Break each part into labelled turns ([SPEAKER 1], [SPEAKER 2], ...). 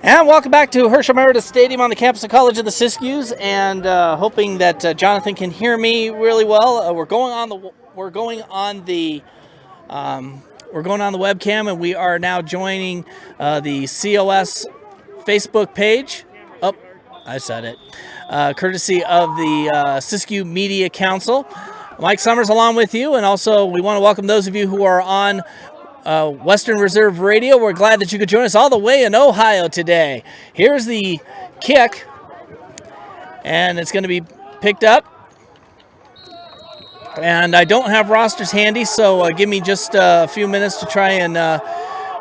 [SPEAKER 1] And welcome back to Herschel Meredith Stadium on the campus of College of the Siskiyous, and hoping that Jonathan can hear me really well. We're going on the webcam, and we are now joining the COS Facebook page. Oh, I said it. Courtesy of the Siskiyou Media Council. Mike Summers along with you, and also we want to welcome those of you who are on Western Reserve Radio. We're glad that you could join us all the way in Ohio today. Here's the kick, and it's going to be picked up. And I don't have rosters handy, so give me just a few minutes to try and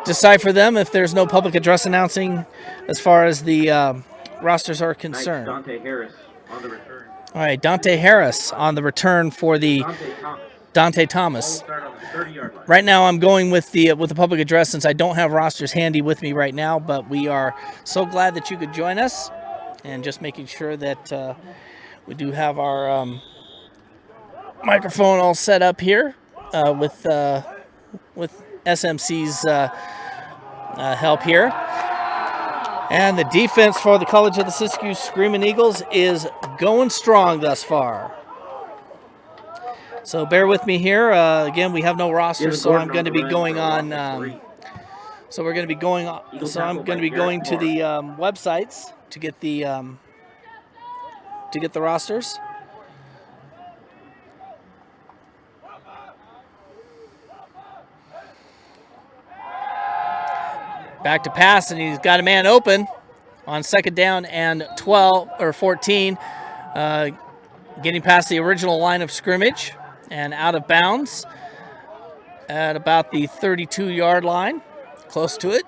[SPEAKER 1] decipher them if there's no public address announcing as far as the rosters are concerned.
[SPEAKER 2] Dante Harris on the return.
[SPEAKER 1] All right, Dante Harris on the return for the Dante Thomas. Right now I'm going with the public address since I don't have rosters handy with me right now, but we are so glad that you could join us, and just making sure that we do have our microphone all set up here with SMC's help here. And the defense for the College of the Siskiyous Screaming Eagles is going strong thus far. So bear with me here. Again, we have no roster, so I'm going to be going on. So we're going to be going. So I'm going to be going to the websites to get the rosters. Back to pass, and he's got a man open on second down and 12 or 14, getting past the original line of scrimmage and out of bounds at about the 32-yard line, close to it.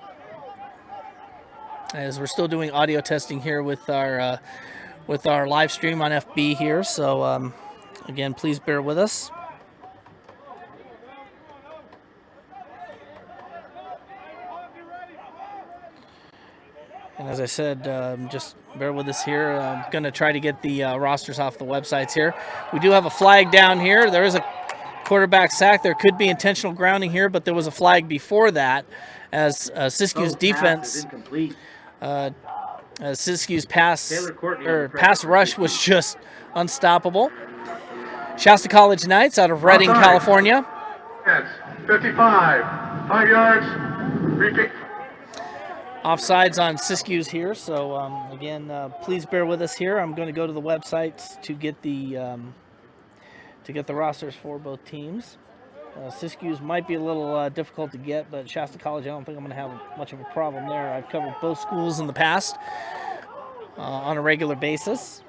[SPEAKER 1] As we're still doing audio testing here with our live stream on FB here, so again, please bear with us. And as I said, just bear with us here. I'm going to try to get the rosters off the websites here. We do have a flag down here. There is a quarterback sack. There could be intentional grounding here, but there was a flag before that as Siskiyous defense. Siskiyous pass rush was just unstoppable. Shasta College Knights out of Redding, California.
[SPEAKER 3] 55, 5 yards, repeat.
[SPEAKER 1] Offsides on Siskiyous here, so again, please bear with us here. I'm going to go to the websites to get the rosters for both teams. Siskiyous might be a little difficult to get, but Shasta College, I don't think I'm going to have much of a problem there. I've covered both schools in the past on a regular basis.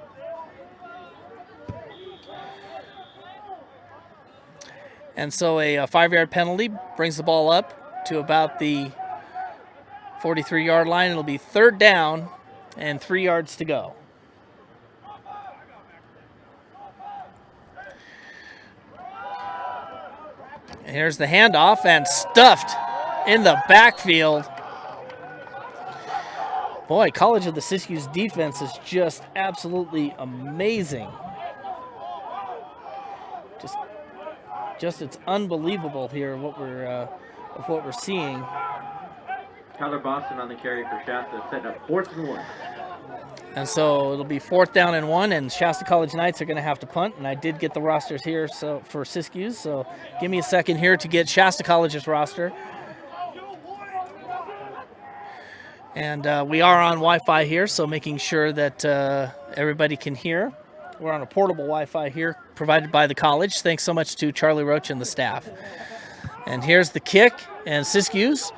[SPEAKER 1] And so a 5-yard penalty brings the ball up to about the 43-yard line. It'll be third down and 3 yards to go. And here's the handoff, and stuffed in the backfield. Boy, College of the Siskiyous defense is just absolutely amazing. Just it's unbelievable here what we're seeing.
[SPEAKER 2] Tyler Boston on the carry for Shasta, setting up 4th and 1.
[SPEAKER 1] And so it'll be 4th down and 1, and Shasta College Knights are going to have to punt. And I did get the rosters here so for Siskiyous, so give me a second here to get Shasta College's roster. And we are on Wi-Fi here, so making sure that everybody can hear. We're on a portable Wi-Fi here provided by the college. Thanks so much to Charlie Roach and the staff. And here's the kick, and Siskiyous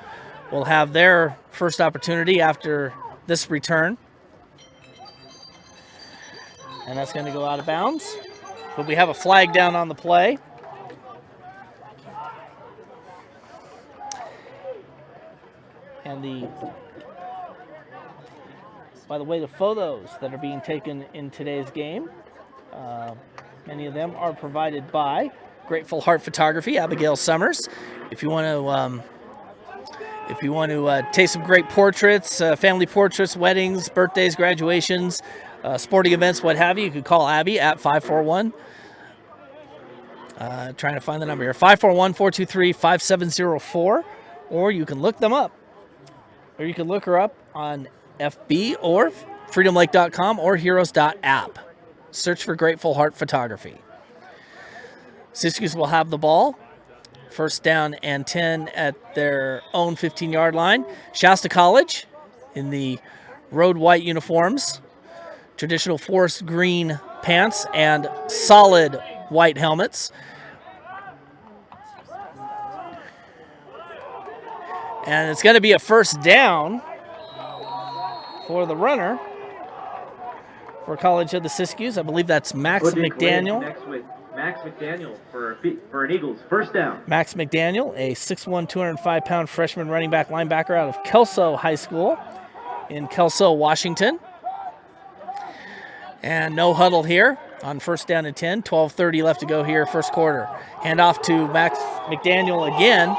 [SPEAKER 1] will have their first opportunity after this return. And that's going to go out of bounds. But we have a flag down on the play. And by the way, the photos that are being taken in today's game, many of them are provided by Grateful Heart Photography, Abigail Summers. If you want to take some great portraits, family portraits, weddings, birthdays, graduations, sporting events, what have you, you could call Abby at 541. Trying to find the number here, 541-423-5704, or you can look them up, or you can look her up on FB or freedomlake.com or heroes.app. Search for Grateful Heart Photography. Siskiyous will have the ball. First down and 10 at their own 15-yard line. Shasta College in the road white uniforms, traditional forest green pants, and solid white helmets. And it's going to be a first down for the runner for College of the Siskiyous. I believe that's Max McDaniel.
[SPEAKER 2] Next with Max McDaniel for an Eagles. First down.
[SPEAKER 1] Max McDaniel, a 6'1", 205-pound freshman running back linebacker out of Kelso High School in Kelso, Washington. And no huddle here on first down and 10. 12:30 left to go here, first quarter. Hand off to Max McDaniel again.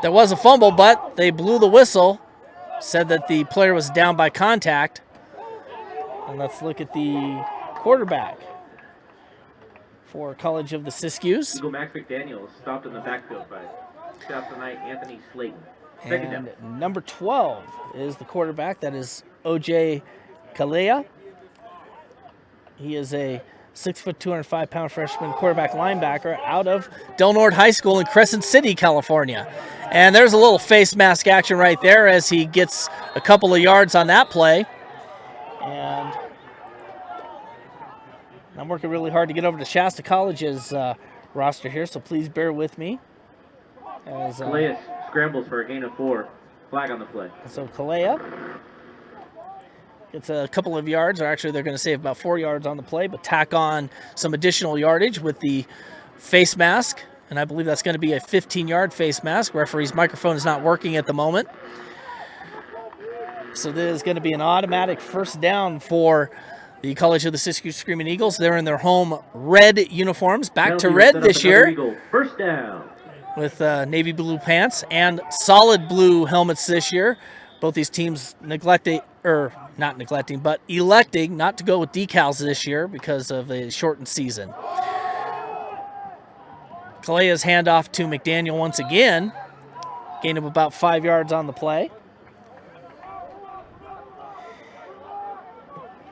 [SPEAKER 1] There was a fumble, but they blew the whistle. Said that the player was down by contact. And let's look at the quarterback for College of the Siskiyous.
[SPEAKER 2] Eagle Max McDaniel stopped in the backfield by South Tonight Anthony Slayton. Second
[SPEAKER 1] And
[SPEAKER 2] down.
[SPEAKER 1] number 12 is the quarterback. That is O.J. Kalea. He is a 6', 205-pound freshman quarterback linebacker out of Del Norte High School in Crescent City, California. And there's a little face mask action right there as he gets a couple of yards on that play. And I'm working really hard to get over to Shasta College's roster here, so please bear with me. As
[SPEAKER 2] Calais scrambles for a gain of 4. Flag on the play.
[SPEAKER 1] So Kalea gets a couple of yards, or actually they're going to save about 4 yards on the play, but tack on some additional yardage with the face mask. And I believe that's going to be a 15-yard face mask. Referee's microphone is not working at the moment. So this is going to be an automatic first down for the College of the Siskiyous Screaming Eagles. They're in their home red uniforms, back to red this year.
[SPEAKER 2] Eagle. First down.
[SPEAKER 1] With navy blue pants and solid blue helmets this year. Both these teams electing not to go with decals this year because of a shortened season. Kalea's handoff to McDaniel once again. Gain of about 5 yards on the play.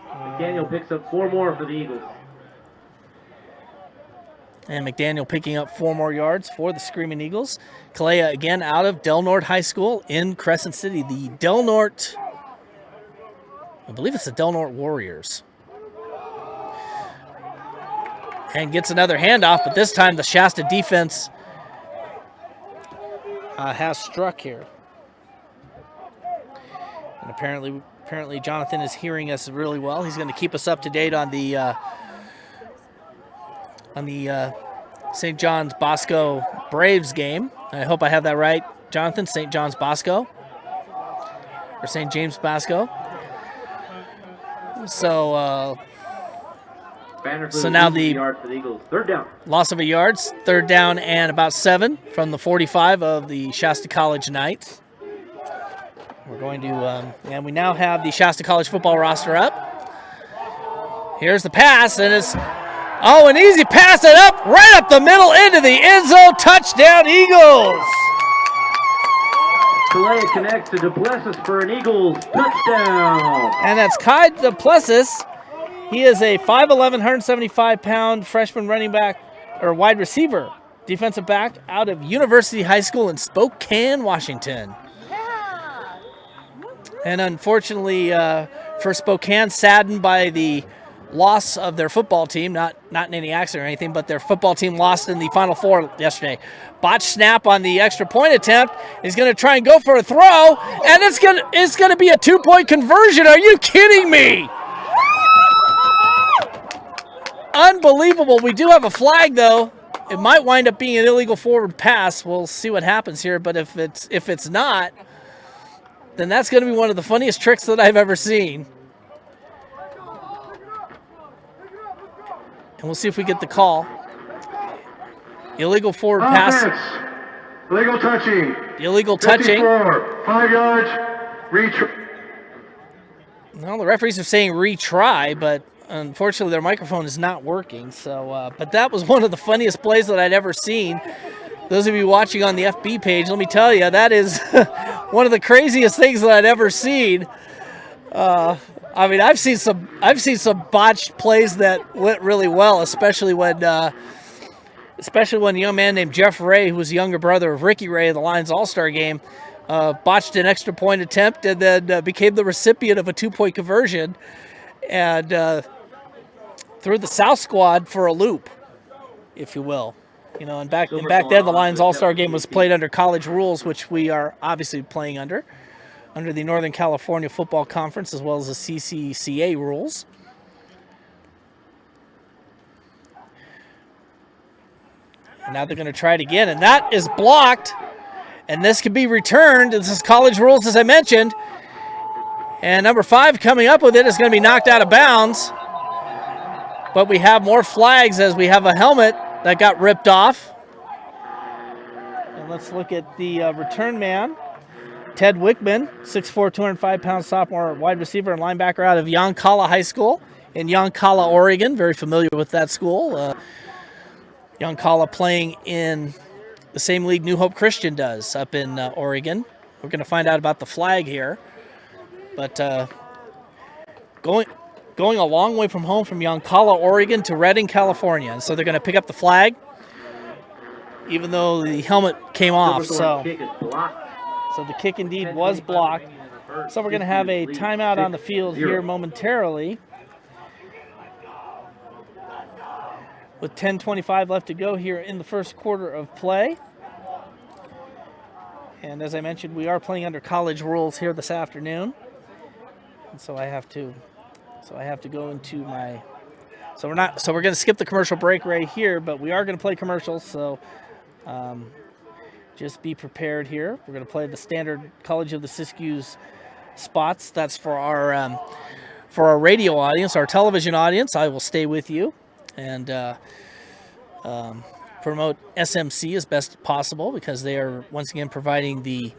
[SPEAKER 2] McDaniel picks up 4 more for the Eagles.
[SPEAKER 1] And McDaniel picking up 4 more yards for the Screaming Eagles. Kalea again out of Del Norte High School in Crescent City. The Del Norte, I believe it's the Del Norte Warriors. And gets another handoff, but this time the Shasta defense has struck here. And apparently Jonathan is hearing us really well. He's going to keep us up to date on the St. John's Bosco Braves game. I hope I have that right, Jonathan. St. John's Bosco or St. James Bosco. So now the
[SPEAKER 2] yard for the Eagles. Third down.
[SPEAKER 1] Loss of a yards, third down and about 7 from the 45 of the Shasta College Knights. We're going to, and we now have the Shasta College football roster up. Here's the pass, and it's, an easy pass it up, right up the middle into the end zone. Touchdown, Eagles!
[SPEAKER 2] Kalea connects to Duplessis for an Eagles touchdown.
[SPEAKER 1] And that's Kai Duplessis. He is a 5'11", 175-pound freshman running back, or wide receiver, defensive back out of University High School in Spokane, Washington. And unfortunately for Spokane, saddened by the loss of their football team, not in any accident or anything, but their football team lost in the Final Four yesterday. Botch snap on the extra point attempt. He's going to try and go for a throw, and it's going to be a 2-point conversion. Are you kidding me? Unbelievable. We do have a flag, though. It might wind up being an illegal forward pass. We'll see what happens here, but if it's not, then that's going to be one of the funniest tricks that I've ever seen. And we'll see if we get the call. Illegal forward pass.
[SPEAKER 3] Illegal touching.
[SPEAKER 1] Illegal touching.
[SPEAKER 3] 54, 5 yards.
[SPEAKER 1] Well, the referees are saying retry, but unfortunately their microphone is not working. So, but that was one of the funniest plays that I'd ever seen. Those of you watching on the FB page, let me tell you, that is one of the craziest things that I'd ever seen. I mean, I've seen some botched plays that went really well, especially when a young man named Jeff Ray, who was the younger brother of Ricky Ray in the Lions All-Star game, botched an extra point attempt and then became the recipient of a 2-point conversion and threw the South squad for a loop, if you will. And back then the Lions All-Star game was played under college rules, which we are obviously playing under the Northern California Football Conference as well as the CCCA rules. And now they're going to try it again, and that is blocked. And this can be returned. This is college rules, as I mentioned. And number 5 coming up with it is going to be knocked out of bounds. But we have more flags as we have a helmet that got ripped off. And let's look at the return man. Ted Wickman, 6'4", 205-pound sophomore wide receiver and linebacker out of Yoncalla High School in Yoncalla, Oregon. Very familiar with that school. Yoncalla playing in the same league New Hope Christian does up in Oregon. We're going to find out about the flag here. But going a long way from home from Yoncalla, Oregon to Redding, California. And so they're going to pick up the flag, even though the helmet came off. So the kick indeed was blocked. So we're going to have a timeout on the field here momentarily. With 10:25 left to go here in the first quarter of play. And as I mentioned, we are playing under college rules here this afternoon. And so I have to go into my we're going to skip the commercial break right here, but we are going to play commercials, so just be prepared here. We're going to play the standard College of the Siskiyous spots. That's for our radio audience, our television audience. I will stay with you and promote SMC as best possible because they are once again providing the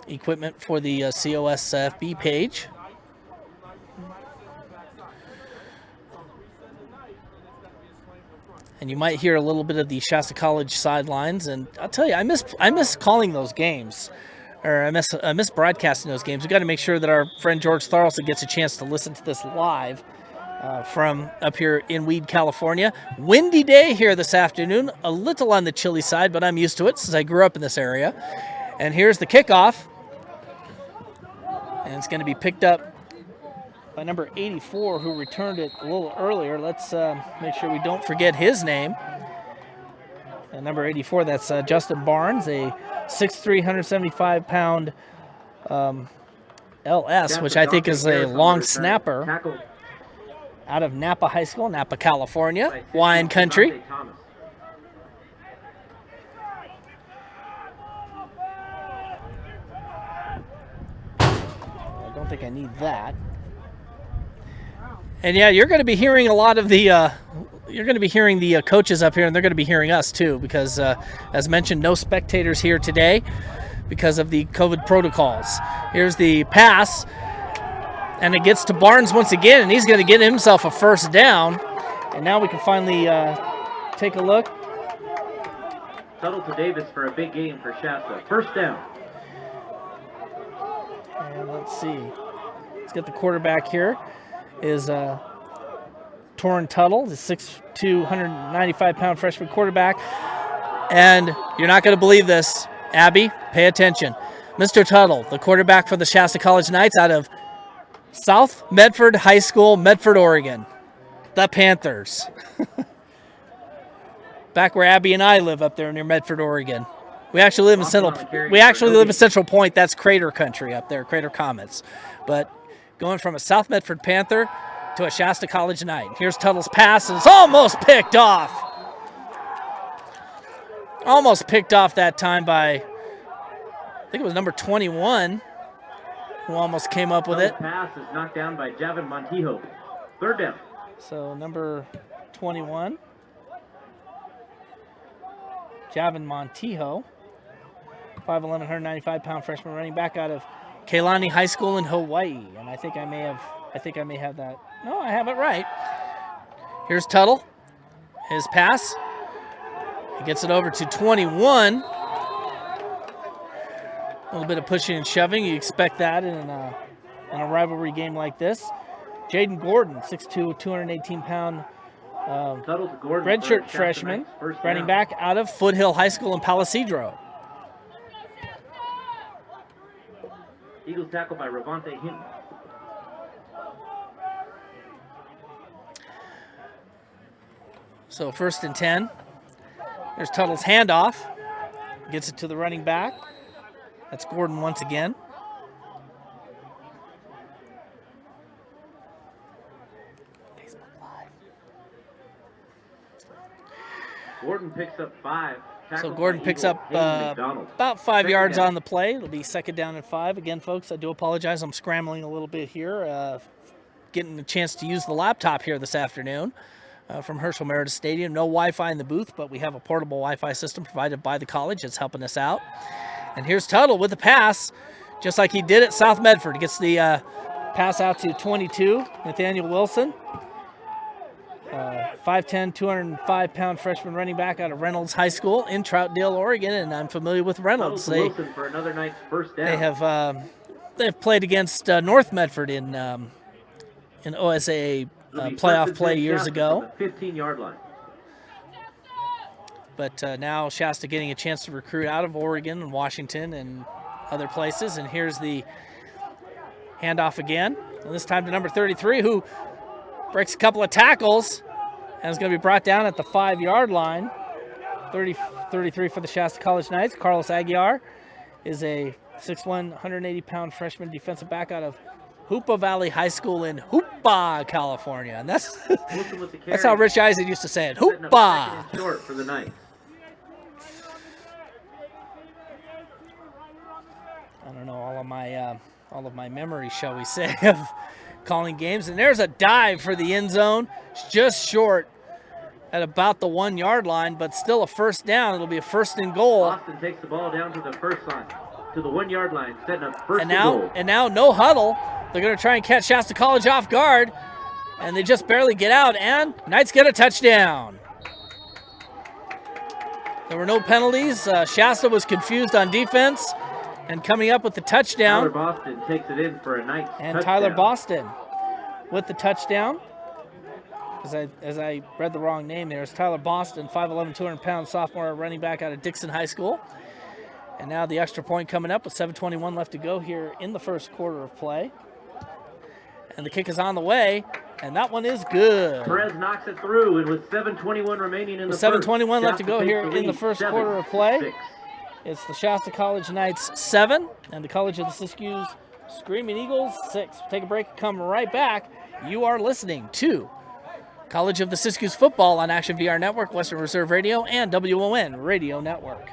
[SPEAKER 1] equipment for the COS FB page. And you might hear a little bit of the Shasta College sidelines, and I'll tell you, I miss calling those games, or I miss broadcasting those games. We've got to make sure that our friend George Tharlson gets a chance to listen to this live from up here in Weed, California. Windy day here this afternoon, a little on the chilly side, but I'm used to it since I grew up in this area. And here's the kickoff, and it's going to be picked up by number 84, who returned it a little earlier. Let's make sure we don't forget his name. And number 84, that's Justin Barnes, a 6'3", 175-pound LS, which I think is a long snapper out of Napa High School, Napa, California, wine country. I don't think I need that. And yeah, you're going to be hearing a lot of the coaches up here, and they're going to be hearing us too, because as mentioned, no spectators here today because of the COVID protocols. Here's the pass, and it gets to Barnes once again, and he's going to get himself a first down. And now we can finally take a look.
[SPEAKER 2] Tuttle to Davis for a big game for Shasta. First down.
[SPEAKER 1] And let's see. Let's get the quarterback here. Is Torrin Tuttle, the 6'2", 195-pound freshman quarterback. And you're not going to believe this, Abby. Pay attention. Mr. Tuttle, the quarterback for the Shasta College Knights out of South Medford High School, Medford, Oregon. The Panthers. Back where Abby and I live up there near Medford, Oregon. We actually live in Central Point. That's Crater country up there, Crater Comets. But going from a South Medford Panther to a Shasta College Knight. Here's Tuttle's pass, and it's almost picked off. Almost picked off that time by, I think it was number 21, who almost came up with it.
[SPEAKER 2] Pass is knocked down by Javin Montijo. Third down.
[SPEAKER 1] So number 21, Javin Montijo, 5'11", 195-pound freshman running back out of Kailani High School in Hawaii, and I think I may have that. No, I have it right. Here's Tuttle, his pass. He gets it over to 21. A little bit of pushing and shoving. You expect that in in a rivalry game like this. Jaden Gordon, 6'2", 218-pound
[SPEAKER 2] Tuttle to Gordon
[SPEAKER 1] redshirt
[SPEAKER 2] for Shasta
[SPEAKER 1] freshman,
[SPEAKER 2] Knights, first
[SPEAKER 1] running
[SPEAKER 2] down.
[SPEAKER 1] back out of Foothill High School in Palisadro.
[SPEAKER 2] Eagles tackled by Ravante Hinton.
[SPEAKER 1] So 1st and 10. There's Tuttle's handoff. Gets it to the running back. That's Gordon once again.
[SPEAKER 2] Gordon picks up 5.
[SPEAKER 1] So Gordon picks up about 5 yards on the play. It'll be 2nd down and 5. Again, folks, I do apologize. I'm scrambling a little bit here, getting a chance to use the laptop here this afternoon from Herschel Meredith Stadium. No Wi-Fi in the booth, but we have a portable Wi-Fi system provided by the college that's helping us out. And here's Tuttle with the pass, just like he did at South Medford. He gets the pass out to 22, Nathaniel Wilson. 5'10", 205-pound freshman running back out of Reynolds High School in Troutdale, Oregon, and I'm familiar with Reynolds.
[SPEAKER 2] Wilson for another night's first down.
[SPEAKER 1] They've played against North Medford in OSAA playoff play years ago.
[SPEAKER 2] 15-yard line.
[SPEAKER 1] But now Shasta getting a chance to recruit out of Oregon and Washington and other places. And here's the handoff again, and this time to number 33, who breaks a couple of tackles and is going to be brought down at the 5-yard line. 33 for the Shasta College Knights. Carlos Aguiar is a 6'1", 180-pound freshman defensive back out of Hoopa Valley High School in Hoopa, California. And that's that's how Rich Eisen used to say it. Hoopa.
[SPEAKER 2] Short for the Knights.
[SPEAKER 1] I don't know, all of my memory, shall we say, of calling games. And there's a dive for the end zone. It's just short at about the 1-yard line, but still a first down. It'll be a 1st and goal.
[SPEAKER 2] Austin takes the ball down to the first line, to the 1-yard line, setting up first and goal.
[SPEAKER 1] And now no huddle. They're going to try and catch Shasta College off guard, and they just barely get out, and Knights get a touchdown. There were no penalties. Shasta was confused on defense and coming up with the touchdown.
[SPEAKER 2] Tyler Boston takes it in for a Knights touchdown.
[SPEAKER 1] Tyler Boston with the touchdown. As I read the wrong name there, it's Tyler Boston, 5'11", 200-pound sophomore running back out of Dixon High School. And now the extra point coming up with 7:21 left to go here in the first quarter of play. And the kick is on the way, and that one is good.
[SPEAKER 2] Perez knocks it through, and with 7:21 remaining in the
[SPEAKER 1] first. 7:21 left
[SPEAKER 2] Shasta
[SPEAKER 1] to go here in the first quarter of play.
[SPEAKER 2] 6.
[SPEAKER 1] It's the Shasta College Knights 7 and the College of the Siskiyous Screaming Eagles 6. Take a break, come right back. You are listening to College of the Siskiyous football on Action VR Network, Western Reserve Radio, and WON Radio Network.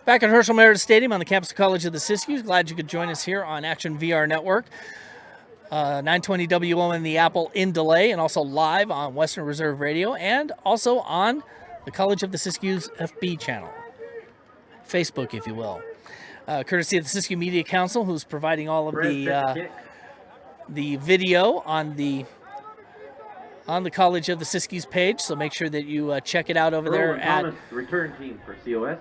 [SPEAKER 1] Back at Herschel Meredith Stadium on the campus of College of the Siskiyous. Glad you could join us here on Action VR Network. 920 WON The Apple in delay, and also live on Western Reserve Radio, and also on the College of the Siskiyous FB channel. Facebook, if you will. Courtesy of the Siskiyou Media Council, who's providing all of the video on the College of the Siskiyous page. So make sure that you check it out over there at
[SPEAKER 2] return team for COS.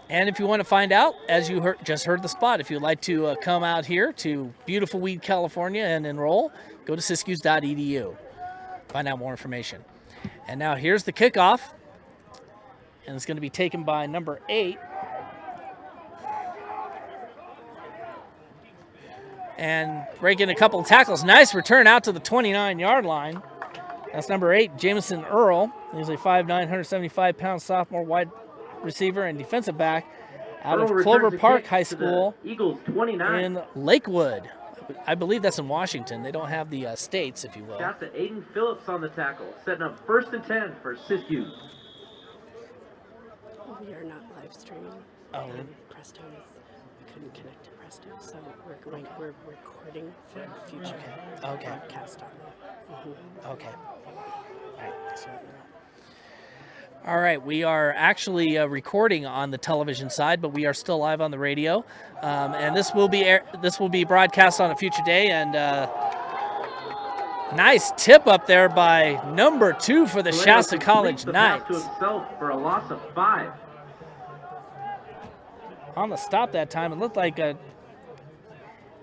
[SPEAKER 1] And if you want to find out, as you just heard the spot, if you'd like to come out here to beautiful Weed, California and enroll, go to siskiyous.edu. Find out more information. And now here's the kickoff. And it's going to be taken by number 8. And breaking a couple of tackles. Nice return out to the 29-yard line. That's number 8, Jamison Earl. He's a 5'9", 175-pound sophomore wide receiver and defensive back out of Clover Park High School
[SPEAKER 2] Eagles 29
[SPEAKER 1] in Lakewood. I believe that's in Washington. They don't have the states, if you will.
[SPEAKER 2] Got to Aiden Phillips on the tackle, setting up 1st and 10 for Siskiyous.
[SPEAKER 4] We are not live streaming.
[SPEAKER 1] Oh.
[SPEAKER 4] Press tones. We couldn't connect to press interesting. So we're recording for a future
[SPEAKER 1] Okay.
[SPEAKER 4] broadcast on there.
[SPEAKER 1] Okay. All right, we are actually recording on the television side, but we are still live on the radio, and this will be broadcast on a future day. And nice tip up there by number 2 for the Shasta College Knights.
[SPEAKER 2] To himself for a loss of 5.
[SPEAKER 1] On the stop that time, it looked like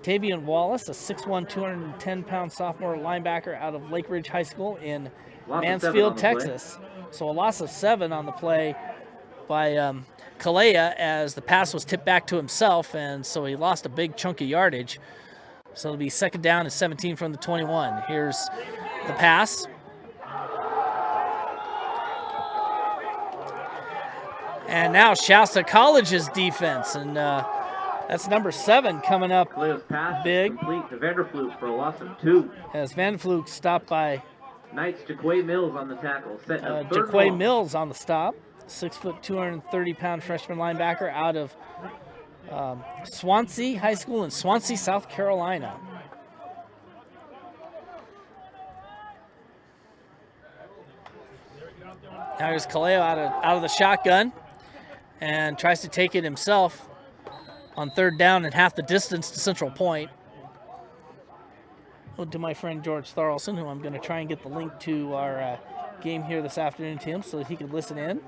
[SPEAKER 1] Tavian Wallace, a 6'1", 210-pound sophomore linebacker out of Lake Ridge High School in Mansfield, Texas. So a loss of 7 on the play by Kalea as the pass was tipped back to himself, and so he lost a big chunk of yardage. So it'll be second down and 17 from the 21. Here's the pass. And now Shasta College's defense, and that's number 7 coming up big.
[SPEAKER 2] Complete to Vanderfluke for a loss of 2.
[SPEAKER 1] As Vanderfluke stopped by
[SPEAKER 2] Knights Jaquay Mills on the tackle.
[SPEAKER 1] Jaquay Mills on the stop. 6', 230-pound freshman linebacker out of Swansea High School in Swansea, South Carolina. Now here's Kaleo out of the shotgun and tries to take it himself on third down and half the distance to Central Point. To my friend George Thorlson, who I'm going to try and get the link to our game here this afternoon to him so that he can listen in.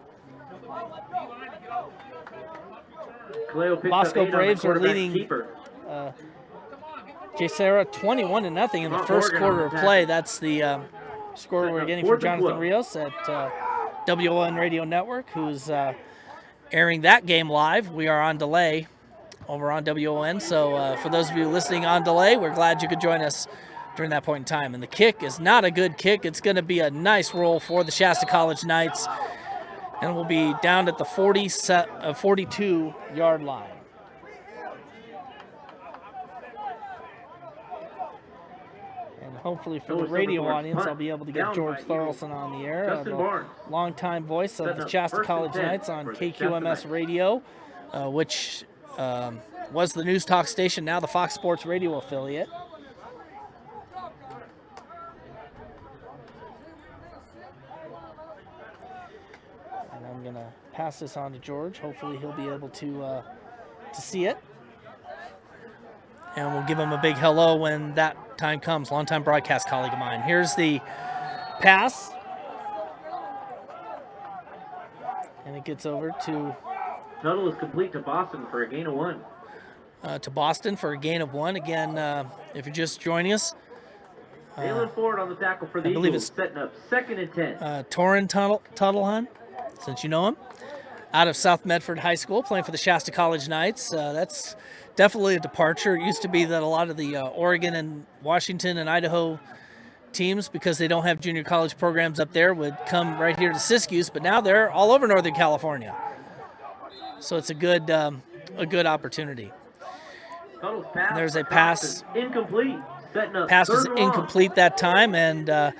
[SPEAKER 1] Bosco Braves are leading JSerra 21-0 in the first quarter of play. That's the score we're getting from Jonathan Rios at WON Radio Network, who's airing that game live. We are on delay over on WON, so for those of you listening on delay, we're glad you could join us during that point in time. And the kick is not a good kick. It's going to be a nice roll for the Shasta College Knights, and we'll be down at the 42-yard line. And hopefully for the radio audience, I'll be able to get George Thorlson on the air, the longtime voice of the Shasta College Knights on KQMS Radio, which was the news talk station, now the Fox Sports Radio affiliate. And I'm going to pass this on to George. Hopefully he'll be able to see it. And we'll give him a big hello when that time comes. Longtime broadcast colleague of mine. Here's the pass. And it gets over to...
[SPEAKER 2] Shuttle is complete to Boston for a gain of 1.
[SPEAKER 1] To Boston for a gain of 1. Again, if you're just joining us.
[SPEAKER 2] Jalen Ford on the tackle for the Eagles, setting up 2nd and 10.
[SPEAKER 1] Torrin Tuttlehan, since you know him, out of South Medford High School, playing for the Shasta College Knights. That's definitely a departure. It used to be that a lot of the Oregon and Washington and Idaho teams, because they don't have junior college programs up there, would come right here to Siskiyous, but now they're all over Northern California. So it's a good opportunity. And there's a pass.
[SPEAKER 2] Incomplete.
[SPEAKER 1] Pass was incomplete that time, and I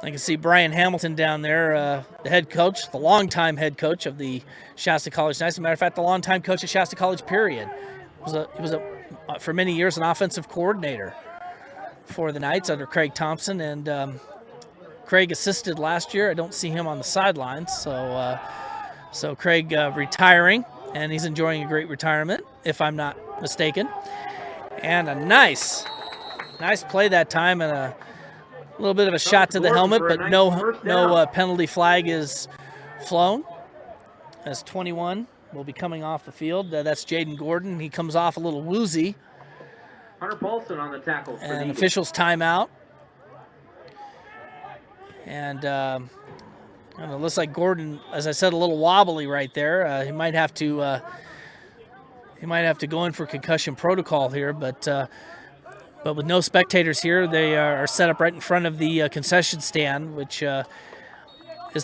[SPEAKER 1] can see Brian Hamilton down there, the head coach, the longtime head coach of the Shasta College Knights. As a matter of fact, the longtime coach at Shasta College, period. He was for many years an offensive coordinator for the Knights under Craig Thompson, and Craig assisted last year. I don't see him on the sidelines, so Craig retiring, and he's enjoying a great retirement, if I'm not mistaken. And a nice play that time, and a little bit of a shot to the helmet, but no penalty flag is flown. As 21 will be coming off the field. That's Jaden Gordon. He comes off a little woozy.
[SPEAKER 2] Hunter Paulson on the tackle.
[SPEAKER 1] And officials timeout. And I don't know, looks like Gordon, as I said, a little wobbly right there. He might have to go in for concussion protocol here, but with no spectators here, they are set up right in front of the concession stand, which is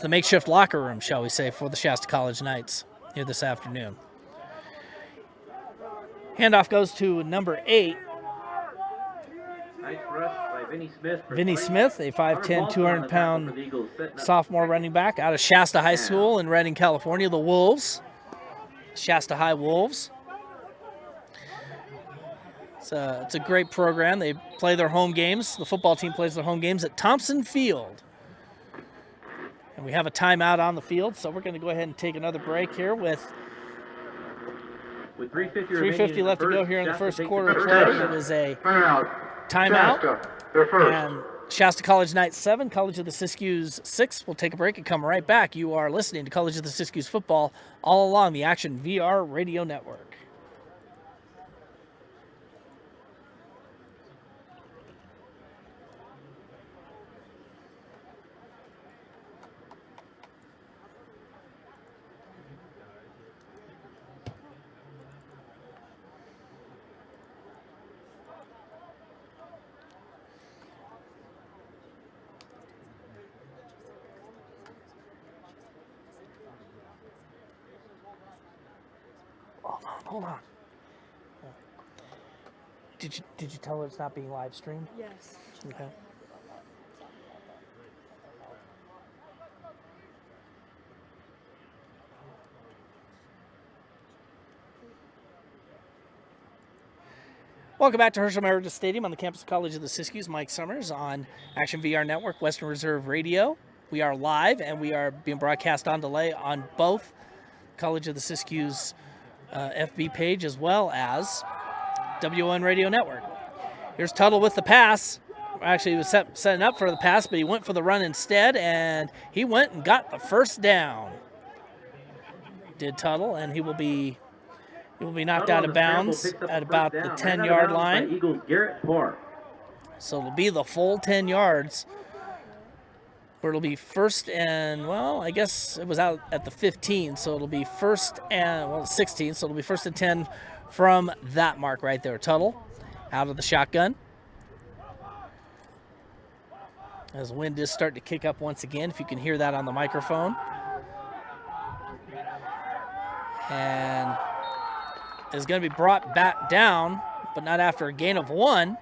[SPEAKER 1] the makeshift locker room, shall we say, for the Shasta College Knights here this afternoon. Handoff goes to number 8.
[SPEAKER 2] Nice rush by Vinny Smith.
[SPEAKER 1] Vinny Smith, a 5'10", 200-pound sophomore running back out of Shasta High School in Redding, California. The Wolves, Shasta High Wolves. It's a great program. They play their home games. The football team plays their home games at Thompson Field. And we have a timeout on the field, so we're going to go ahead and take another break here with 3:50 left to go here in the first quarter of play. It was a timeout. And Shasta College Knights 7, College of the Siskiyous 6. We'll take a break and come right back. You are listening to College of the Siskiyous football all along the Action VR radio network. Hold on. Did you tell her it's not being live streamed?
[SPEAKER 4] Yes.
[SPEAKER 1] Okay. Welcome back to Herschel Meredith Stadium on the campus of College of the Siskiyous. Mike Summers on Action VR Network, Western Reserve Radio. We are live and we are being broadcast on delay on both College of the Siskiyous FB page as well as WON Radio Network. Here's Tuttle with the pass. Actually, he was setting up for the pass, but he went for the run instead, and he went and got the first down. Did Tuttle, and he will be knocked out of bounds at about the 10-yard line.
[SPEAKER 2] Eagles Garrett Parr.
[SPEAKER 1] So it'll be the full 10 yards. Where it'll be first and, well, I guess it was out at the 15, so it'll be first and, well, 16, so it'll be first and 10 from that mark right there. Tuttle out of the shotgun. As the wind is starting to kick up once again, if you can hear that on the microphone. And is going to be brought back down, but not after a gain of 1.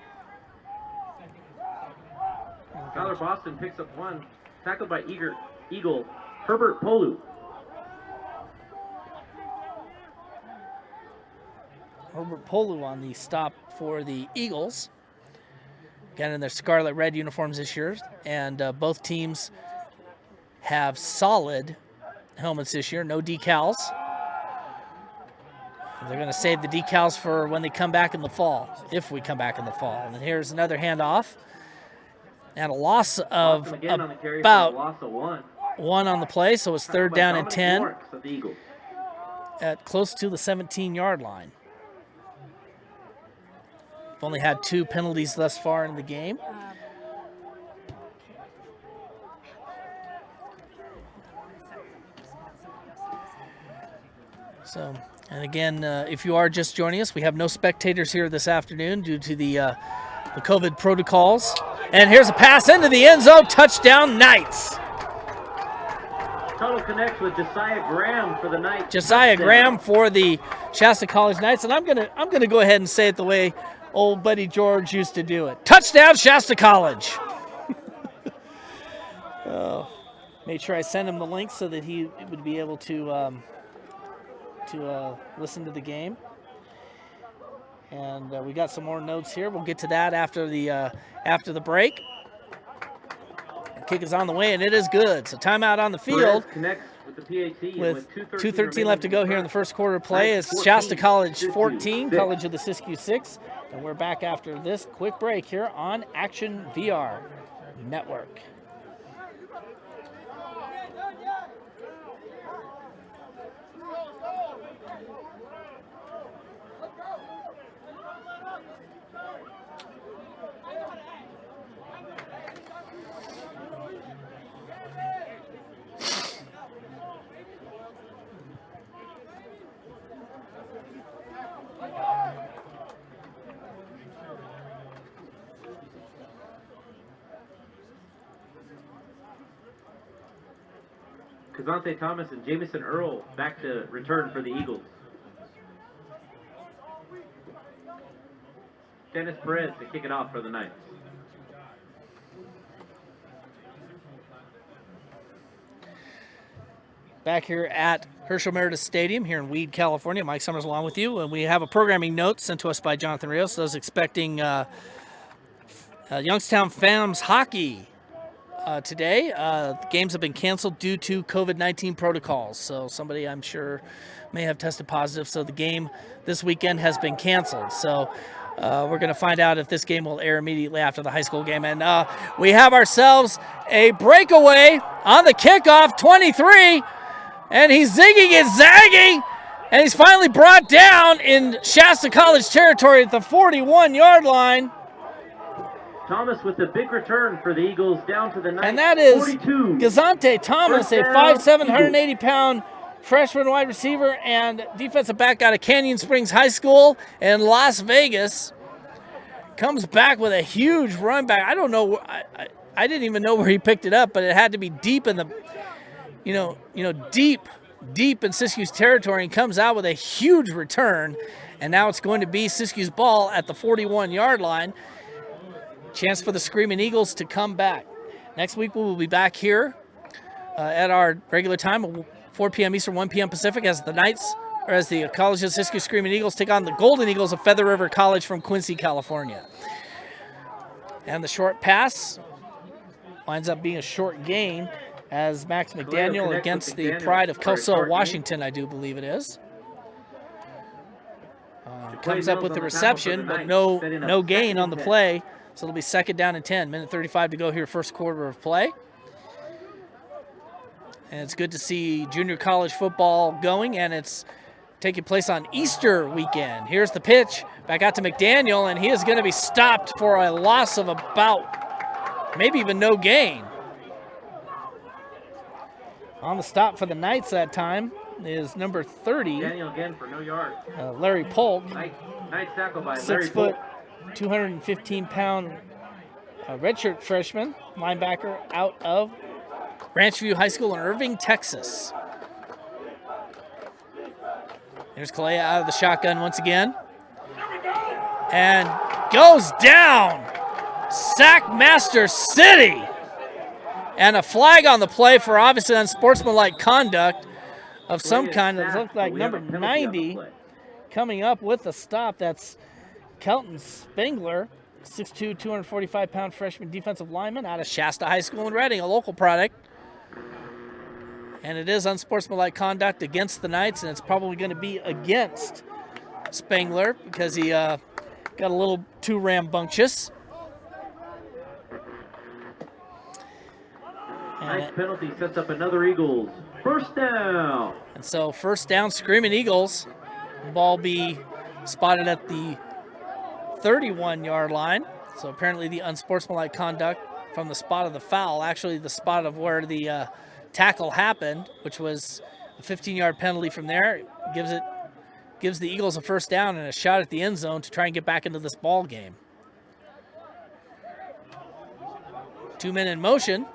[SPEAKER 2] Tyler Boston picks up 1. Tackled by Eagle Herbert Polu.
[SPEAKER 1] Herbert Polu on the stop for the Eagles. Again, in their scarlet red uniforms this year. And both teams have solid helmets this year, no decals. They're going to save the decals for when they come back in the fall, if we come back in the fall. And here's another handoff. And a loss of about 1 on the play, so it's third down and 10 at close to the 17-yard line. We've only had 2 penalties thus far in the game. So, and again, if you are just joining us, we have no spectators here this afternoon due to the COVID protocols. And here's a pass into the end zone. Touchdown, Knights.
[SPEAKER 2] Tuttle connects with Josiah Graham for the Knights.
[SPEAKER 1] Josiah Graham for the Shasta College Knights. And I'm gonna go ahead and say it the way old buddy George used to do it. Touchdown, Shasta College. Made sure I sent him the link so that he would be able to listen to the game. And we got some more notes here. We'll get to that after the break. The kick is on the way, and it is good. So timeout on the field.
[SPEAKER 2] Connects with the PAT
[SPEAKER 1] with 2:13 left to go here in the first quarter of play. It's Shasta College 14, College of the Siskiyous 6. And we're back after this quick break here on Action VR Network.
[SPEAKER 2] Kazante Thomas and Jamison Earl back to return for the Eagles. Dennis Perez to kick it off for the Knights.
[SPEAKER 1] back here at Herschel Meredith Stadium here in Weed, California. Mike Summers along with you, and we have a programming note sent to us by Jonathan Rios. Those expecting Youngstown Phantoms hockey today. The games have been canceled due to COVID-19 protocols, so somebody I'm sure may have tested positive, so the game this weekend has been canceled. So we're going to find out if this game will air immediately after the high school game. And we have ourselves a breakaway on the kickoff, 23, and he's zigging and zagging, and he's finally brought down in Shasta College territory at the 41-yard line.
[SPEAKER 2] Thomas with the big return for the Eagles down to the 9.
[SPEAKER 1] And that is
[SPEAKER 2] 42.
[SPEAKER 1] Gazante Thomas, a 5'7", 180-pound freshman wide receiver and defensive back out of Canyon Springs High School in Las Vegas. Comes back with a huge run back. I don't know. I didn't even know where he picked it up, but it had to be deep in the, deep in Siskiyous territory, and comes out with a huge return. And now it's going to be Siskiyous ball at the 41-yard line. Chance for the Screaming Eagles to come back. Next week we will be back here at our regular time, 4 p.m. Eastern, 1 p.m. Pacific, as the College of Siskiyous Screaming Eagles take on the Golden Eagles of Feather River College from Quincy, California. And the short pass winds up being a short gain as Max McDaniel against the Pride of Kelso, Washington, I do believe it is. Comes up with the reception, but no gain on the play. So it'll be 2nd down and 10. Minute 35 to go here, first quarter of play. And it's good to see junior college football going, and it's taking place on Easter weekend. Here's the pitch back out to McDaniel, and he is going to be stopped for a loss of about maybe even no gain. On the stop for the Knights that time is number 30.
[SPEAKER 2] Daniel again for no yards.
[SPEAKER 1] Larry Polk.
[SPEAKER 2] Nice tackle by Larry
[SPEAKER 1] 6 foot,
[SPEAKER 2] Polk.
[SPEAKER 1] 215-pound redshirt freshman linebacker out of Ranchview High School in Irving, Texas. There's Kalea out of the shotgun once again. And goes down. Sackmaster City. And a flag on the play for obviously unsportsmanlike conduct of some kind. It looked like number 90 coming up with a stop. That's Kelton Spengler, 6'2", 245-pound freshman defensive lineman out of Shasta High School in Reading, a local product. And it is unsportsmanlike conduct against the Knights, and it's probably going to be against Spengler because he got a little too rambunctious.
[SPEAKER 2] Nice penalty sets up another Eagles. First down.
[SPEAKER 1] And so first down, Screaming Eagles. The ball be spotted at the 31-yard line. So apparently the unsportsmanlike conduct from the spot of the foul, actually the spot of where the tackle happened, which was a 15-yard penalty from there, gives the Eagles a first down and a shot at the end zone to try and get back into this ball game. 2 men in motion.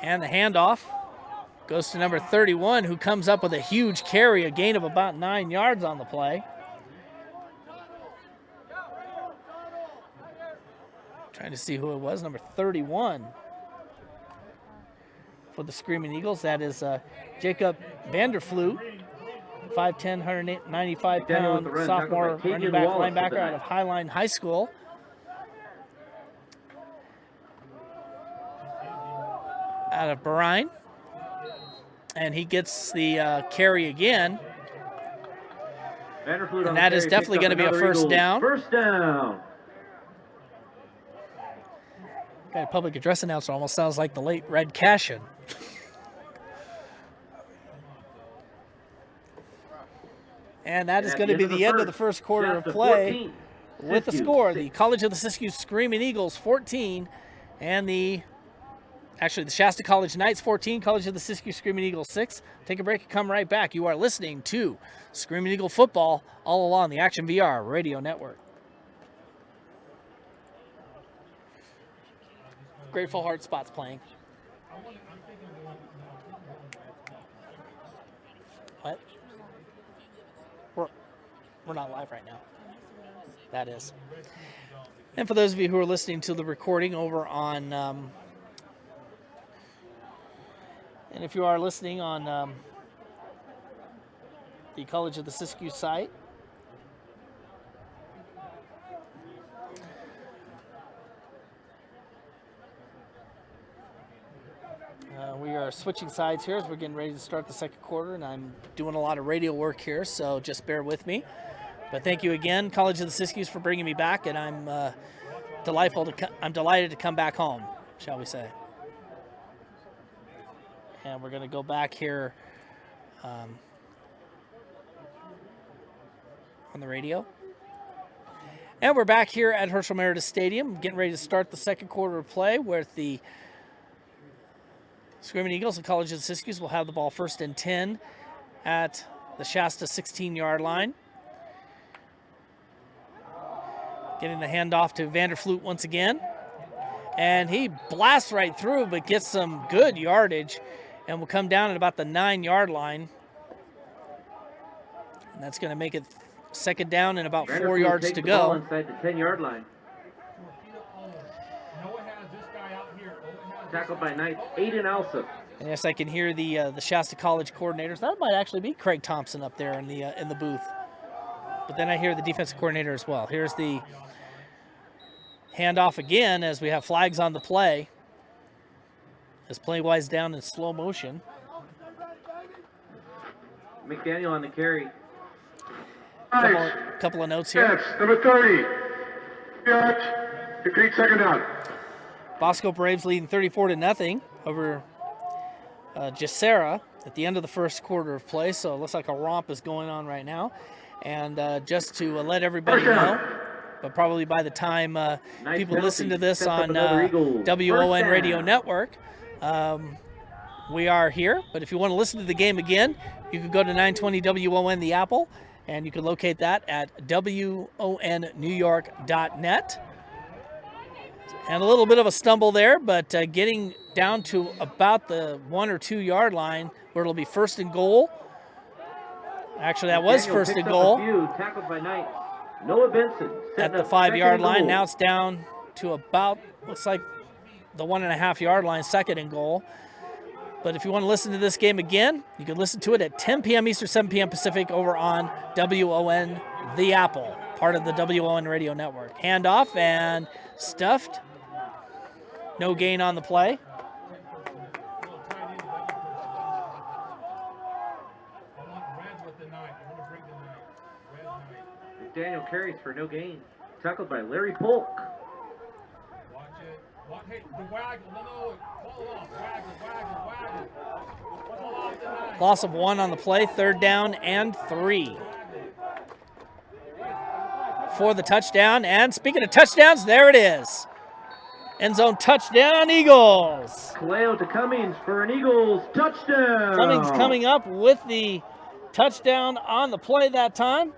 [SPEAKER 1] And the handoff goes to number 31, who comes up with a huge carry, a gain of about 9 yards on the play. Trying to see who it was, number 31 for the Screaming Eagles. That is Jacob Vanderfleet, 5'10", 195-pound sophomore running back linebacker out of Highline High School. Out of Brine, and he gets the carry again, and that is definitely going to be a first down.
[SPEAKER 2] First down.
[SPEAKER 1] Got a public address announcer, almost sounds like the late Red Cashin. And that is going to be the end of the first quarter of play with the score. The College of the Siskiyous Screaming Eagles 14, and the Shasta College Knights 14, College of the Siskiyous Screaming Eagles 6. Take a break and come right back. You are listening to Screaming Eagle football all along the Action VR radio network. Grateful Heart Spot's playing. What? We're not live right now. That is. And for those of you who are listening to the recording over on And if you are listening on the College of the Siskiyous site, we are switching sides here as we're getting ready to start the second quarter, and I'm doing a lot of radio work here, so just bear with me. But thank you again, College of the Siskiyous, for bringing me back, and I'm delighted to come back home, shall we say. And we're going to go back here on the radio. And we're back here at Herschel Meredith Stadium, getting ready to start the second quarter of play, where the Screaming Eagles and College of the Siskiyous will have the ball 1st and 10 at the Shasta 16-yard line. Getting the handoff to Vanderfloot once again. And he blasts right through, but gets some good yardage and will come down at about the 9-yard line. And that's going to make it second down and about 4 yards to go.
[SPEAKER 2] Inside the 10-yard line. Tackled by Knight, Aiden Alsop.
[SPEAKER 1] And yes, I can hear the Shasta College coordinators. That might actually be Craig Thompson up there in the booth. But then I hear the defensive coordinator as well. Here's the handoff again as we have flags on the play. As play winds down in slow motion.
[SPEAKER 2] McDaniel on the carry.
[SPEAKER 1] Couple of notes here.
[SPEAKER 3] Yes, number 30. Yards. Complete second down.
[SPEAKER 1] Bosco Braves leading 34-0 over Sierra at the end of the first quarter of play. So it looks like a romp is going on right now. And just to let everybody know, but probably by the time people listen to this on WON Radio Network, we are here. But if you want to listen to the game again, you can go to 920 WON The Apple, and you can locate that at WONNewYork.net. And a little bit of a stumble there, but getting down to about the 1 or 2 yard line where it'll be 1st and goal. Actually, that was 1st and goal.
[SPEAKER 2] Tackled by Knight. Noah Benson
[SPEAKER 1] at the 5-yard line. Now it's down to about, looks like the 1.5 yard line, 2nd and goal. But if you want to listen to this game again, you can listen to it at 10 p.m. Eastern, 7 p.m. Pacific over on WON The Apple, part of the WON Radio Network. Handoff and stuffed. No gain on the play.
[SPEAKER 2] Daniel carries for no gain. Tackled by Larry Polk.
[SPEAKER 5] Watch it. Hey, the waggle. No, pull off. Waggle. Pull off the 9.
[SPEAKER 1] Loss of 1 on the play. 3rd down and 3. For the touchdown. And speaking of touchdowns, there it is. End zone touchdown, Eagles.
[SPEAKER 2] Kaleo to Cummings for an Eagles touchdown.
[SPEAKER 1] Cummings coming up with the touchdown on the play that time.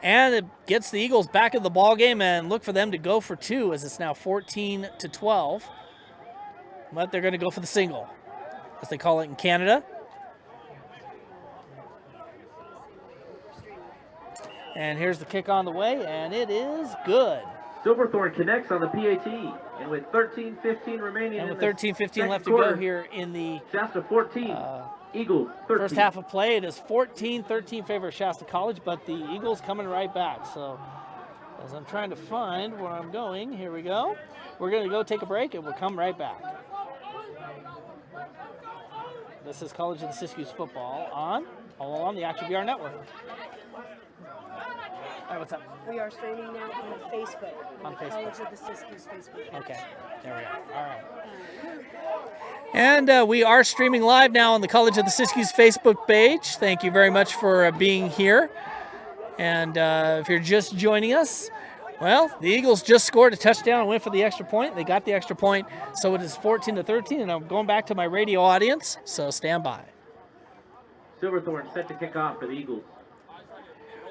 [SPEAKER 1] And it gets the Eagles back in the ball game, and look for them to go for 2 as it's now 14-12. But they're going to go for the single, as they call it in Canada. And here's the kick on the way, and it is good.
[SPEAKER 2] Silverthorne connects on the PAT, and with 13:15 remaining.
[SPEAKER 1] And with 13:15 left to go here in the
[SPEAKER 2] Shasta 14, Eagles 13.
[SPEAKER 1] First half of play, it is 14-13 favor Shasta College, but the Eagles coming right back. So as I'm trying to find where I'm going, here we go. We're going to go take a break, and we'll come right back. This is College of the Siskiyous football all on the Action VR Network. All right, what's up?
[SPEAKER 4] We are streaming now on Facebook.
[SPEAKER 1] On Facebook.
[SPEAKER 4] College of the Siskiyous Facebook.
[SPEAKER 1] Okay, there we are. All right. And we are streaming live now on the College of the Siskiyous Facebook page. Thank you very much for being here. And if you're just joining us, well, the Eagles just scored a touchdown and went for the extra point. They got the extra point, so it is 14-13. And I'm going back to my radio audience, so stand by.
[SPEAKER 2] Silverthorne set to kick off for the Eagles.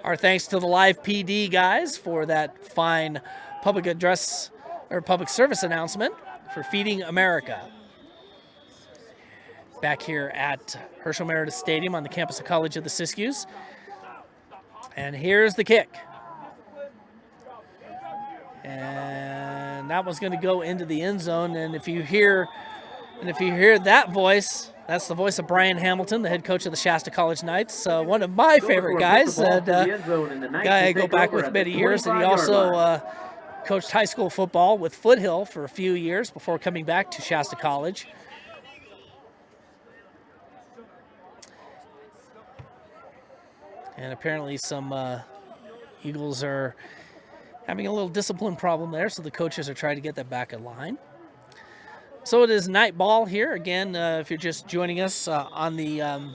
[SPEAKER 1] Our thanks to the live PD guys for that fine public address or public service announcement for Feeding America. Back here at Herschel Meredith Stadium on the campus of College of the Siskiyous. And here's the kick. And and that one's going to go into the end zone. And if you hear that voice, that's the voice of Brian Hamilton, the head coach of the Shasta College Knights. One of my favorite guys, and guy I go back with many years, and he also coached high school football with Foothill for a few years before coming back to Shasta College. And apparently some Eagles are having a little discipline problem there, so the coaches are trying to get that back in line. So it is night ball here. Again, if you're just joining us on the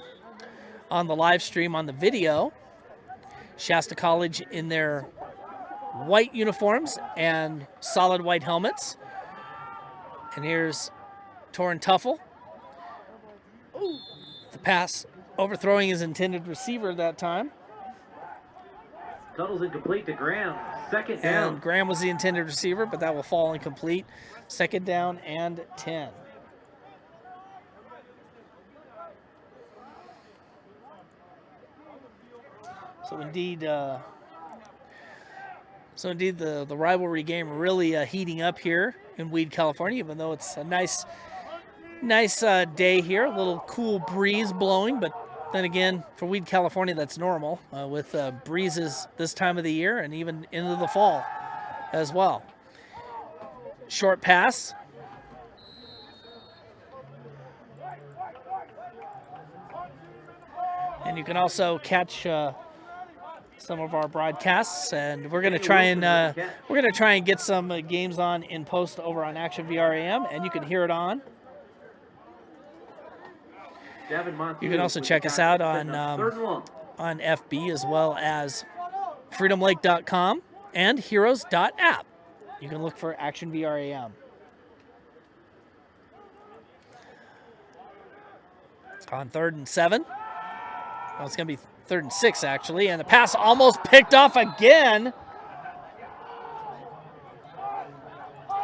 [SPEAKER 1] live stream on the video, Shasta College in their white uniforms and solid white helmets. And here's Torrin Tuffle. The pass overthrowing his intended receiver that time.
[SPEAKER 2] Tuttle's incomplete to Graham. Second down.
[SPEAKER 1] And Graham was the intended receiver, but that will fall incomplete. Second down and 10. So indeed, the rivalry game really heating up here in Weed, California, even though it's a nice day here. A little cool breeze blowing, but then again, for Weed, California, that's normal with breezes this time of the year and even into the fall as well. Short pass. And you can also catch some of our broadcasts, and we're going to try and get some games on in post over on Action VRAM, and you can hear it on. You can also check us out on FB as well as freedomlake.com and heroes.app. You can look for Action VRAM. On 3rd and 7. Well, it's going to be 3rd and 6, actually. And the pass almost picked off again.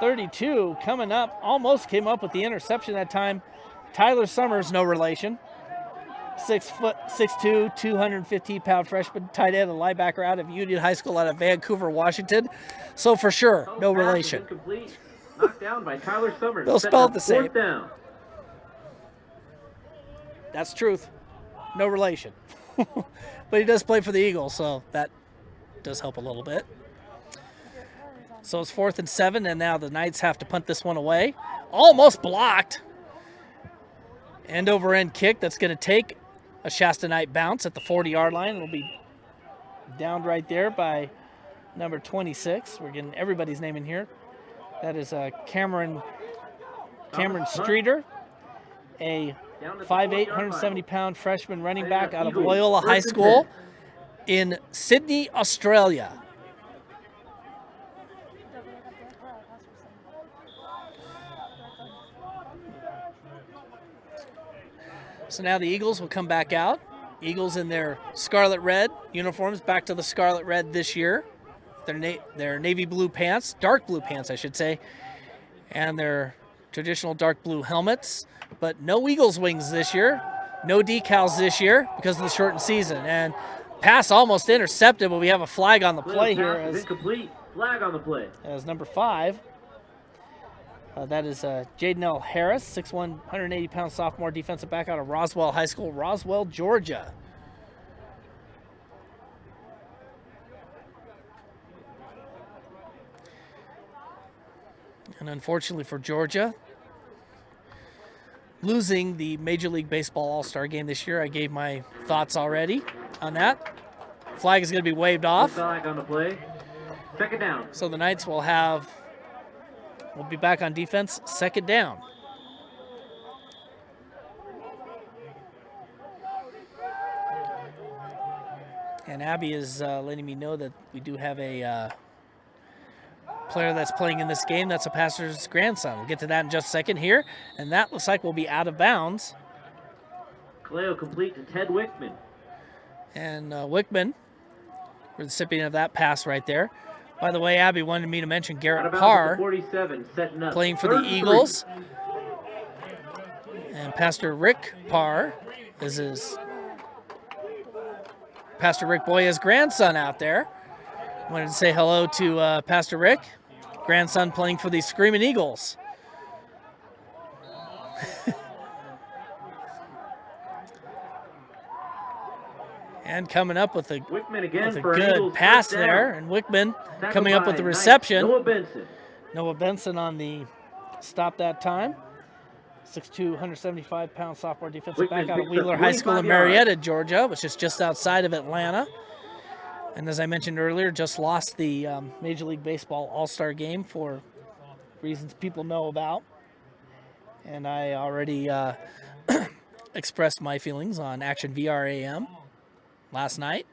[SPEAKER 1] 32 coming up. Almost came up with the interception that time. Tyler Summers, no relation. 6'2", 250-pound freshman tight end and linebacker out of Union High School out of Vancouver, Washington. So for sure, no relation.
[SPEAKER 2] Knocked down by Tyler Summers.
[SPEAKER 1] They'll spell it the same.
[SPEAKER 2] Down.
[SPEAKER 1] That's truth. No relation. But he does play for the Eagles, so that does help a little bit. So it's 4th and 7, and now the Knights have to punt this one away. Almost blocked. End over end kick that's going to take a Shasta Knight bounce at the 40-yard line. It'll be downed right there by number 26. We're getting everybody's name in here. That is Cameron Streeter, a 5'8", 170-pound freshman running back out of Loyola High School in Sydney, Australia. So now the Eagles will come back out. Eagles in their scarlet red uniforms, back to the scarlet red this year. Their navy blue pants, dark blue pants, I should say, and their traditional dark blue helmets. But no Eagles wings this year, no decals this year because of the shortened season. And pass almost intercepted, but we have a flag on the play here.
[SPEAKER 2] As incomplete. Flag on the play.
[SPEAKER 1] As number 5. That is Jaden L. Harris, 6'1", 180-pound sophomore defensive back out of Roswell High School, Roswell, Georgia. And unfortunately for Georgia, losing the Major League Baseball All-Star game this year, I gave my thoughts already on that. Flag is going to be waved off.
[SPEAKER 2] Flag on the play. Second down.
[SPEAKER 1] So the Knights will be back on defense, second down. And Abby is letting me know that we do have a player that's playing in this game. That's a pastor's grandson. We'll get to that in just a second here. And that looks like we'll be out of bounds.
[SPEAKER 2] Kaleo complete to Ted Wickman.
[SPEAKER 1] And Wickman, recipient of that pass right there. By the way, Abby wanted me to mention Garrett Parr,
[SPEAKER 2] 47,
[SPEAKER 1] playing for the Eagles. And Pastor Rick Parr is Pastor Rick Boya's grandson out there. Wanted to say hello to Pastor Rick. grandson playing for the Screaming Eagles. And coming up with a good pass there, and Wickman coming up with the reception. Noah Benson on the stop that time. 6'2", 175-pound sophomore defensive back out of Wheeler High School in Marietta, Georgia, which is just outside of Atlanta. And as I mentioned earlier, just lost the Major League Baseball All-Star Game for reasons people know about. And I already expressed my feelings on Action VR AM last night.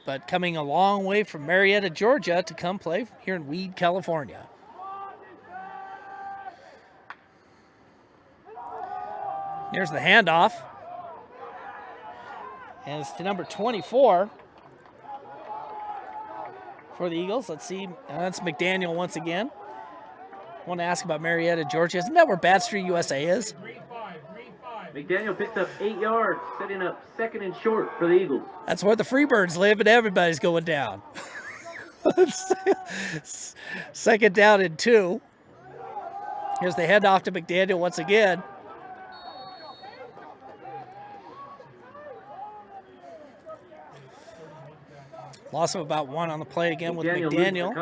[SPEAKER 1] But coming a long way from Marietta, Georgia to come play here in Weed, California. Here's the handoff. And it's to number 24 for the Eagles. Let's see. That's McDaniel once again. I want to ask about Marietta, Georgia. Isn't that where Bad Street, USA is?
[SPEAKER 2] McDaniel picks up 8 yards, setting up 2nd and short for the Eagles.
[SPEAKER 1] That's where the Freebirds live, and everybody's going down. 2nd down and 2. Here's the handoff to McDaniel once again. Loss of about 1 on the play again with McDaniel.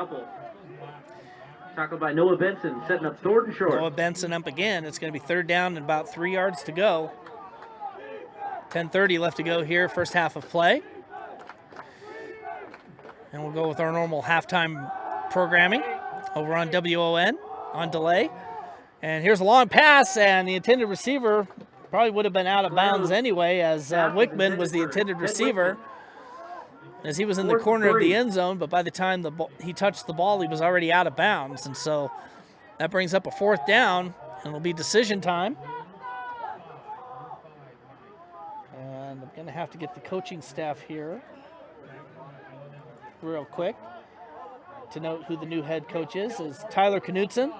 [SPEAKER 2] Tackled by Noah Benson, setting up 3rd and short.
[SPEAKER 1] Noah Benson up again. It's going to be 3rd down and about 3 yards to go. 10:30 left to go here, first half of play. And we'll go with our normal halftime programming over on WON on delay. And here's a long pass, and the intended receiver probably would have been out of bounds anyway, as Wickman was the intended receiver, as he was in the corner of the end zone, but by the time he touched the ball, he was already out of bounds. And so that brings up a 4th down, and it'll be decision time. And I'm going to have to get the coaching staff here real quick to note who the new head coach is Tyler Knutson.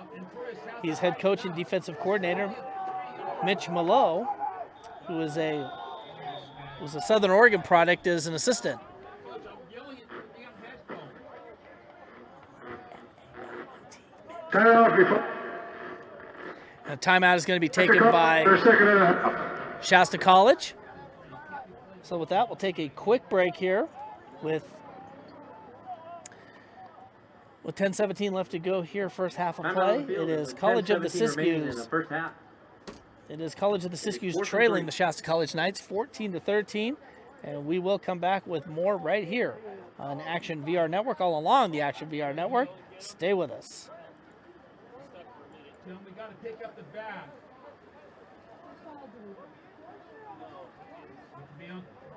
[SPEAKER 1] He's head coach and defensive coordinator. Mitch Malo, who was a Southern Oregon product, is an assistant. A timeout is going to be taken by Shasta College. So with that, we'll take a quick break here with 10:17 left to go here, first half of play. It is College of the Siskiyous. It is College of the Siskiyous trailing the Shasta College Knights 14-13. And we will come back with more right here on Action VR Network, all along the Action VR Network. Stay with us.
[SPEAKER 5] We got to pick up the bat.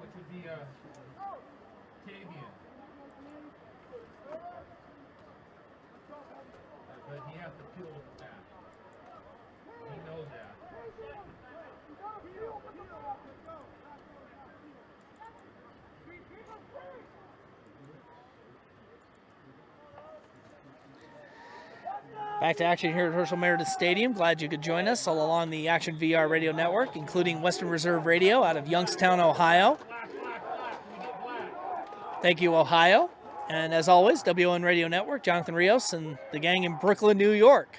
[SPEAKER 5] Which would be Tavian. But he has to peel with the bat. He knows that.
[SPEAKER 1] Back to action here at Herschel Meredith Stadium. Glad you could join us all along the Action VR Radio Network, including Western Reserve Radio out of Youngstown, Ohio. Thank you, Ohio. And as always, WON Radio Network, Jonathan Rios and the gang in Brooklyn, New York,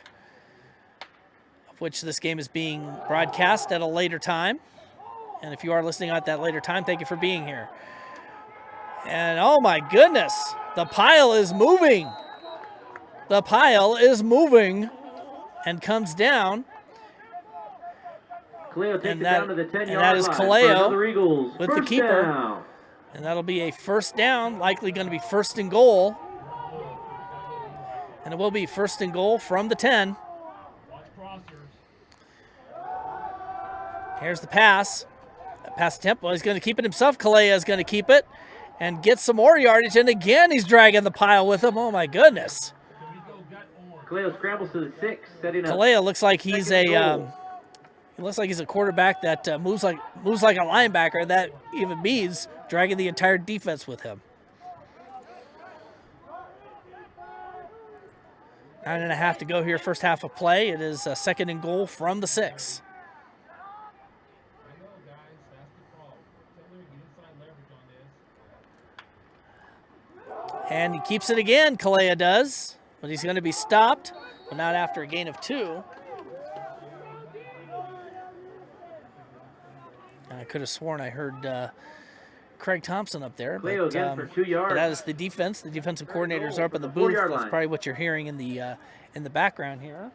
[SPEAKER 1] of which this game is being broadcast at a later time. And if you are listening at that later time, thank you for being here. And oh my goodness, the pile is moving. The pile is moving and comes down.
[SPEAKER 2] Kaleo takes it down to the 10-yard line.
[SPEAKER 1] And that is Kaleo
[SPEAKER 2] Eagles,
[SPEAKER 1] with the keeper.
[SPEAKER 2] Down.
[SPEAKER 1] And that'll be a first down, likely going to be 1st and goal. And it will be 1st and goal from the 10. Here's the pass. Pass attempt. Well, he's going to keep it himself. Kaleo is going to keep it and get some more yardage. And again, he's dragging the pile with him. Oh, my goodness.
[SPEAKER 2] Kaleo scrambles to the 6, setting up.
[SPEAKER 1] Kaleo looks like he's a quarterback that moves like a linebacker. That even means dragging the entire defense with him. 9.5 to go here, first half of play. It is 2nd and goal from the 6. And he keeps it again, Kalea does. But he's going to be stopped, but not after a gain of 2. And I could have sworn I heard Craig Thompson up there.
[SPEAKER 2] Cleo again for 2 yards.
[SPEAKER 1] But that is the defense. The defensive coordinators are up in the booth. That's probably what you're hearing in the background here.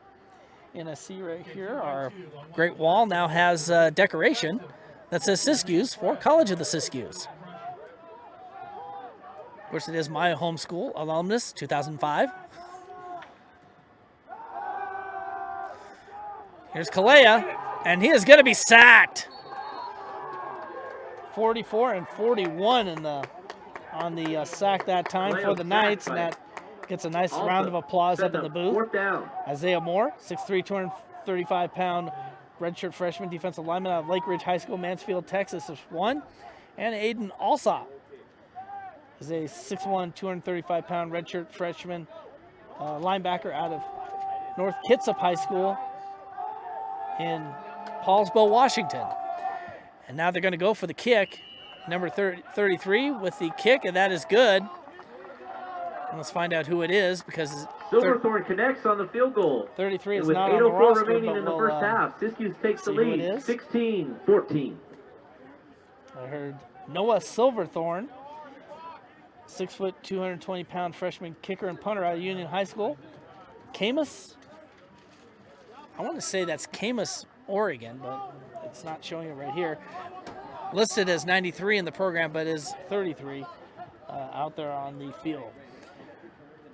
[SPEAKER 1] And I see right here our great wall now has decoration that says Siskiyous for College of the Siskiyous. Of course, it is my home school, alumnus, 2005. Here's Kalea, and he is going to be sacked. 44 and 41 on the sack that time for the Knights, and that gets a nice round of applause up in the booth.
[SPEAKER 2] 4th down.
[SPEAKER 1] Isaiah Moore, 6'3", 235-pound redshirt freshman defensive lineman out of Lake Ridge High School, Mansfield, Texas, is 1. And Aiden Alsop is a 6'1", 235-pound redshirt freshman linebacker out of North Kitsap High School in Paulsville, Washington. And now they're going to go for the kick. Number 33 with the kick, and that is good. And let's find out who it is, because
[SPEAKER 2] Silverthorne connects on the field goal.
[SPEAKER 1] 33 is
[SPEAKER 2] with
[SPEAKER 1] not on the
[SPEAKER 2] 8:04
[SPEAKER 1] roster,
[SPEAKER 2] remaining
[SPEAKER 1] but
[SPEAKER 2] in the
[SPEAKER 1] we'll,
[SPEAKER 2] first half. Siskiyous takes the
[SPEAKER 1] see who it
[SPEAKER 2] lead,
[SPEAKER 1] is.
[SPEAKER 2] 16-14.
[SPEAKER 1] I heard Noah Silverthorne, 6', 220-pound freshman kicker and punter out of Union High School. Camus, I want to say that's Camus, Oregon, but it's not showing it right here. Listed as 93 in the program, but is 33 out there on the field.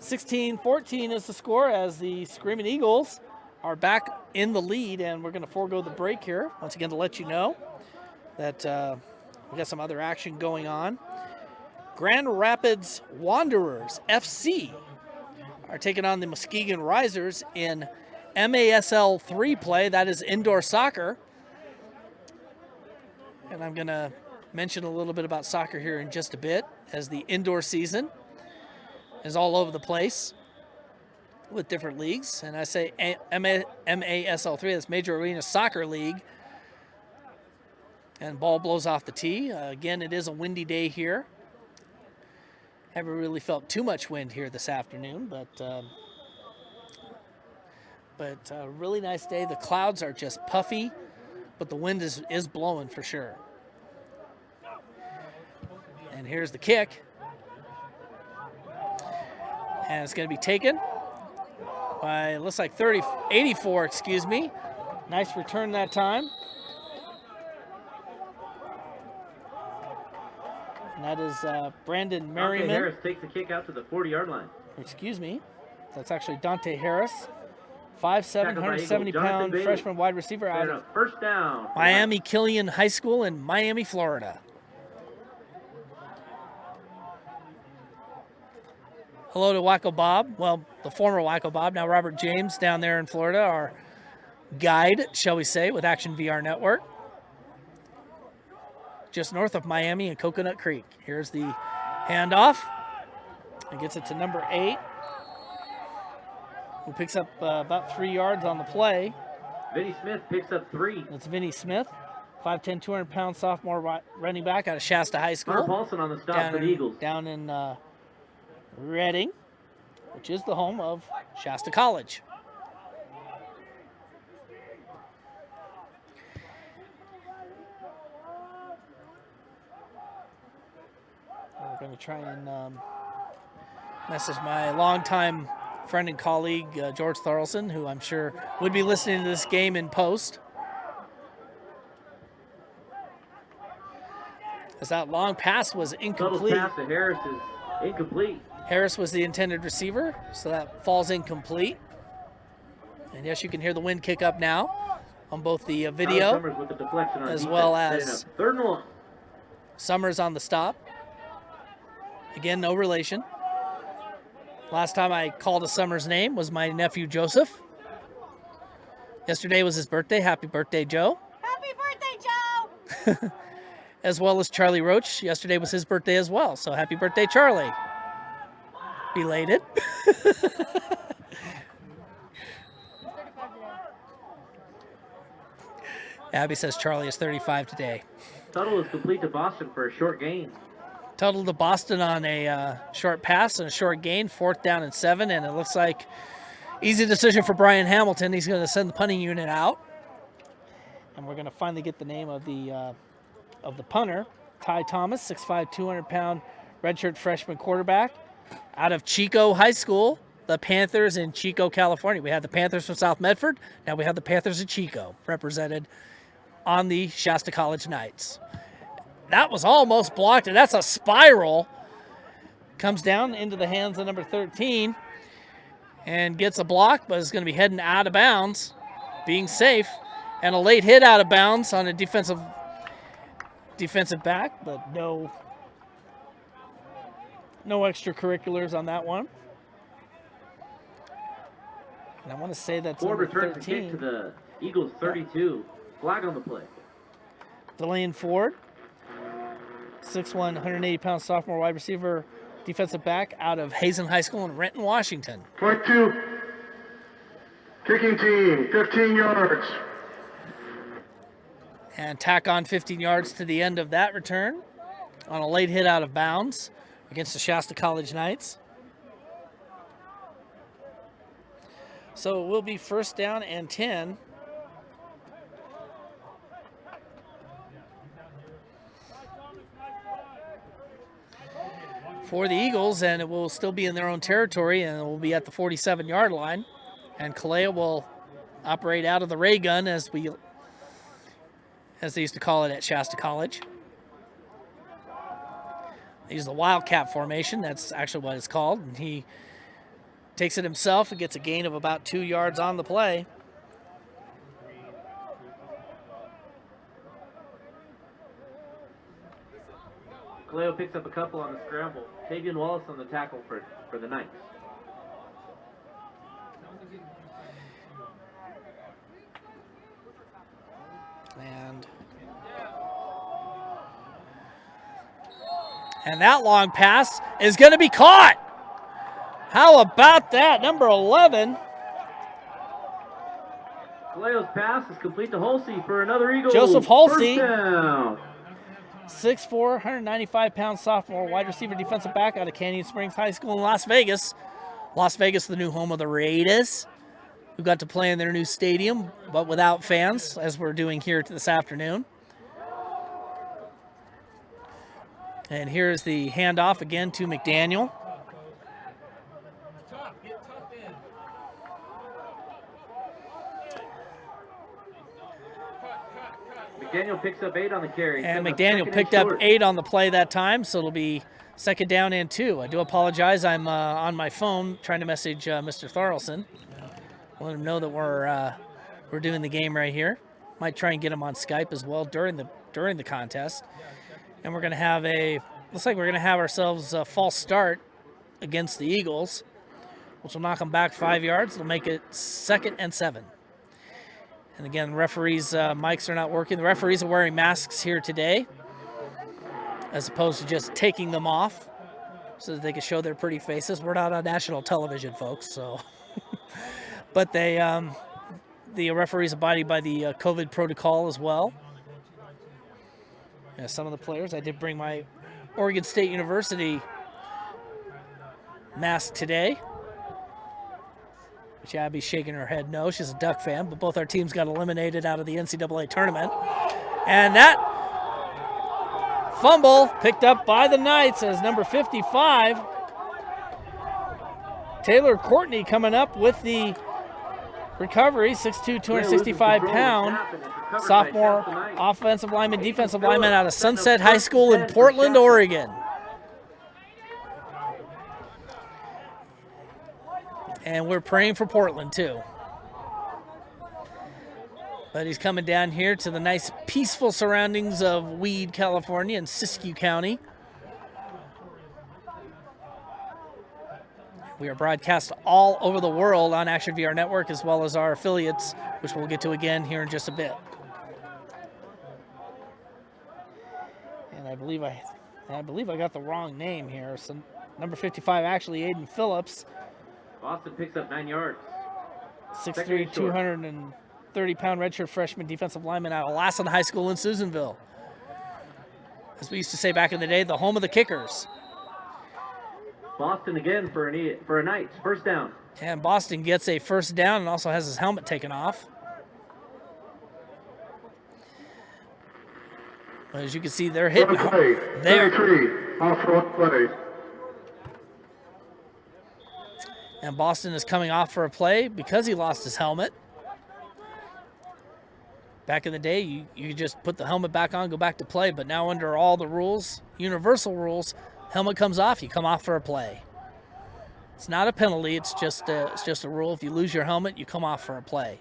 [SPEAKER 1] 16-14 is the score as the Screaming Eagles are back in the lead, and we're going to forego the break here once again to let you know that we got some other action going on. Grand Rapids Wanderers FC are taking on the Muskegon Risers in MASL 3 play. That is indoor soccer. And I'm going to mention a little bit about soccer here in just a bit, as the indoor season is all over the place with different leagues. And I say MASL 3, that's Major Arena Soccer League. And ball blows off the tee. Again, it is a windy day here. Haven't really felt too much wind here this afternoon, but a really nice day. The clouds are just puffy, but the wind is blowing for sure. And here's the kick. And it's going to be taken by, looks like 84, excuse me. Nice return that time. And that is Brandon Merriman.
[SPEAKER 2] Dante Harris takes the kick out to the 40-yard line.
[SPEAKER 1] Excuse me. That's actually Dante Harris. 5'7", 170-pound freshman wide receiver out of
[SPEAKER 2] first down.
[SPEAKER 1] Miami Killian High School in Miami, Florida. Hello to Wacko Bob. Well, the former Wacko Bob, now Robert James down there in Florida, our guide, shall we say, with Action VR Network. Just north of Miami and Coconut Creek. Here's the handoff. It gets it to number 8. Who picks up about 3 yards on the play.
[SPEAKER 2] Vinny Smith picks up 3.
[SPEAKER 1] That's Vinny Smith, 5'10", 200-pound sophomore running back out of Shasta High School.
[SPEAKER 2] Connor Paulson on the stop for the Eagles.
[SPEAKER 1] Down in Reading, which is the home of Shasta College. We're going to try and message my longtime friend and colleague, George Thorlson, who I'm sure would be listening to this game in post. As that long pass was incomplete.
[SPEAKER 2] Pass to Harris is incomplete.
[SPEAKER 1] Harris was the intended receiver, so that falls incomplete. And yes, you can hear the wind kick up now on both the video as well as
[SPEAKER 2] third and long.
[SPEAKER 1] Summers on the stop. Again, no relation. Last time I called a Summers name was my nephew Joseph. Yesterday was his birthday. Happy birthday, Joe.
[SPEAKER 4] Happy birthday, Joe!
[SPEAKER 1] As well as Charlie Roach. Yesterday was his birthday as well, so happy birthday, Charlie. Belated. Abby says Charlie is 35 today.
[SPEAKER 2] Tuttle is complete to Boston for a short gain.
[SPEAKER 1] Tuttle to Boston on a short pass and a short gain, 4th down and 7, and it looks like easy decision for Brian Hamilton. He's going to send the punting unit out, and we're going to finally get the name of the punter, Ty Thomas, 6'5", 200-pound redshirt freshman quarterback out of Chico High School, the Panthers in Chico, California. We had the Panthers from South Medford. Now we have the Panthers in Chico, represented on the Shasta College Knights. That was almost blocked, and that's a spiral. Comes down into the hands of number 13 and gets a block, but is going to be heading out of bounds, being safe, and a late hit out of bounds on a defensive back, but no extracurriculars on that one. And I want to say that's
[SPEAKER 2] Ford
[SPEAKER 1] number
[SPEAKER 2] returns the kick
[SPEAKER 1] 13.
[SPEAKER 2] to the Eagles 32. Flag on the play.
[SPEAKER 1] Delaney Ford, 6'1", 180-pound sophomore wide receiver, defensive back out of Hazen High School in Renton, Washington.
[SPEAKER 3] Point 2. Kicking team, 15 yards.
[SPEAKER 1] And tack on 15 yards to the end of that return on a late hit out of bounds against the Shasta College Knights. So it will be 1st down and 10. For the Eagles, and it will still be in their own territory, and it will be at the 47-yard line. And Kalea will operate out of the ray gun, as they used to call it at Shasta College. They use the Wildcat formation. That's actually what it's called. And he takes it himself and gets a gain of about 2 yards on the play.
[SPEAKER 2] Kaleo picks up a couple on the scramble. Tavian Wallace on the tackle for the Knights.
[SPEAKER 1] And that long pass is going to be caught. How about that? Number 11.
[SPEAKER 2] Kaleo's pass is complete to Holsey for another Eagle.
[SPEAKER 1] Joseph Holsey.
[SPEAKER 2] 1st down.
[SPEAKER 1] 6'4", 195-pound sophomore wide receiver defensive back out of Canyon Springs High School in Las Vegas. Las Vegas, the new home of the Raiders, who got to play in their new stadium, but without fans, as we're doing here this afternoon. And here's the handoff again to McDaniel.
[SPEAKER 2] McDaniel picks up 8 on the carry.
[SPEAKER 1] And McDaniel picked up 8 on the play that time, so it'll be 2nd down and 2. I do apologize. I'm on my phone trying to message Mr. Thorlson. Let him know that we're doing the game right here. Might try and get him on Skype as well during the contest. And we're going to have looks like we're going to have ourselves a false start against the Eagles, which will knock them back 5 yards. It'll make it 2nd and 7. And again, referees' mics are not working. The referees are wearing masks here today, as opposed to just taking them off so that they can show their pretty faces. We're not on national television, folks, so. But the referees abiding by the COVID protocol as well. Yeah, some of the players, I did bring my Oregon State University mask today. Which Abby's shaking her head no. She's a Duck fan, but both our teams got eliminated out of the NCAA tournament. And that fumble picked up by the Knights as number 55, Taylor Courtney, coming up with the recovery, 6'2", 265-pound sophomore offensive lineman, defensive lineman out of Sunset High School in Portland, Oregon. And we're praying for Portland, too. But he's coming down here to the nice, peaceful surroundings of Weed, California, in Siskiyous County. We are broadcast all over the world on Action VR Network, as well as our affiliates, which we'll get to again here in just a bit. And I believe I got the wrong name here. So number 55, actually Aiden Phillips.
[SPEAKER 2] Boston picks up 9 yards.
[SPEAKER 1] 6'3", 230-pound redshirt freshman defensive lineman out of Lassen High School in Susanville. as we used to say back in the day, the home of the kickers.
[SPEAKER 2] Boston again for a Knights. First down.
[SPEAKER 1] And Boston gets a first down and also has his helmet taken off. As you can see, they're hitting there.
[SPEAKER 3] 33, off for 1 play.
[SPEAKER 1] And Boston is coming off for a play because he lost his helmet. Back in the day, you could just put the helmet back on, go back to play. But now under all the rules, universal rules, helmet comes off, you come off for a play. It's not a penalty, it's just a rule. If you lose your helmet, you come off for a play.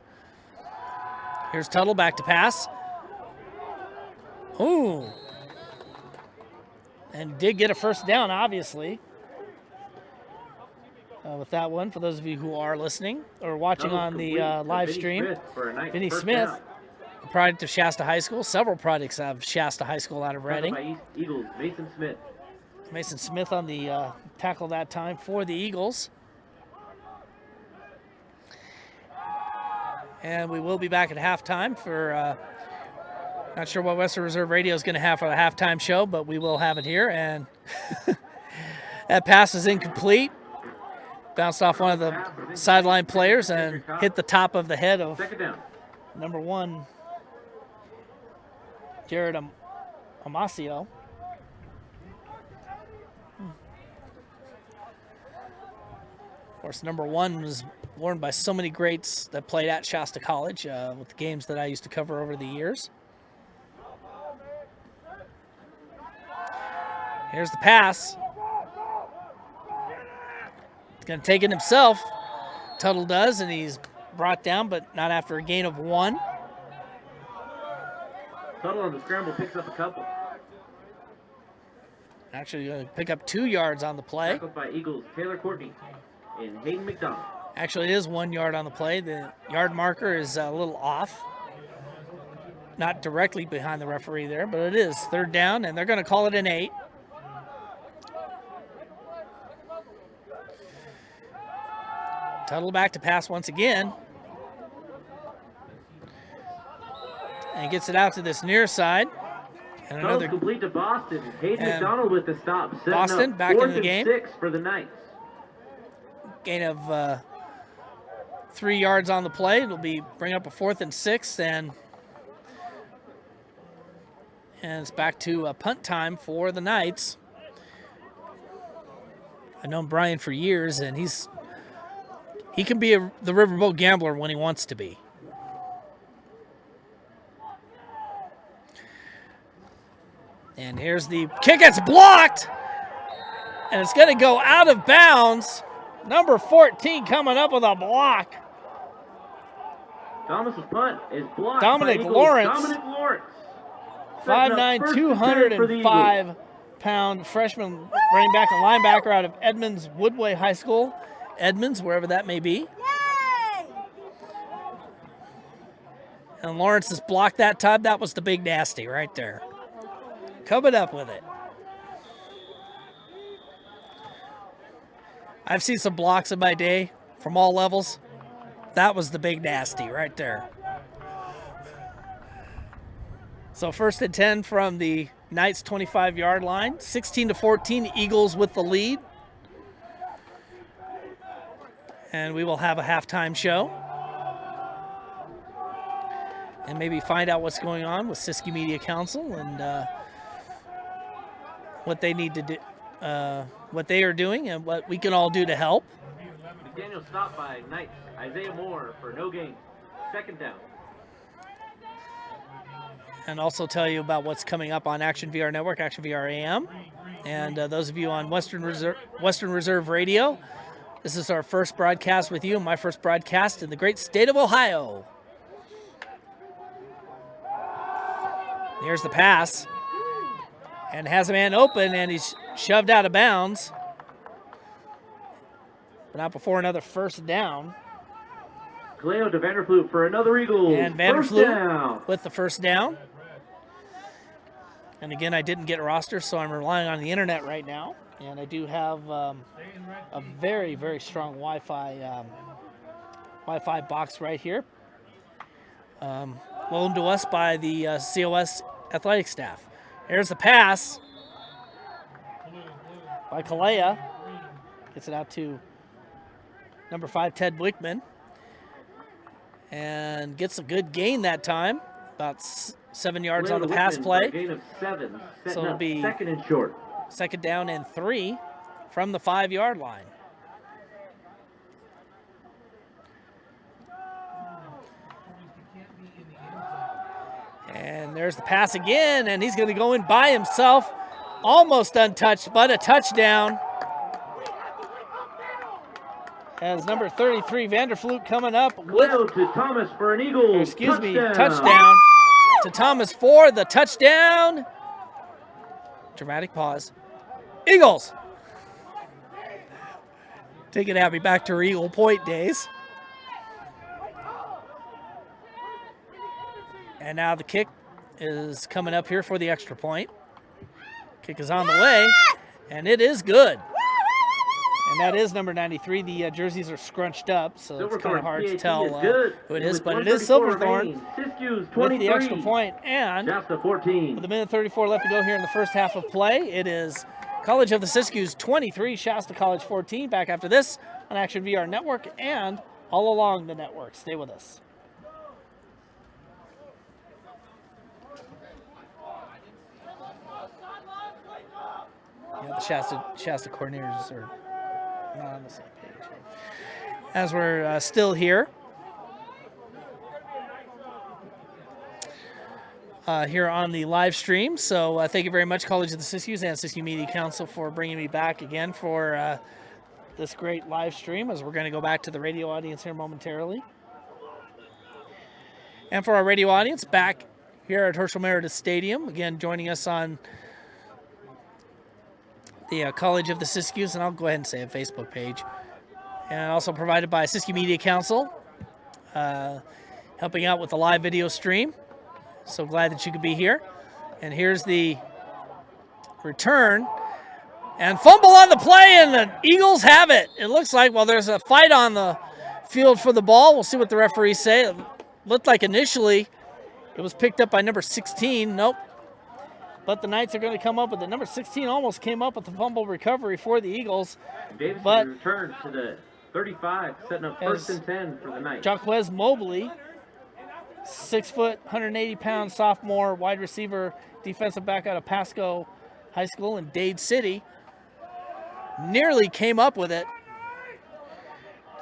[SPEAKER 1] Here's Tuttle back to pass. Ooh. And did get a first down, obviously. With that one, for those of you who are listening or watching on the live stream, Vinny Smith, a product of Shasta High School. Several products of Shasta High School out of Reading.
[SPEAKER 2] By Eagles, Mason Smith.
[SPEAKER 1] Mason Smith on the tackle that time for the Eagles. And we will be back at halftime for, not sure what Western Reserve Radio is going to have for the halftime show, but we will have it here. And that pass is incomplete. Bounced off one of the sideline players and hit the top of the head of number 1, Jared Amasio. Of course, number 1 was worn by so many greats that played at Shasta College with the games that I used to cover over the years. Here's the pass. He's going to take it himself. Tuttle does, and he's brought down, but not after a gain of 1.
[SPEAKER 2] Tuttle on the scramble picks up a couple.
[SPEAKER 1] Actually going to pick up 2 yards on the play.
[SPEAKER 2] Tackled by Eagles, Taylor Courtney and Hayden McDonald.
[SPEAKER 1] Actually, it is 1 yard on the play. The yard marker is a little off. Not directly behind the referee there, but it is 3rd down, and they're going to call it an 8. Tuttle back to pass once again. And gets it out to this near side. And another
[SPEAKER 2] complete to Boston. Hayden McDonald with the stop.
[SPEAKER 1] Boston back into the game.
[SPEAKER 2] 6 for the Knights.
[SPEAKER 1] Gain of 3 yards on the play. It'll bring up a 4th and 6, and it's back to punt time for the Knights. I've known Brian for years, and he can be the Riverboat Gambler when he wants to be. And here's the kick. It's blocked, and it's going to go out of bounds. Number 14 coming up with a block.
[SPEAKER 2] Thomas's punt is blocked.
[SPEAKER 1] Dominic
[SPEAKER 2] by
[SPEAKER 1] Lawrence.
[SPEAKER 2] Dominic Lawrence.
[SPEAKER 1] 5'9", 205-pound freshman running back and linebacker out of Edmonds Woodway High School. Edmonds, wherever that may be. Yay! And Lawrence has blocked that time. That was the big nasty right there. Coming up with it. I've seen some blocks in my day from all levels. That was the big nasty right there. So 1st and 10 from the Knights 25-yard line. 16-14, Eagles with the lead. And we will have a halftime show. And maybe find out what's going on with Siskiyous Media Council and what they need to do, what they are doing, and what we can all do to help.
[SPEAKER 2] McDaniel stopped by Knights. Isaiah Moore for no gain. 2nd down.
[SPEAKER 1] And also tell you about what's coming up on Action VR Network, Action VR AM. And those of you on Western Reserve Radio, this is our first broadcast with you, my first broadcast in the great state of Ohio. Here's the pass. And has a man open, and he's shoved out of bounds. But not before another 1st down.
[SPEAKER 2] Cleo to Vanderfloot for another Eagle.
[SPEAKER 1] And Vanderfloot with the 1st down. And again, I didn't get a roster, so I'm relying on the internet right now. And I do have a very, very strong Wi-Fi box right here, loaned to us by the COS athletic staff. Here's the pass by Kalea. Gets it out to number 5, Ted Wickman. And gets a good gain that time. About 7 yards on the pass play.
[SPEAKER 2] Gain of 7.
[SPEAKER 1] So it'll be
[SPEAKER 2] second and short.
[SPEAKER 1] Second down and 3 from the 5-yard line. And there's the pass again, and he's going to go in by himself. Almost untouched, but a touchdown. As number 33, Vanderflute coming up with,
[SPEAKER 2] to Thomas for an Eagle.
[SPEAKER 1] touchdown to Thomas for the touchdown. Dramatic pause. Eagles. Taking Abby back to her Eagle Point days. And now the kick is coming up here for the extra point. Kick is on the way, and it is good. And that is number 93. The jerseys are scrunched up, so it's kind of hard to tell who it is, but it is Silverthorne with the extra point. And with a minute 34 left to go here in the first half of play, it is College of the Siskiyous 23, Shasta College 14. Back after this on Action VR Network and all along the network. Stay with us. Yeah, the Shasta coordinators are not on the same page. As we're still here, here on the live stream. So thank you very much, College of the Siskiyous and Siskiyou Media Council, for bringing me back again for this great live stream, as we're going to go back to the radio audience here momentarily. And for our radio audience back here at Herschel Meredith Stadium, again joining us on the College of the Siskiyous, and I'll go ahead and say a Facebook page, and also provided by Siskiyou Media Council, helping out with the live video stream. So glad that you could be here. And here's the return, and fumble on the play, and the Eagles have it. It looks like, well, there's a fight on the field for the ball. We'll see what the referees say. It looked like initially it was picked up by number 16. Nope. But the Knights are going to come up with it. Number 16 almost came up with the fumble recovery for the Eagles.
[SPEAKER 2] Davison
[SPEAKER 1] but
[SPEAKER 2] returned to the 35, setting up first and 10 for the Knights.
[SPEAKER 1] Jaquez Mobley, 6 foot, 180-pound sophomore wide receiver, defensive back out of Pasco High School in Dade City, nearly came up with it.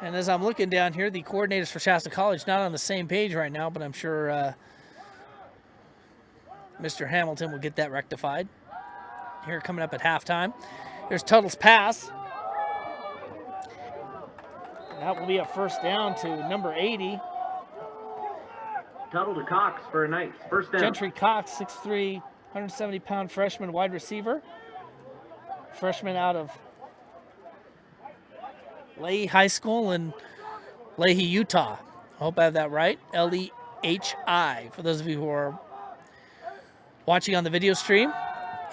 [SPEAKER 1] And as I'm looking down here, the coordinators for Shasta College not on the same page right now, but I'm sure Mr. Hamilton will get that rectified. Here coming up at halftime. There's Tuttle's pass. That will be a first down to number 80.
[SPEAKER 2] Tuttle to Cox for a Knights. First down.
[SPEAKER 1] Gentry Cox, 6'3", 170-pound freshman wide receiver. Freshman out of Leahy High School in Leahy, Utah. I hope I have that right. Lehi. For those of you who are watching on the video stream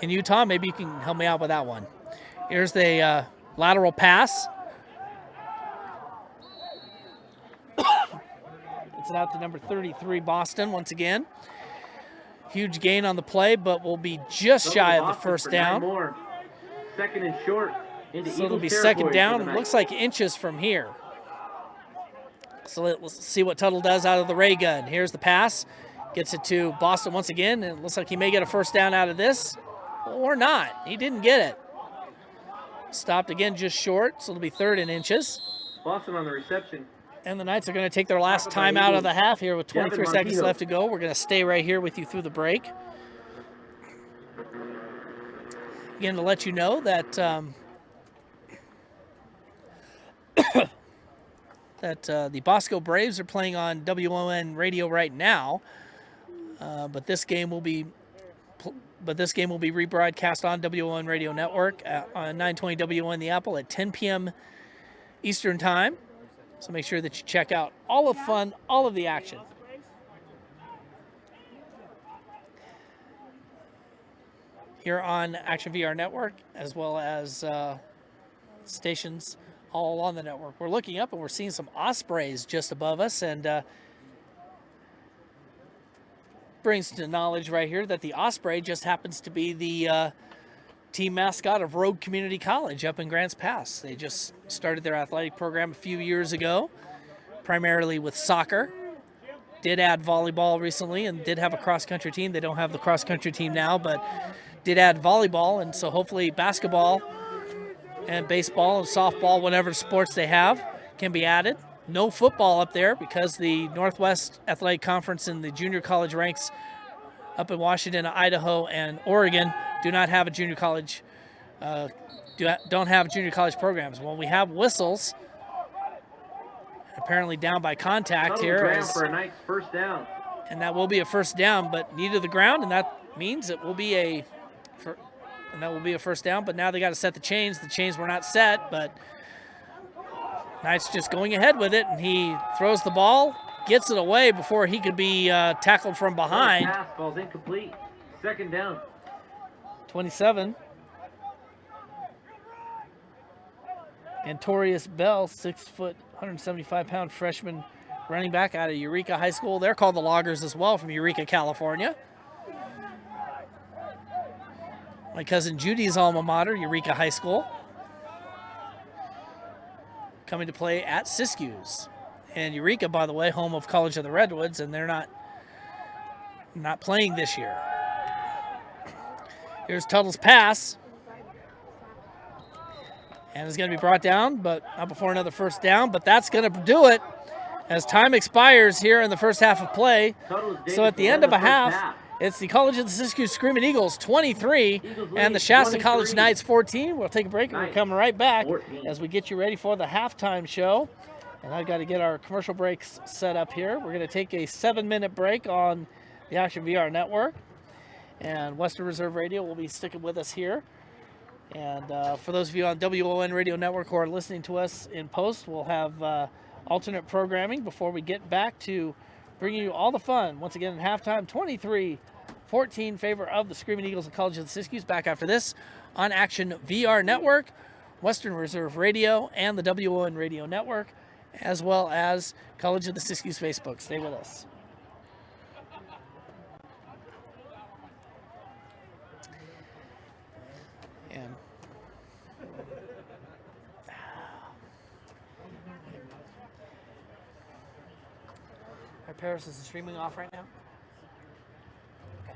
[SPEAKER 1] in Utah, maybe you can help me out with that one. Here's the lateral pass. It's out to number 33, Boston, once again. Huge gain on the play, but will be just shy of the first down.
[SPEAKER 2] Second and short.
[SPEAKER 1] So it'll be second down. Looks like inches from here. So let's see what Tuttle does out of the ray gun. Here's the pass. Gets it to Boston once again, and it looks like he may get a first down out of this, or not. He didn't get it. Stopped again just short, so it'll be third and inches.
[SPEAKER 2] Boston on the reception.
[SPEAKER 1] And the Knights are going to take their last time out of the half here with 23 seconds left to go. We're going to stay right here with you through the break. Again, to let you know that the Bosco Braves are playing on WON radio right now. But this game will be rebroadcast on WON Radio Network on 920 WON The Apple at 10 p.m. Eastern Time. So make sure that you check out all of the fun, all of the action. Here on Action VR Network, as well as stations all along the network. We're looking up and we're seeing some ospreys just above us, and brings to knowledge right here that the Osprey just happens to be the team mascot of Rogue Community College up in Grants Pass. They just started their athletic program a few years ago, primarily with soccer. Did add volleyball recently and did have a cross-country team. They don't have the cross-country team now, but did add volleyball, and so hopefully basketball and baseball and softball, whatever sports they have, can be added. No football up there because the Northwest Athletic Conference in the junior college ranks up in Washington, Idaho, and Oregon do not have a junior college, don't have junior college programs. Well, we have whistles, apparently down by contact
[SPEAKER 2] Tuttle
[SPEAKER 1] here.
[SPEAKER 2] Graham for a nice first down.
[SPEAKER 1] And that will be a first down, but knee to the ground, and that means it will be a first down. But now they got to set the chains. The chains were not set, but Knight's just going ahead with it, and he throws the ball, gets it away before he could be tackled from behind.
[SPEAKER 2] Pass ball's incomplete. Second down.
[SPEAKER 1] 27. Antorius Bell, 6 foot, 175-pound freshman running back out of Eureka High School. They're called the Loggers as well, from Eureka, California. My cousin Judy's alma mater, Eureka High School. Coming to play at Siskiyous. And Eureka, by the way, home of College of the Redwoods, and they're not playing this year. Here's Tuttle's pass. And it's going to be brought down, but not before another first down. But that's going to do it as time expires here in the first half of play. So at the end of a half, it's the College of the Siskiyous Screaming Eagles 23 and the Shasta College Knights 14. We'll take a break and we're coming right back as we get you ready for the halftime show. And I've got to get our commercial breaks set up here. We're going to take a 7-minute break on the Action VR Network. And Western Reserve Radio will be sticking with us here. And for those of you on WON Radio Network who are listening to us in post, we'll have alternate programming before we get back to bringing you all the fun. Once again, in halftime, 23-14 in favor of the Screaming Eagles and College of the Siskiyous. Back after this on Action VR Network, Western Reserve Radio, and the WON Radio Network, as well as College of the Siskiyous Facebook. Stay with us. And our Paris is streaming off right now. Okay.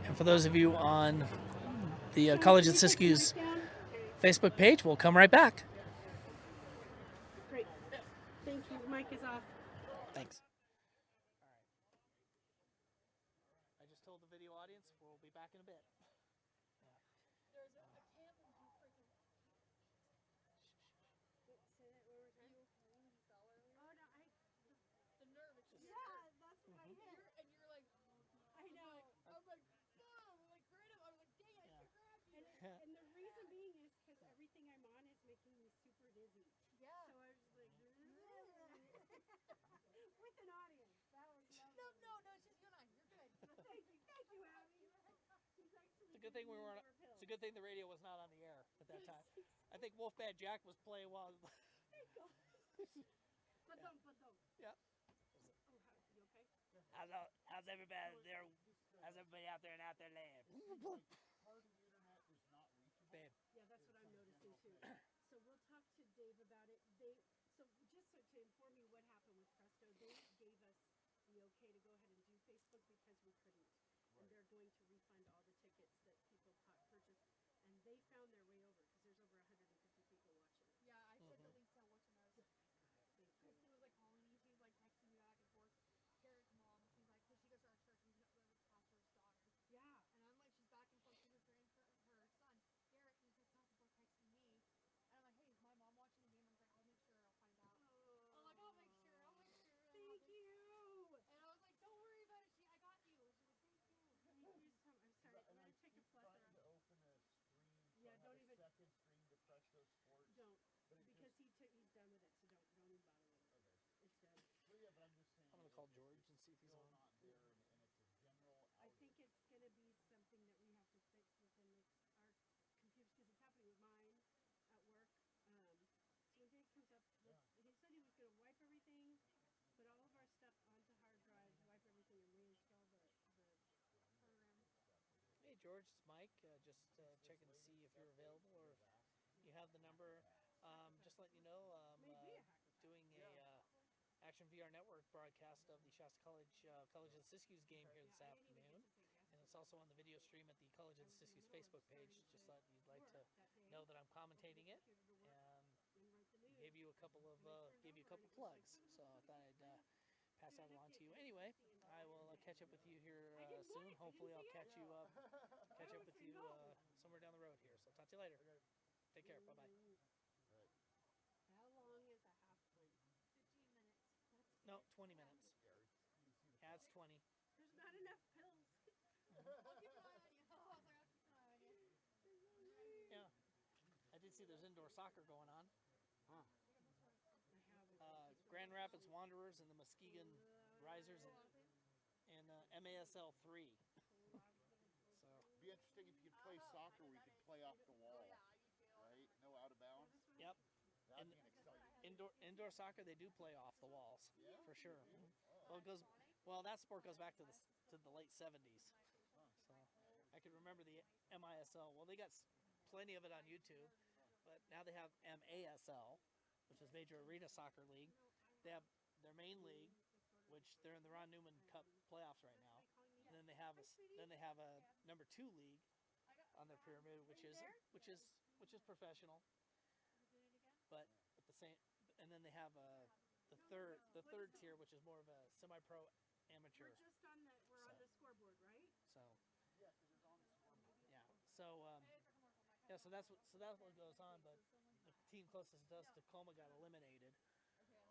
[SPEAKER 1] And for those of you on the College of the Siskiyous Facebook page, we'll come right back.
[SPEAKER 4] Great. Thank you. Mic is off.
[SPEAKER 1] Thanks. I just told the video audience we'll be back in a bit.
[SPEAKER 4] And the reason being is because everything I'm on is making me super dizzy. Yeah. So I was like, with an audience. That was lovely. No, it's just you and I. You're good. Thank you, Abby.
[SPEAKER 1] It's a good thing we weren't. It's a good thing the radio was not on the air at that time. I think Wolfman Jack was playing while. Yeah.
[SPEAKER 4] You okay?
[SPEAKER 1] How's everybody there? How's everybody out there in out there land? Babe.
[SPEAKER 4] Yeah, that's what I'm noticing too. So we'll talk to Dave about it. So just to inform you what happened with Presto, they gave us the okay to go ahead and do Facebook because we couldn't. And they're going to refund all the tickets that people purchased. And they found their way over because there's over 150 people watching. Yeah, I said to Lisa, what to know. Kristen was like calling me. She was like texting me back and forth. Garrett's mom, she's like, because she goes to our church and the pastor's daughter. Yeah. And I'm like, she's back and forth to her son. Garrett, he's like back and forth texting me. And I'm like, hey, is my mom watching the game? I was like, I'll make sure, I'll find out. I'm like, I'll make sure. Thank you. And I was like, don't worry about it. I got you. She was like, thank you. Thank you so much. I'm sorry. I'm going to take a plethora. Yeah, don't even. Second stream to Presto Sports. Don't. Because he's done with it, so don't even bother with it. Okay. It's done.
[SPEAKER 1] Well, yeah, but I'm just saying. I'm gonna call George and see if he's on.
[SPEAKER 4] I think it's going to be something that we have to fix within our computers because it's happening with mine at work. So when Dave comes up, he said he was going to wipe everything, but
[SPEAKER 1] you're available or if you have the number. Just letting you know, doing a Action VR Network broadcast of the Shasta College College of the Siskiyous game here this afternoon, and it's also on the video stream at the College of the Siskiyous Facebook page. Just let you'd like to know that I'm commentating it, and gave you a couple plugs. So I thought I'd pass that along to you. Anyway, I will catch up with you here soon. Hopefully, I'll catch up with you somewhere down the road here. So talk to you later. Take care. Bye bye.
[SPEAKER 4] How long is a half plate?
[SPEAKER 6] 15 minutes.
[SPEAKER 1] No, 20 minutes. Yeah, it's 20.
[SPEAKER 4] There's not enough pills.
[SPEAKER 6] I'll keep an eye on you. I was like, I'll keep an eye on you.
[SPEAKER 1] Yeah, I did see there's indoor soccer going on. Grand Rapids Wanderers and the Muskegon Risers and MASL 3. So
[SPEAKER 7] Be interesting if you could play soccer where you could play off the wall, right? No out of bounds.
[SPEAKER 1] yep.
[SPEAKER 7] That'd
[SPEAKER 1] And
[SPEAKER 7] be an exciting.
[SPEAKER 1] indoor soccer, they do play off the walls for sure. Well, that sport goes back to the late 70s. So I can remember the MISL. Well, they got plenty of it on YouTube, but now they have MASL, which is Major Arena Soccer League. They have their main league, which they're in the Ron Newman Cup playoffs right now. And then they have a number 2 league on their pyramid, which is professional. But at the same, and then they have the third tier, which is more of a semi-pro amateur.
[SPEAKER 4] We're just on the scoreboard, right?
[SPEAKER 1] So yeah, so so that's what goes on. But the team closest to us, Tacoma, got eliminated. So all right.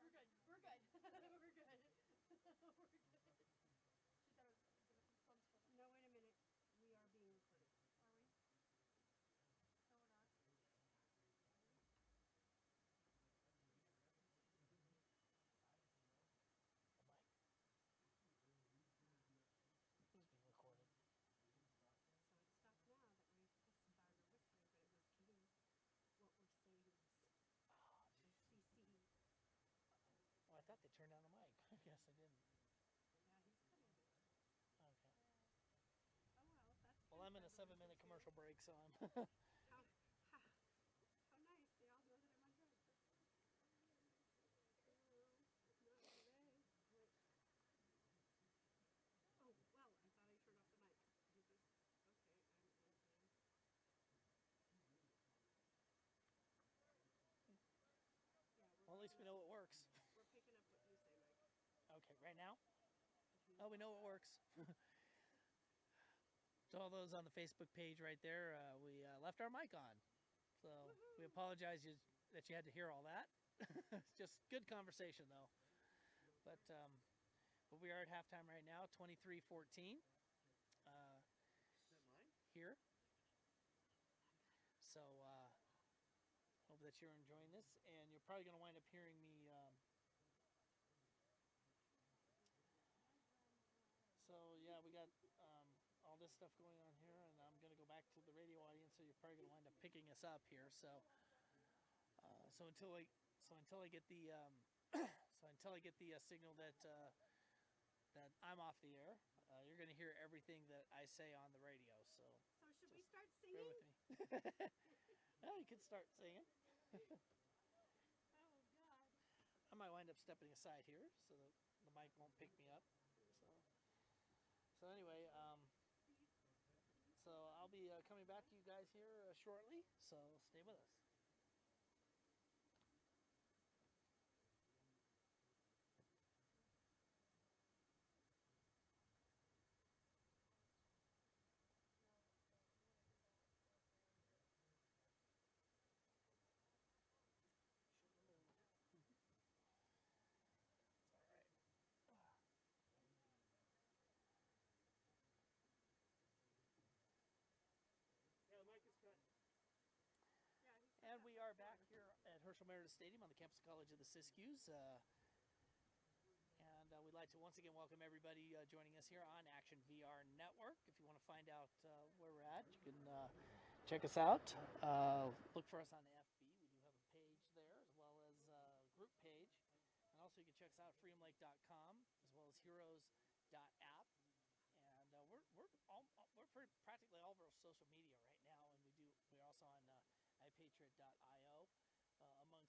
[SPEAKER 6] We're good. We're good. We're good. We're good. She thought it was
[SPEAKER 4] No, wait a minute. We are being recorded.
[SPEAKER 6] Are we? No, we're not.
[SPEAKER 1] Oh my. Who's being recorded?
[SPEAKER 4] So it stopped now that we just started whispering, but it was getting what we're saying. CC.
[SPEAKER 1] Oh, I thought they turned down the mic. I guess I didn't.
[SPEAKER 4] Yeah, he's coming back.
[SPEAKER 1] Okay.
[SPEAKER 4] Oh well, that's.
[SPEAKER 1] Well, I'm in a 7-minute commercial break, so I'm.
[SPEAKER 4] How nice. They all know that I'm on drugs. Not today. Wait. Oh well, I thought I turned off the mic. He just okay. I'm yeah,
[SPEAKER 1] Well, at least we know it works.
[SPEAKER 4] we're picking up what you say, Mike.
[SPEAKER 1] Okay, right now? Oh, we know it works. To all those on the Facebook page right there, we left our mic on. So we apologize that you had to hear all that. It's just good conversation, though. But we are at halftime right now, 23-14 here. So hope that you're enjoying this. And you're probably going to wind up hearing me... So yeah, we got all this stuff going on here, and I'm going to go back to the radio audience. So you're probably going to wind up picking us up here. So until I get the signal that I'm off the air, you're going to hear everything that I say on the radio. So
[SPEAKER 4] So should we start
[SPEAKER 1] bear
[SPEAKER 4] singing?
[SPEAKER 1] with me. Well, you could start singing.
[SPEAKER 4] Oh God.
[SPEAKER 1] I might wind up stepping aside here so that the mic won't pick me up. So anyway, so I'll be coming back to you guys here shortly. So stay with us. It's all right.
[SPEAKER 2] Yeah, the mic is cut.
[SPEAKER 4] Yeah, he said
[SPEAKER 1] And
[SPEAKER 4] that
[SPEAKER 1] we are
[SPEAKER 4] before.
[SPEAKER 1] back here at Herschel Meredith Stadium on the campus of College of the Siskiyous. And we'd like to once again welcome everybody joining us here on Action VR Network. If you want to find out where we're at, you can check us out. Look for us on FB. We do have a page there as well as a group page. And also you can check us out at freedomlake.com as well as heroes.app. And we're pretty practically all over social media right now, and we're also on iPatriot.io, among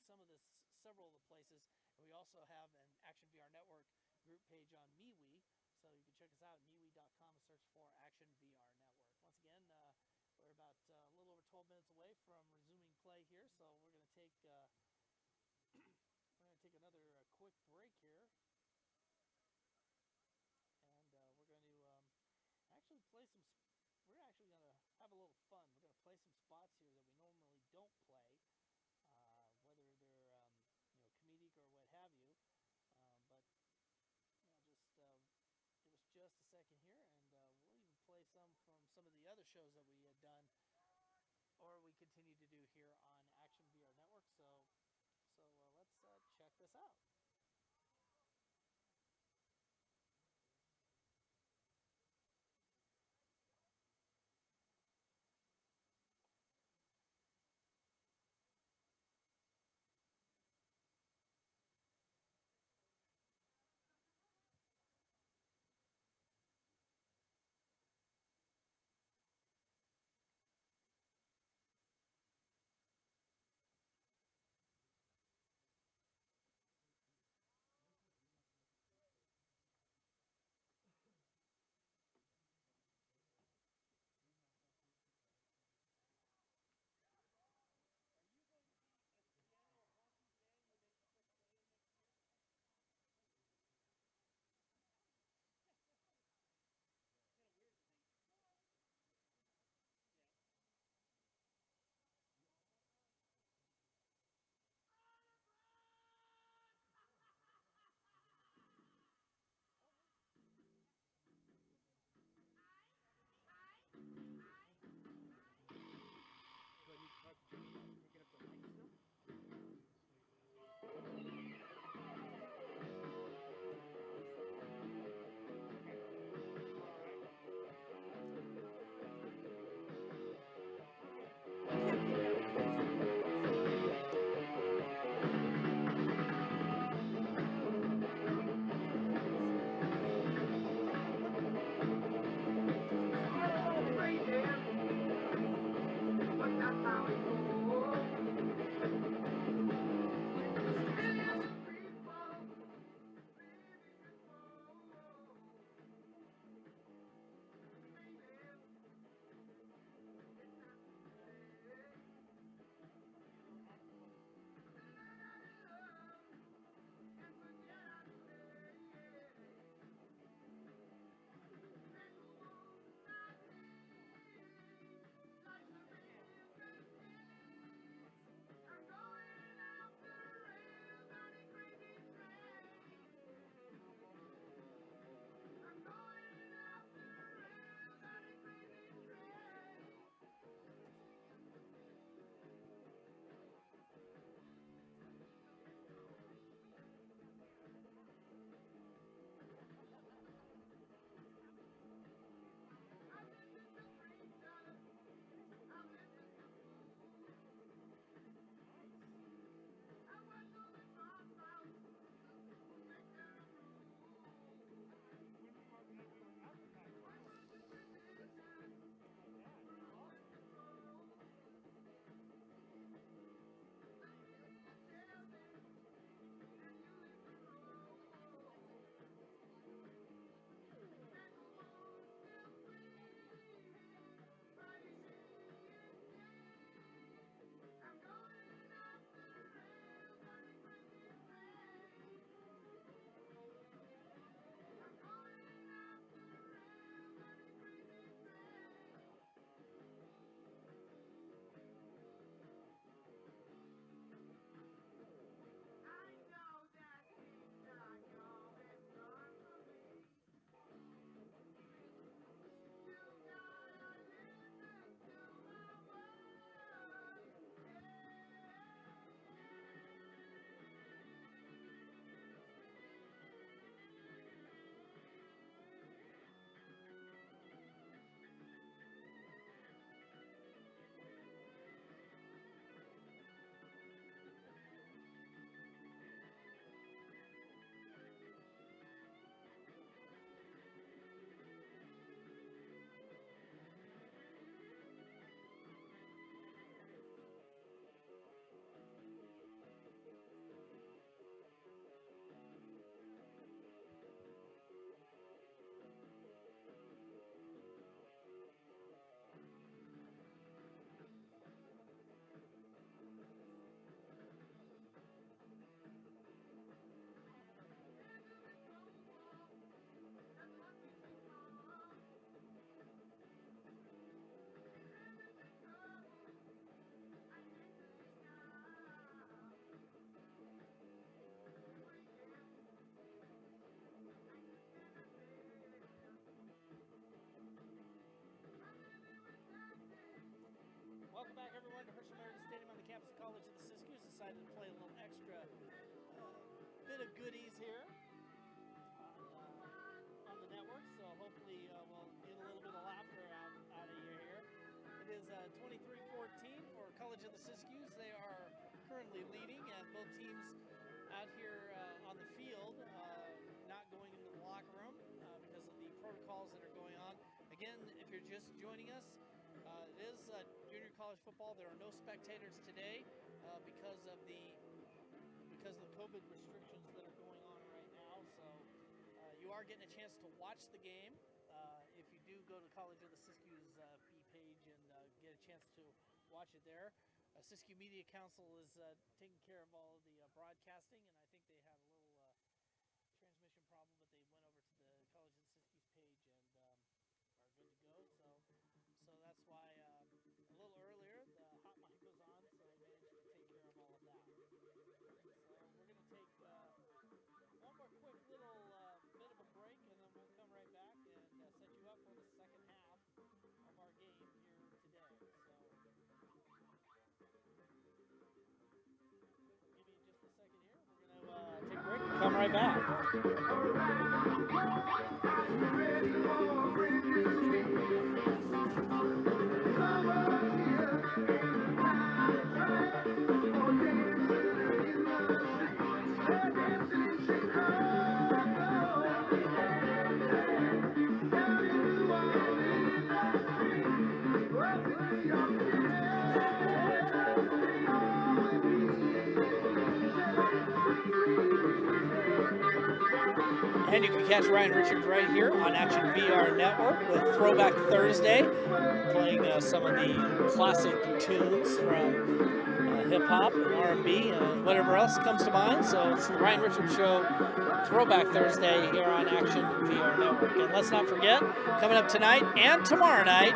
[SPEAKER 1] several of the places, and we also have an Action VR Network group page on MeWe, so you can check us out at MeWe.com and search for Action VR Network. Once again, we're about a little over 12 minutes away from resuming play here, so we're going to take another quick break here, and we're going to actually play some. We're actually going to have a little fun. We're going to play some spots here that we normally don't play, whether they're comedic or what have you. But just give us just a second here, and we'll even play some from some of the other shows that we had done, or we continue to do here on Action VR Network. So let's check this out. goodies here on the network, so hopefully we'll get a little bit of laughter out of you here. It is 23-14 for College of the Siskiyous. They are currently leading, and both teams out here on the field not going into the locker room because of the protocols that are going on. Again, if you're just joining us, it is junior college football. There are no spectators today because of the COVID restrictions that are going on right now. So you are getting a chance to watch the game if you do go to College of the Siskiyous B page and get a chance to watch it there. Siskiyou Media Council is taking care of all of the broadcasting, and I think they had a little transmission problem, but they went over to the College of the Siskiyous page and are good to go. So that's why a little earlier the hotline goes on, so I managed to take care of all of that. So we're going to take one more quick little bit of a break, and then we'll come right back and set you up for the second half of our game here today. So give me just a second here. We're going to take a break and come right back. And you can catch Ryan Richards right here on Action VR Network with Throwback Thursday, playing some of the classic tunes from hip-hop and R&B and whatever else comes to mind. So it's the Ryan Richards Show, Throwback Thursday here on Action VR Network. And let's not forget, coming up tonight and tomorrow night,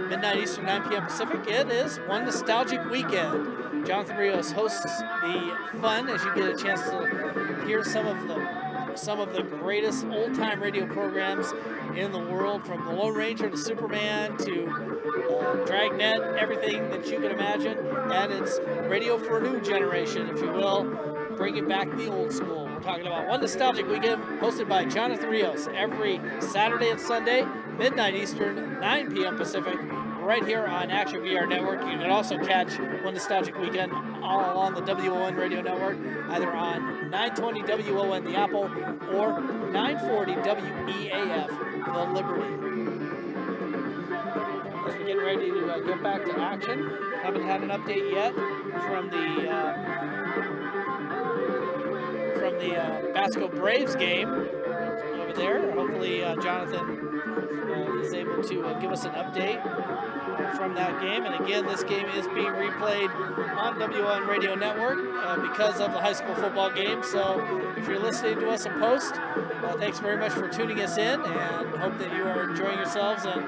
[SPEAKER 1] midnight Eastern, 9 p.m. Pacific, it is One Nostalgic Weekend. Jonathan Rios hosts the fun as you get a chance to hear some of the greatest old-time radio programs in the world, from the Lone Ranger to Superman to Dragnet, everything that you can imagine. And it's radio for a new generation, if you will, bringing back the old school. We're talking about One Nostalgic Weekend, hosted by Jonathan Rios, every Saturday and Sunday, midnight Eastern, 9 p.m. Pacific, right here on Action VR Network. You can also catch One Nostalgic Weekend all along the WON radio network, either on 920 WON The Apple or 940 WEAF The Liberty. As we get ready to get back to action, haven't had an update yet from the Basco Braves game over there. Hopefully Jonathan is able to give us an update from that game. And again, this game is being replayed on WON Radio Network because of the high school football game. So if you're listening to us in post, thanks very much for tuning us in, and hope that you are enjoying yourselves. And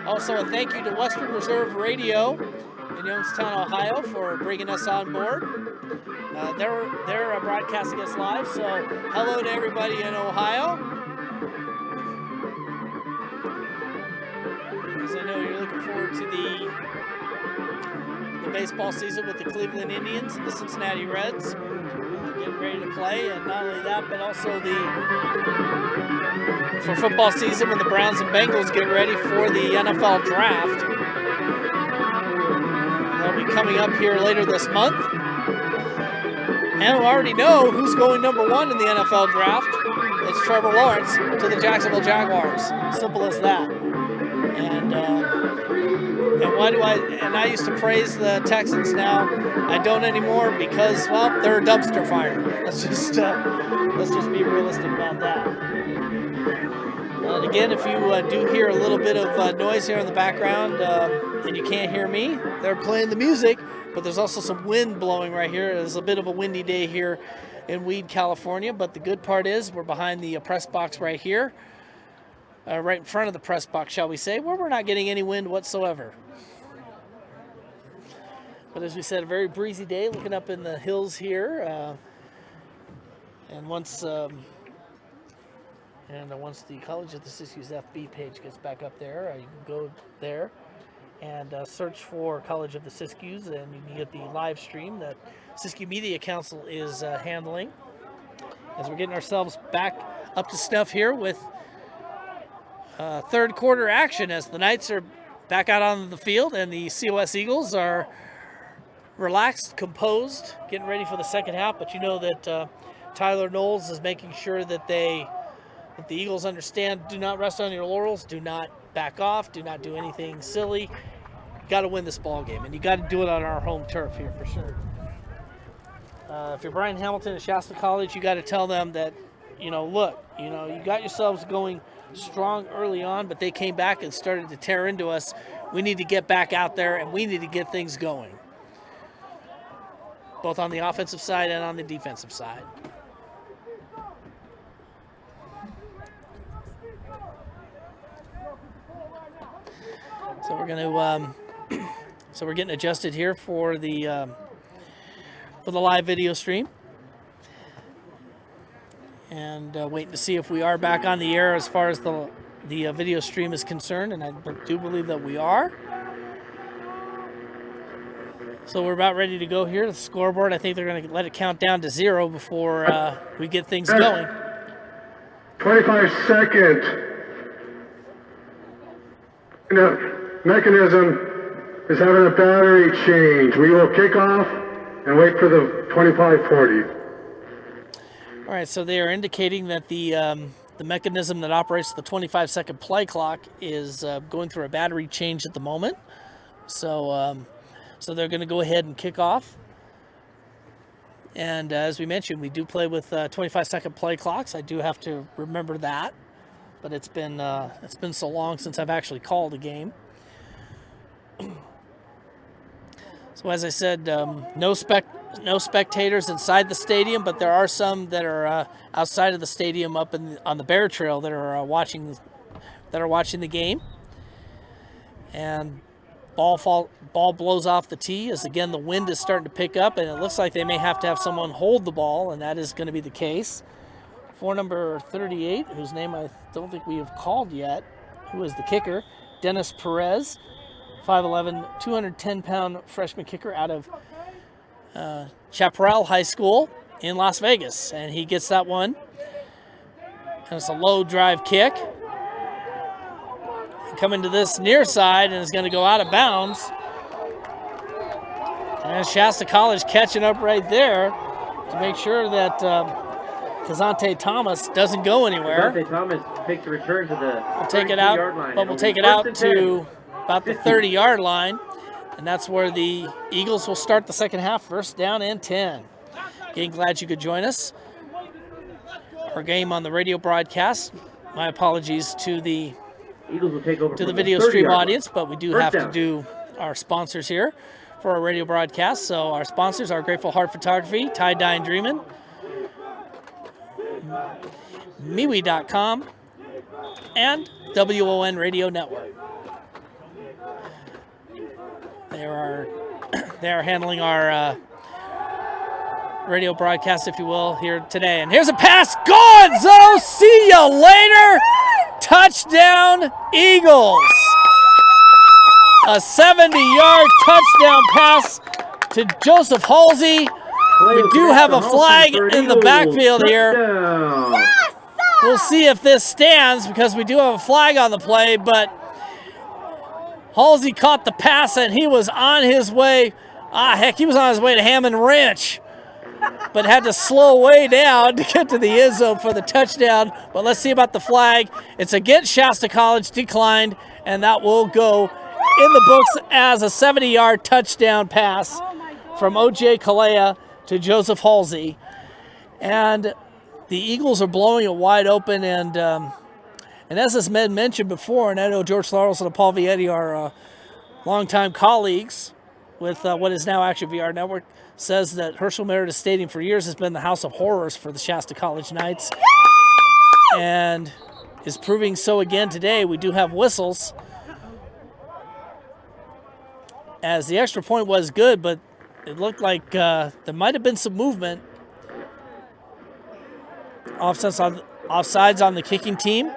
[SPEAKER 1] also a thank you to Western Reserve Radio in Youngstown, Ohio, for bringing us on board. They're broadcasting us live, so hello to everybody in Ohio. As I know you're looking forward to the baseball season with the Cleveland Indians and the Cincinnati Reds getting ready to play, and not only that, but also for football season when the Browns and Bengals get ready for the NFL draft. They'll be coming up here later this month. And we already know who's going number one in the NFL draft. It's Trevor Lawrence to the Jacksonville Jaguars. Simple as that. And why do I used to praise the Texans, now I don't anymore because, well, they're a dumpster fire. Let's just be realistic about that. And again, if you do hear a little bit of noise here in the background and you can't hear me, they're playing the music, but there's also some wind blowing right here. It's a bit of a windy day here in Weed, California, but the good part is we're behind the press box right here, right in front of the press box, shall we say, where we're not getting any wind whatsoever. But as we said, a very breezy day, looking up in the hills here, and once the College of the Siskiyous FB page gets back up there, you can go there and search for College of the Siskiyous, and you can get the live stream that Siskiyou Media Council is handling. as we're getting ourselves back up to snuff here with third quarter action as the Knights are back out on the field and the COS Eagles are relaxed, composed, getting ready for the second half. But you know that Tyler Knowles is making sure that the Eagles understand, do not rest on your laurels, do not back off, do not do anything silly. You got to win this ball game, and you got to do it on our home turf here for sure. If you're Brian Hamilton at Shasta College, you got to tell them that, look, you got yourselves going strong early on, but they came back and started to tear into us. We need to get back out there, and we need to get things going, both on the offensive side and on the defensive side. So we're going to, so we're getting adjusted here for the live video stream, and waiting to see if we are back on the air as far as the video stream is concerned, and I do believe that we are. So we're about ready to go here. The scoreboard, I think they're going to let it count down to 0 before we get things going.
[SPEAKER 3] 25-second mechanism is having a battery change. We will kick off and wait for the 25:40.
[SPEAKER 1] All right, so they are indicating that the mechanism that operates the 25-second play clock is going through a battery change at the moment. So they're going to go ahead and kick off. And as we mentioned, we do play with 25-second play clocks. I do have to remember that, but it's been so long since I've actually called a game. So as I said, no spectators inside the stadium, but there are some that are outside of the stadium up on the Bear Trail that are watching the game. And ball blows off the tee as again the wind is starting to pick up, and it looks like they may have to have someone hold the ball, and that is going to be the case for number 38, whose name I don't think we have called yet, who is the kicker, Dennis Perez, 5'11", 210-pound freshman kicker out of Chaparral High School in Las Vegas, and he gets that one. And it's a low drive kick. Coming to this near side, and is going to go out of bounds. And Shasta College catching up right there to make sure that Kazante Thomas doesn't go anywhere.
[SPEAKER 2] Kazante Thomas makes a return to the
[SPEAKER 1] We'll take it out, but we'll take it out to about the 30-yard line, and that's where the Eagles will start the second half, first down and 10. Again, glad you could join us. Our game on the radio broadcast. My apologies to the
[SPEAKER 2] Eagles will take over
[SPEAKER 1] to the
[SPEAKER 2] from
[SPEAKER 1] video
[SPEAKER 2] 30
[SPEAKER 1] stream
[SPEAKER 2] yard line.
[SPEAKER 1] audience, but we do
[SPEAKER 2] First
[SPEAKER 1] have
[SPEAKER 2] down.
[SPEAKER 1] to do our sponsors here for our radio broadcast. So our sponsors are Grateful Heart Photography, Tie Dye Dreamin', MeWe.com, and WON Radio Network. They are handling our radio broadcast, if you will, here today. And here's a pass. Gonzo, see you later. Touchdown, Eagles. A 70-yard touchdown pass to Joseph Halsey. We do have a flag in the backfield here. We'll see if this stands because we do have a flag on the play, but Halsey caught the pass and he was on his way. He was on his way to Hammond Ranch, but had to slow way down to get to the end zone for the touchdown. But let's see about the flag. It's against Shasta College, declined, and that will go in the books as a 70-yard touchdown pass from O.J. Kalea to Joseph Halsey. And the Eagles are blowing it wide open, and as this man mentioned before, and I know George Larles and Paul Vietti are longtime colleagues with what is now Action VR Network, says that Herschel Meredith Stadium for years has been the house of horrors for the Shasta College Knights, and is proving so again today. We do have whistles, as the extra point was good, but it looked like there might have been some movement. Offsides on the kicking team,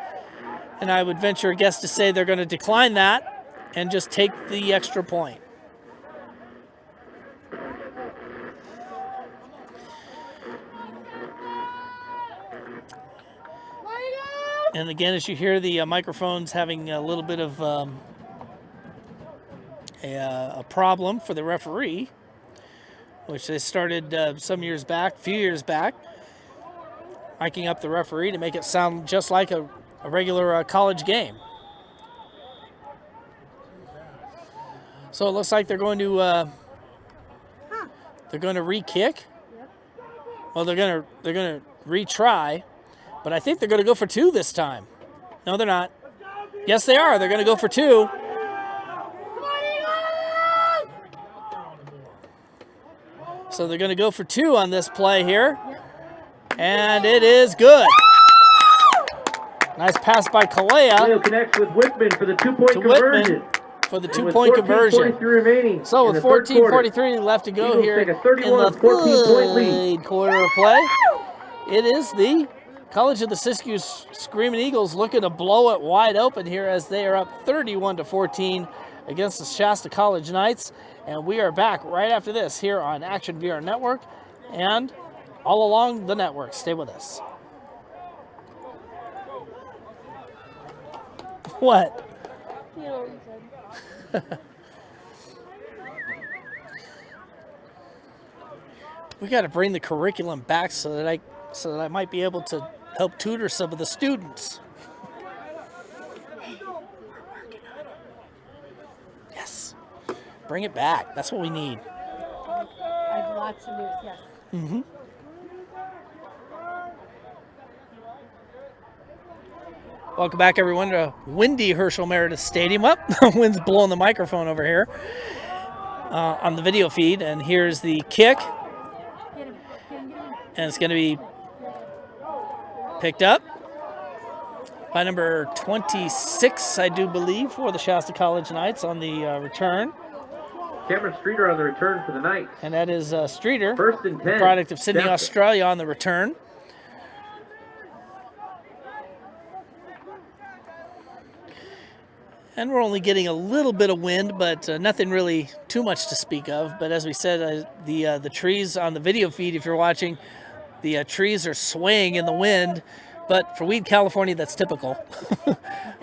[SPEAKER 1] and I would venture a guess to say they're going to decline that and just take the extra point. And again, as you hear the microphones having a little bit of a problem for the referee, which they started a few years back, miking up the referee to make it sound just like a regular college game. So it looks like they're going to re-kick. Well, they're going to retry, but I think they're going to go for 2 this time. No, they're not. Yes, they are. They're going to go for 2. So they're going to go for 2 on this play here, and it is good. Nice pass by Kalea.
[SPEAKER 2] Kaleo connects with Whitman for the 2-point conversion.
[SPEAKER 1] For the 2-point conversion.
[SPEAKER 2] Remaining
[SPEAKER 1] So with 14:43 left to go
[SPEAKER 2] Eagles
[SPEAKER 1] here in
[SPEAKER 2] take a
[SPEAKER 1] the
[SPEAKER 2] 14-point lead.
[SPEAKER 1] third quarter of play, it is the College of the Siskiyous Screaming Eagles looking to blow it wide open here as they are up 31-14 against the Shasta College Knights. And we are back right after this here on Action VR Network and all along the network. Stay with us. What?
[SPEAKER 6] You know what you said.
[SPEAKER 1] We got to bring the curriculum back so that I might be able to help tutor some of the students. Yes, bring it back. That's what we need.
[SPEAKER 4] I have lots of news, yes.
[SPEAKER 1] Mm-hmm. Welcome back, everyone, to windy Herschel Meredith Stadium. Up, the wind's blowing the microphone over here on the video feed. And here's the kick, and it's going to be picked up by number 26, I do believe, for the Shasta College Knights on the return.
[SPEAKER 2] Cameron Streeter on the return for the Knights.
[SPEAKER 1] And that is Streeter,
[SPEAKER 2] First and 10.
[SPEAKER 1] product of Sydney,
[SPEAKER 2] Shasta.
[SPEAKER 1] Australia, on the return. And we're only getting a little bit of wind, but nothing really too much to speak of. But as we said, the trees on the video feed, if you're watching, the trees are swaying in the wind. But for Weed, California, that's typical.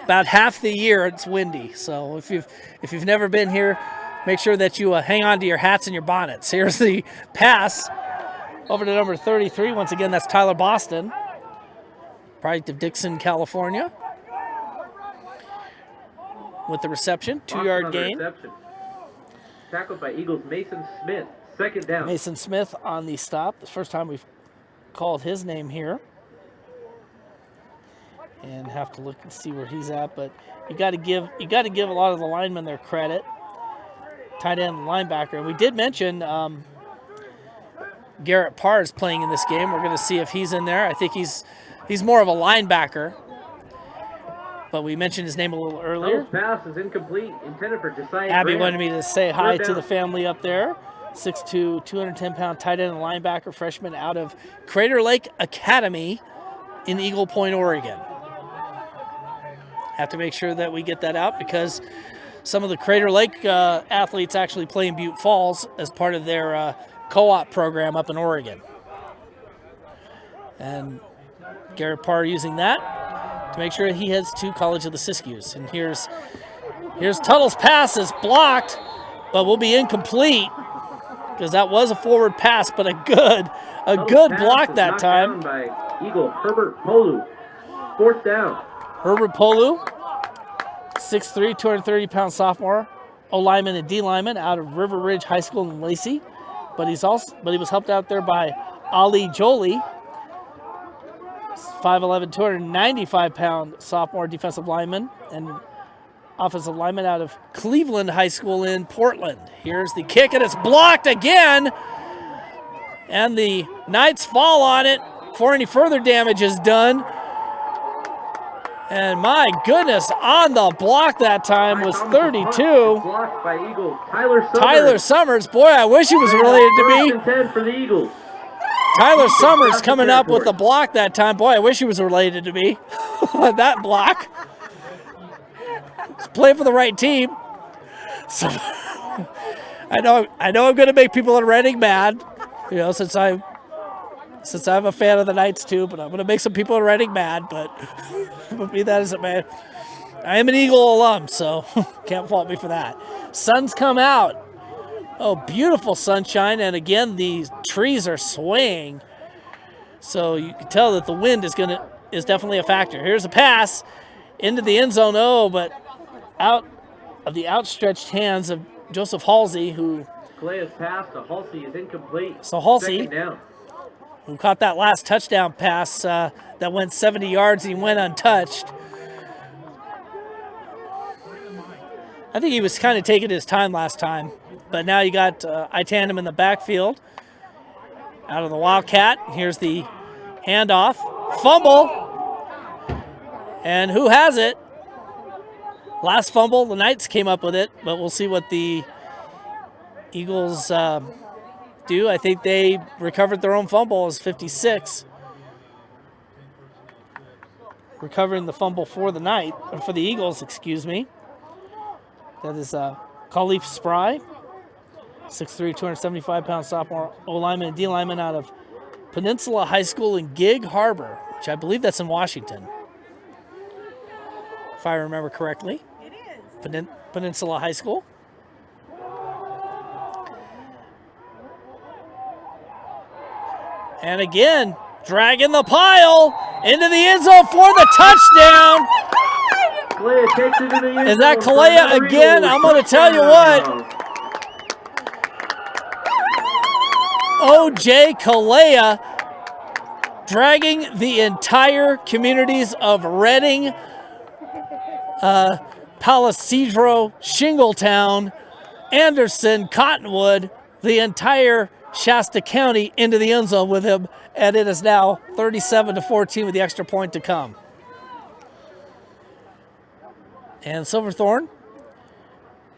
[SPEAKER 1] About half the year it's windy. So if you've never been here, make sure that you hang on to your hats and your bonnets. Here's the pass over to number 33. Once again, that's Tyler Boston, product of Dixon, California. With the reception, 2-yard gain.
[SPEAKER 2] Reception. Tackled by Eagles Mason Smith. Second down.
[SPEAKER 1] Mason Smith on the stop. The first time we've called his name here. And have to look and see where he's at, but you got to give a lot of the linemen their credit. Tight end and linebacker. And we did mention Garrett Parr is playing in this game. We're going to see if he's in there. I think he's more of a linebacker. But we mentioned his name a little earlier.
[SPEAKER 2] Pass is incomplete, intended for Josiah
[SPEAKER 1] Abby
[SPEAKER 2] Graham.
[SPEAKER 1] wanted me to say hi
[SPEAKER 2] Third
[SPEAKER 1] to
[SPEAKER 2] down.
[SPEAKER 1] the family up there. 6'2", 210-pound tight end and linebacker, freshman out of Crater Lake Academy in Eagle Point, Oregon. Have to make sure that we get that out because some of the Crater Lake athletes actually play in Butte Falls as part of their co-op program up in Oregon. And Garrett Parr using that to make sure he heads to College of the Siskiyous. And here's Tuttle's pass is blocked, but will be incomplete because that was a forward pass, but a good
[SPEAKER 2] Pass
[SPEAKER 1] block
[SPEAKER 2] is
[SPEAKER 1] that
[SPEAKER 2] knocked
[SPEAKER 1] time.
[SPEAKER 2] down by Eagle Herbert Polu. Fourth down.
[SPEAKER 1] Herbert Polu, 6'3", 230-pound sophomore, O-lineman and D-lineman out of River Ridge High School in Lacey. But he was helped out there by Ali Jolie, 5'11", 295-pound sophomore defensive lineman and offensive lineman out of Cleveland High School in Portland. Here's the kick, and it's blocked again. And the Knights fall on it before any further damage is done. And my goodness, on the block that time was 32.
[SPEAKER 2] Blocked by Eagles.
[SPEAKER 1] Tyler Summers. Boy, I wish he was related to me.
[SPEAKER 2] First and 10 for the Eagles.
[SPEAKER 1] Tyler Summers coming up with the block that time. Boy, I wish he was related to me. That block. Let's play for the right team. So I know I'm going to make people in Reading mad, since I since I'm a fan of the Knights too, but I'm going to make some people in Reading mad, but be that as it may. I am an Eagle alum, so can't fault me for that. Sun's come out. Oh, beautiful sunshine, and again, the trees are swaying, so you can tell that the wind is definitely a factor. Here's a pass into the end zone, but out of the outstretched hands of Joseph Halsey, who
[SPEAKER 2] Kalea's pass to Halsey is incomplete.
[SPEAKER 1] So Halsey,
[SPEAKER 2] Second down.
[SPEAKER 1] who caught that last touchdown pass that went 70 yards and he went untouched. I think he was kind of taking his time last time, but now you got Itandem in the backfield. Out of the Wildcat, here's the handoff. Fumble, and who has it? Last fumble, the Knights came up with it, but we'll see what the Eagles do. I think they recovered their own fumble as 56. Recovering the fumble for the for the Eagles, excuse me. That is Khalif Spry, 6'3", 275-pound sophomore O-lineman and D-lineman out of Peninsula High School in Gig Harbor, which I believe that's in Washington, if I remember correctly.
[SPEAKER 6] It is.
[SPEAKER 1] Peninsula High School. And again, dragging the pile into the end zone for the touchdown.
[SPEAKER 2] Kalea takes it to the end
[SPEAKER 1] Is that
[SPEAKER 2] zone for
[SPEAKER 1] Kalea
[SPEAKER 2] another
[SPEAKER 1] again?
[SPEAKER 2] Eagles
[SPEAKER 1] I'm going to tell you
[SPEAKER 2] touchdown.
[SPEAKER 1] what. O.J. Kalea dragging the entire communities of Reading, Palisadro, Shingletown, Anderson, Cottonwood, the entire Shasta County into the end zone with him, and it is now 37-14 with the extra point to come. And Silverthorne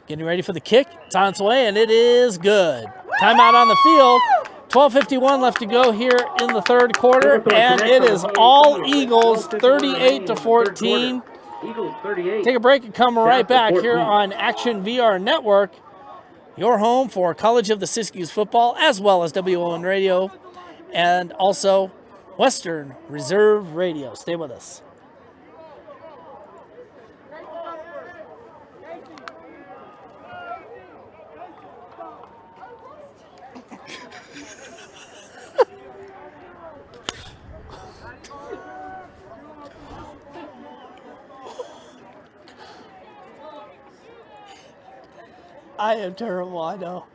[SPEAKER 1] getting ready for the kick. It's on its way, and it is good. Timeout on the field. 12:51 left to go here in the third quarter, and it is all Eagles, 38-14.
[SPEAKER 2] Eagles 38.
[SPEAKER 1] Take a break and come right back here on Action VR Network, your home for College of the Siskiyous football, as well as WON Radio, and also Western Reserve Radio. Stay with us. I am terrible, I know.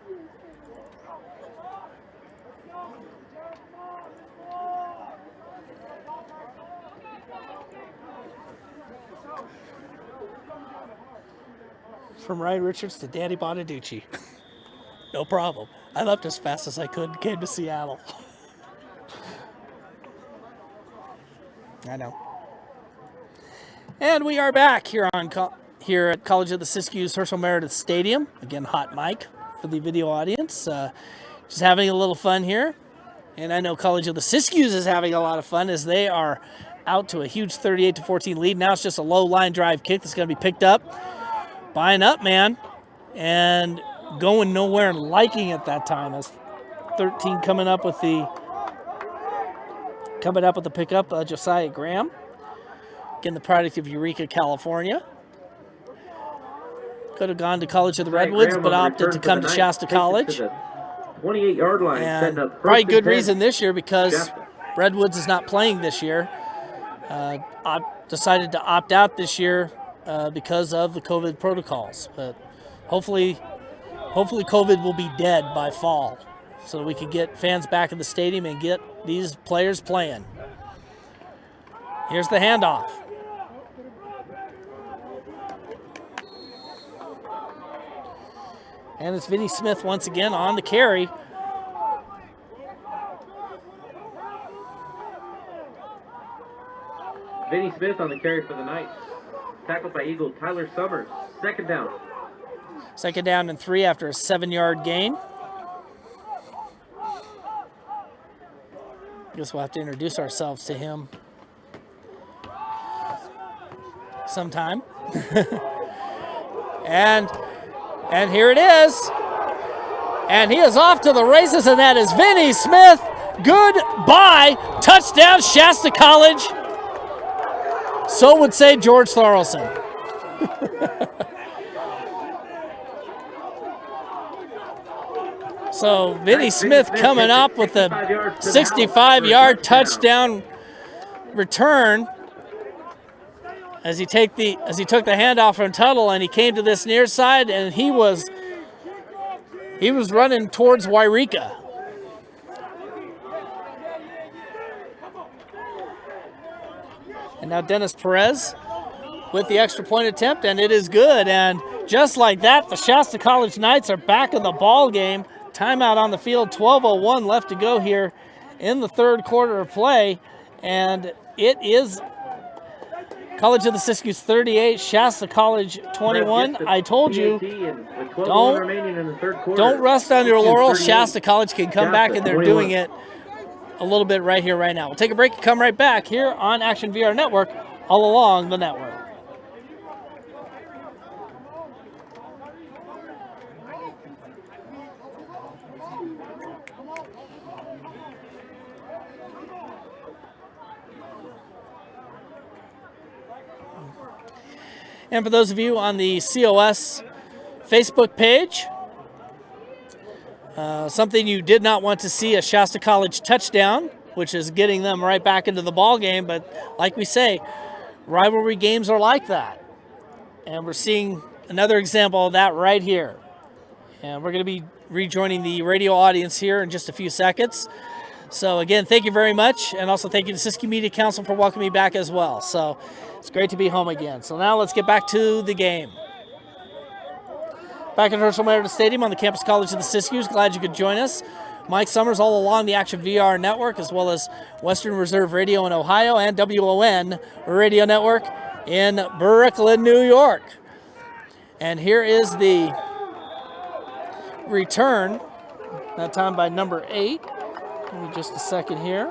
[SPEAKER 1] From Ryan Richards to Danny Bonaducci. No problem. I left as fast as I could and came to Seattle. I know. And we are back here here at College of the Siskiyous Herschel Meredith Stadium. Again, hot mic for the video audience. Just having a little fun here. And I know College of the Siskiyous is having a lot of fun as they are out to a huge 38-14 lead. Now it's just a low line drive kick that's going to be picked up. Buying up, man. And going nowhere and liking it that time. As 13 coming up with the pickup, Josiah Graham. Again, the product of Eureka, California. Could have gone to College of the Redwoods, but opted to come to Shasta College.
[SPEAKER 2] 28-yard line.
[SPEAKER 1] And probably good reason this year because Redwoods is not playing this year. Decided to opt out this year because of the COVID protocols. But hopefully COVID will be dead by fall so that we can get fans back in the stadium and get these players playing. Here's the handoff. And it's Vinny Smith once again on the carry.
[SPEAKER 2] Vinny Smith on the carry for the Knights. Tackled by Eagle Tyler Summers. Second down.
[SPEAKER 1] Second down and 3 after a 7-yard gain. Guess we'll have to introduce ourselves to him sometime. And here it is. And he is off to the races, and that is Vinny Smith Goodbye. Touchdown, Shasta College. So would say George Thorolson. So Vinny Smith coming up with a 65-yard touchdown return as he took the handoff from Tuttle, and he came to this near side, and he was running towards Wairika. And now Dennis Perez with the extra point attempt, and it is good. And just like that, the Shasta College Knights are back in the ball game. Timeout on the field, 12:01 left to go here in the third quarter of play. And it is College of the Siskiyous 38, Shasta College 21. I told you, don't rest on your laurels. Shasta College can come back, and they're doing it a little bit right here, right now. We'll take a break and come right back here on Action VR Network, all along the network. And for those of you on the COS Facebook page, something you did not want to see, a Shasta College touchdown, which is getting them right back into the ball game. But like we say, rivalry games are like that. And we're seeing another example of that right here. And we're going to be rejoining the radio audience here in just a few seconds. So again, thank you very much. And also thank you to Siskiyou Media Council for welcoming me back as well. So it's great to be home again. So now let's get back to the game. Back at Herschel Meredith Stadium on the campus College of the Siskiyous. Glad you could join us. Mike Summers all along the Action VR Network, as well as Western Reserve Radio in Ohio and WON Radio Network in Brooklyn, New York. And here is the return, that time by number 8. Give me just a second here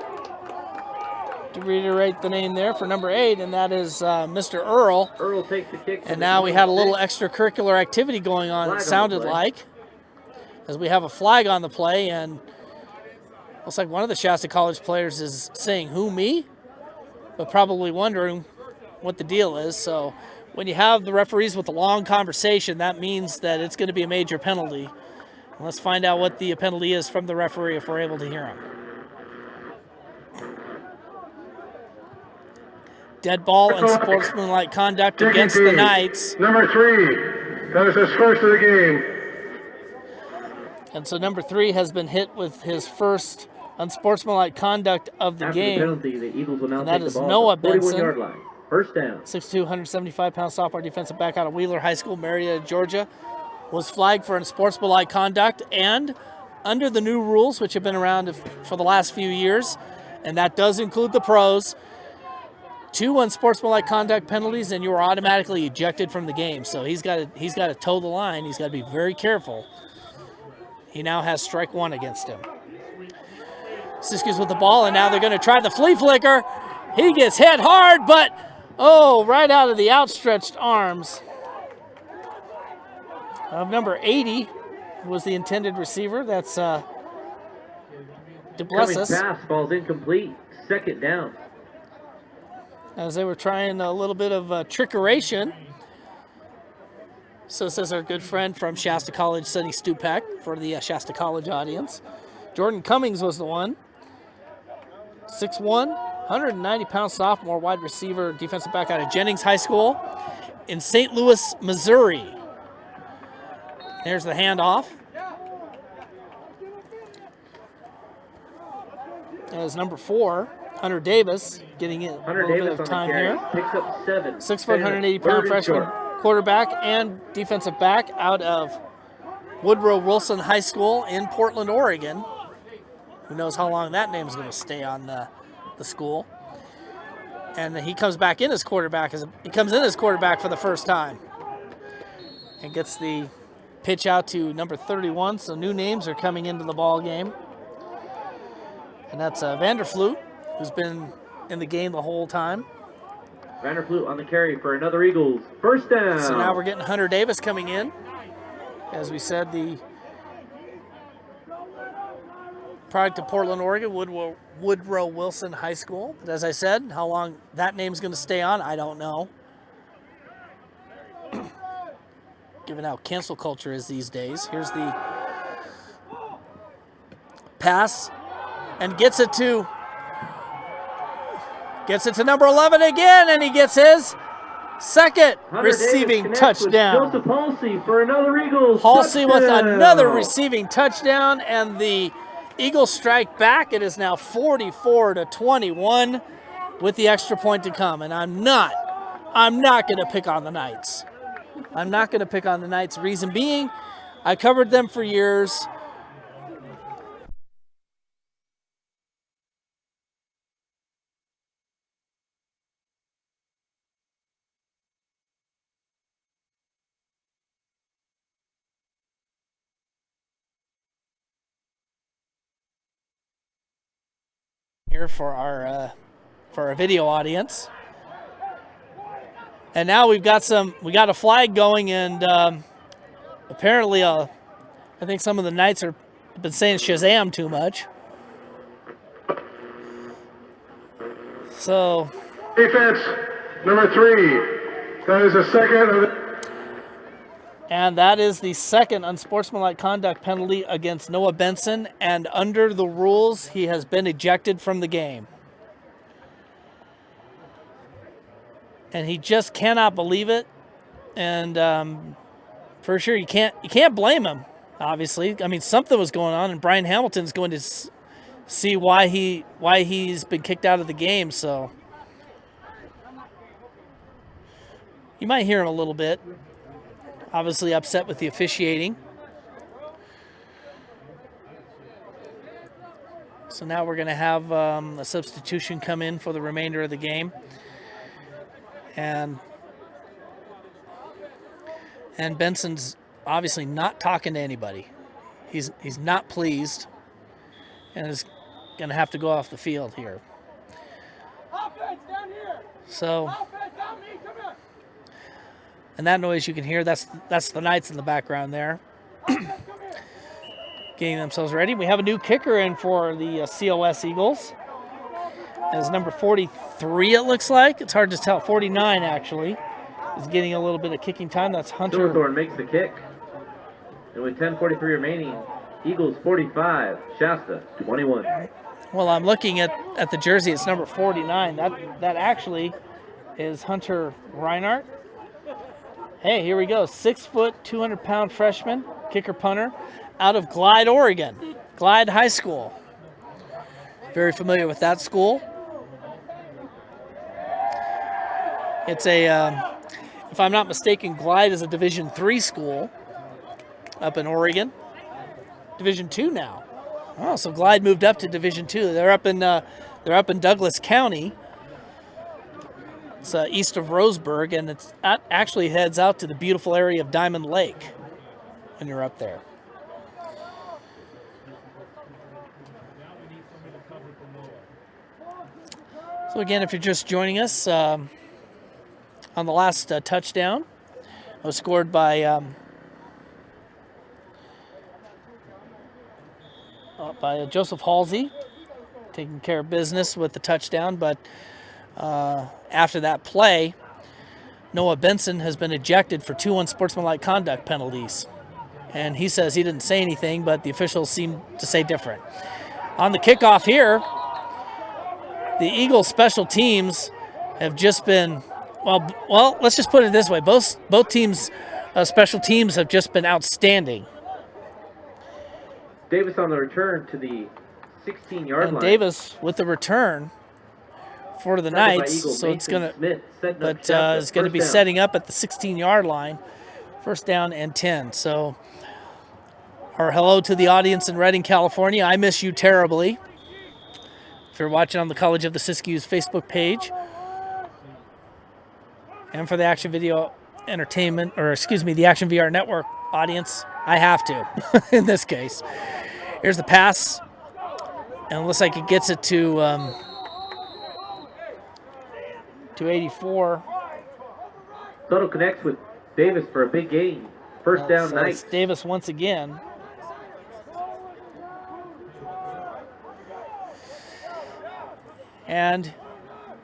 [SPEAKER 1] to reiterate the name there for number 8, and that is Mr. Earl.
[SPEAKER 2] Earl takes the kick.
[SPEAKER 1] And now we had a little extracurricular activity going on, it sounded like, as we have a flag on the play, and looks like one of the Shasta College players is saying, "Who, me?" But probably wondering what the deal is. So when you have the referees with a long conversation, that means that it's going to be a major penalty. And let's find out what the penalty is from the referee if we're able to hear him. Dead ball and sportsmanlike conduct against the Knights.
[SPEAKER 3] Number 3, that was his first of the game.
[SPEAKER 1] And so number 3 has been hit with his first unsportsmanlike conduct of the game.
[SPEAKER 2] The penalty, the Eagles will now
[SPEAKER 1] And that
[SPEAKER 2] take
[SPEAKER 1] is
[SPEAKER 2] the ball
[SPEAKER 1] Noah
[SPEAKER 2] at the 41-yard
[SPEAKER 1] Benson.
[SPEAKER 2] line. First down.
[SPEAKER 1] 6'2", 175-pound sophomore defensive back out of Wheeler High School, Marietta, Georgia, was flagged for unsportsmanlike conduct, and under the new rules, which have been around for the last few years, and that does include the pros, 2 unsportsmanlike conduct penalties, and you are automatically ejected from the game. So he's got to toe the line. He's got to be very careful. He now has strike 1 against him. Siskiyous with the ball, and now they're going to try the flea flicker. He gets hit hard, but right out of the outstretched arms of number 80 was the intended receiver. That's Duplessis.
[SPEAKER 2] Pass, ball's incomplete. Second down.
[SPEAKER 1] As they were trying a little bit of trickeration. So says our good friend from Shasta College, Sonny Stupak, for the Shasta College audience. Jordan Cummings was the one. 6'1", 190-pound sophomore wide receiver, defensive back out of Jennings High School in St. Louis, Missouri. There's the handoff. As number 4, Hunter Davis, getting in a little bit of time here.
[SPEAKER 2] Picks up 7.
[SPEAKER 1] 6 foot, 180-pound freshman quarterback and defensive back out of Woodrow Wilson High School in Portland, Oregon. Who knows how long that name's going to stay on the school. And he comes back in as quarterback. He comes in as quarterback for the first time. And gets the pitch out to number 31. So new names are coming into the ball game. And that's Vanderfloot, who's been in the game the whole time.
[SPEAKER 2] Vanderfloot on the carry for another Eagles. First down.
[SPEAKER 1] So now we're getting Hunter Davis coming in. As we said, the product of Portland, Oregon, Woodrow Wilson High School. But as I said, how long that name's going to stay on, I don't know. Given how cancel culture is these days. Here's the pass, and gets it to number 11 again, and he gets his second
[SPEAKER 2] Hunter
[SPEAKER 1] receiving
[SPEAKER 2] Davis connects with
[SPEAKER 1] touchdown.
[SPEAKER 2] Joseph Halsey for another Eagles
[SPEAKER 1] Halsey with
[SPEAKER 2] touchdown.
[SPEAKER 1] another receiving touchdown, and the Eagles strike back. It is now 44-21 with the extra point to come, and I'm not going to pick on the Knights. I'm not going to pick on the Knights. Reason being, I covered them for years. Here for our video audience. And now we got a flag going, and apparently I think some of the Knights have been saying Shazam too much. So
[SPEAKER 3] Defense, number 3. That is the second of the...
[SPEAKER 1] And that is the second unsportsmanlike conduct penalty against Noah Benson, and under the rules, he has been ejected from the game. And he just cannot believe it, and for sure you can't blame him. Obviously, I mean, something was going on, and Brian Hamilton's going to see why he's been kicked out of the game. So you might hear him a little bit. Obviously upset with the officiating. So now we're going to have a substitution come in for the remainder of the game. And Benson's obviously not talking to anybody. He's not pleased and is going to have to go off the field here. So, and that noise you can hear, that's the Knights in the background there. Getting themselves ready. We have a new kicker in for the COS Eagles. It's number 43, it looks like. It's hard to tell. 49, actually, is getting a little bit of kicking time. That's Hunter.
[SPEAKER 2] Silverthorne makes the kick. And with 10:43 remaining, Eagles 45, Shasta 21.
[SPEAKER 1] Well, I'm looking at the jersey. It's number 49. That actually is Hunter Reinhardt. Hey, here we go. 6 foot, 200-pound freshman, kicker punter, out of Glide, Oregon. Glide High School. Very familiar with that school. It's if I'm not mistaken, Glide is a Division III school up in Oregon. Division II now. Oh, so Glide moved up to Division II. They're up in Douglas County. It's east of Roseburg, and it actually heads out to the beautiful area of Diamond Lake when you're up there. So again, if you're just joining us, on the last touchdown, it was scored by Joseph Halsey, taking care of business with the touchdown. But after that play, Noah Benson has been ejected for 2 unsportsmanlike conduct penalties. And he says he didn't say anything, but the officials seem to say different. On the kickoff here, the Eagles special teams have just been, well, let's just put it this way. Both teams' special teams have just been outstanding.
[SPEAKER 2] Davis on the return to the 16-yard line.
[SPEAKER 1] And Davis with the return for the Knights, so it's going to be setting up at the 16-yard line, first down and 10. So our hello to the audience in Redding, California. I miss you terribly. If you're watching on the College of the Siskiyous Facebook page. And for the Action Video Entertainment, the Action VR Network audience, I have to in this case. Here's the pass. And it looks like it gets it to 84.
[SPEAKER 2] Soto connects with Davis for a big gain. First down, Knights.
[SPEAKER 1] Davis once again.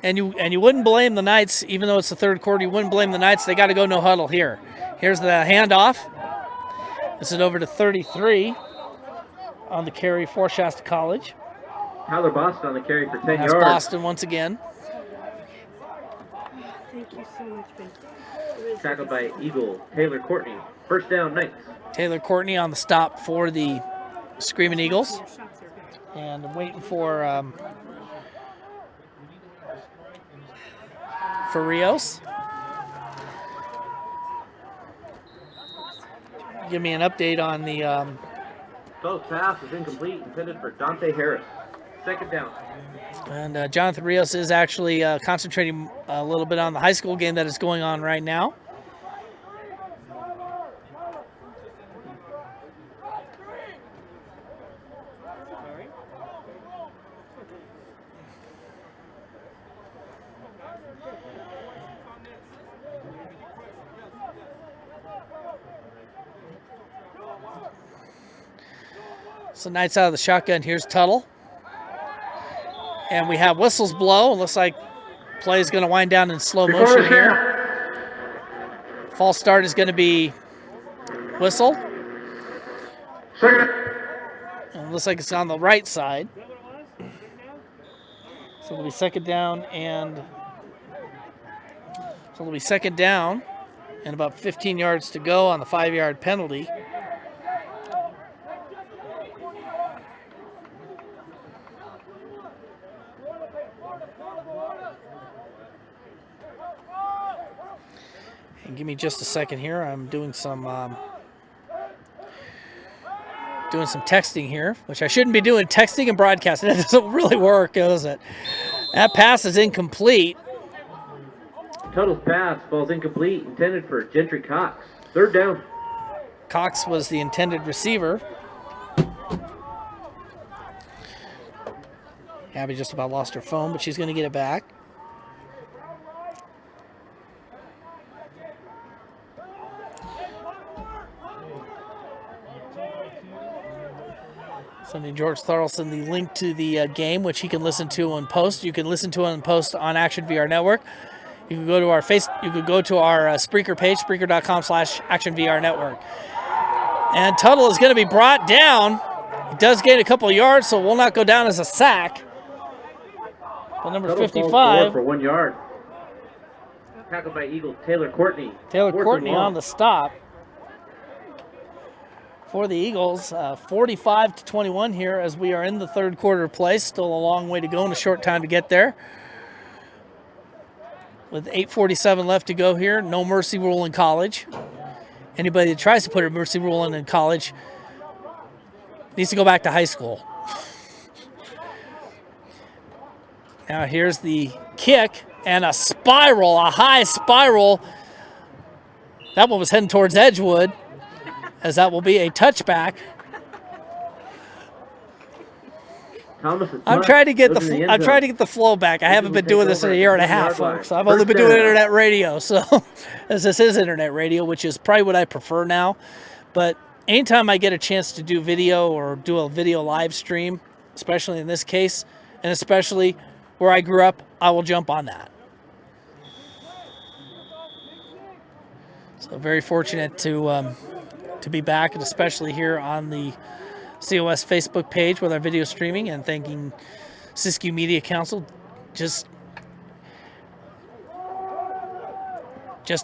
[SPEAKER 1] And you wouldn't blame the Knights, even though it's the third quarter, you wouldn't blame the Knights. They got to go no huddle here. Here's the handoff. This is over to 33 on the carry for Shasta College.
[SPEAKER 2] Tyler Boston on the carry for 10
[SPEAKER 1] That's
[SPEAKER 2] yards.
[SPEAKER 1] Boston once again.
[SPEAKER 4] Thank you so much, Ben.
[SPEAKER 2] Tackled by Eagle Taylor Courtney. First down, Knights.
[SPEAKER 1] Taylor Courtney on the stop for the Screaming Eagles.
[SPEAKER 4] Your shots are good.
[SPEAKER 1] And waiting for Rios. Give me an update on the
[SPEAKER 2] Close pass is incomplete, intended for Dante Harris. Second down.
[SPEAKER 1] and Jonathan Rios is actually concentrating a little bit on the high school game that is going on right now. So Knights out of the shotgun. Here's Tuttle. And we have whistles blow. Looks like play is going to wind down in slow motion here. False start is going to be whistle.
[SPEAKER 3] Second.
[SPEAKER 1] And it looks like it's on the right side. So it'll be second down and about 15 yards to go on the 5-yard penalty. And give me just a second here. I'm doing some texting here, which I shouldn't be doing. Texting and broadcasting. That doesn't really work, does it? That pass is incomplete.
[SPEAKER 2] Tuttle's pass falls incomplete, intended for Gentry Cox. Third down.
[SPEAKER 1] Cox was the intended receiver. Abby just about lost her phone, but she's going to get it back. Sending George Thorlson the link to the game, which he can listen to on post. You can listen to it on post on Action VR Network. You can go to our Spreaker page, Spreaker.com/Action VR Network. And Tuttle is going to be brought down. He does gain a couple of yards, so will not go down as a sack. But number
[SPEAKER 2] Tuttle
[SPEAKER 1] 55.
[SPEAKER 2] for 1 yard. Tackled by Eagles Taylor Courtney.
[SPEAKER 1] Taylor
[SPEAKER 2] Fourth
[SPEAKER 1] Courtney
[SPEAKER 2] and long.
[SPEAKER 1] on the stop for the Eagles. 45-21 here as we are in the third quarter of play. Still a long way to go and a short time to get there. With 8:47 left to go here, no mercy rule in college. Anybody that tries to put a mercy rule in college needs to go back to high school. Now here's the kick and a high spiral. That one was heading towards Edgewood, as that will be a touchback. I'm trying to get the flow back. I haven't been doing this in a year and a half, folks. I've only been doing internet radio, so as this is internet radio, which is probably what I prefer now. But anytime I get a chance to do video or do a video live stream, especially in this case, and especially where I grew up, I will jump on that. So very fortunate to be back, and especially here on the COS Facebook page with our video streaming, and thanking Siskiyous Media Council. Just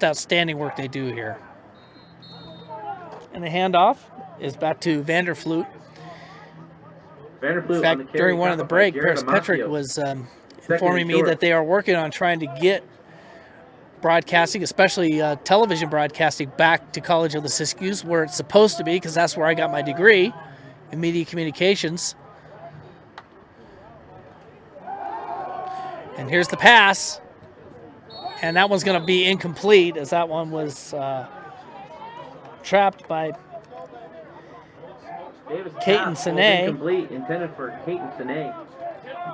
[SPEAKER 1] outstanding work they do here. And the handoff is back to Vanderfloot. In fact, during one of the break, Paris Petrick was informing me that they are working on trying to get broadcasting, especially television broadcasting, back to College of the Siskiyous, where it's supposed to be, because that's where I got my degree in media communications. And here's the pass. And that one's going to be incomplete, as that one was trapped by Caton Sine.
[SPEAKER 2] Incomplete, intended for Caton Sine.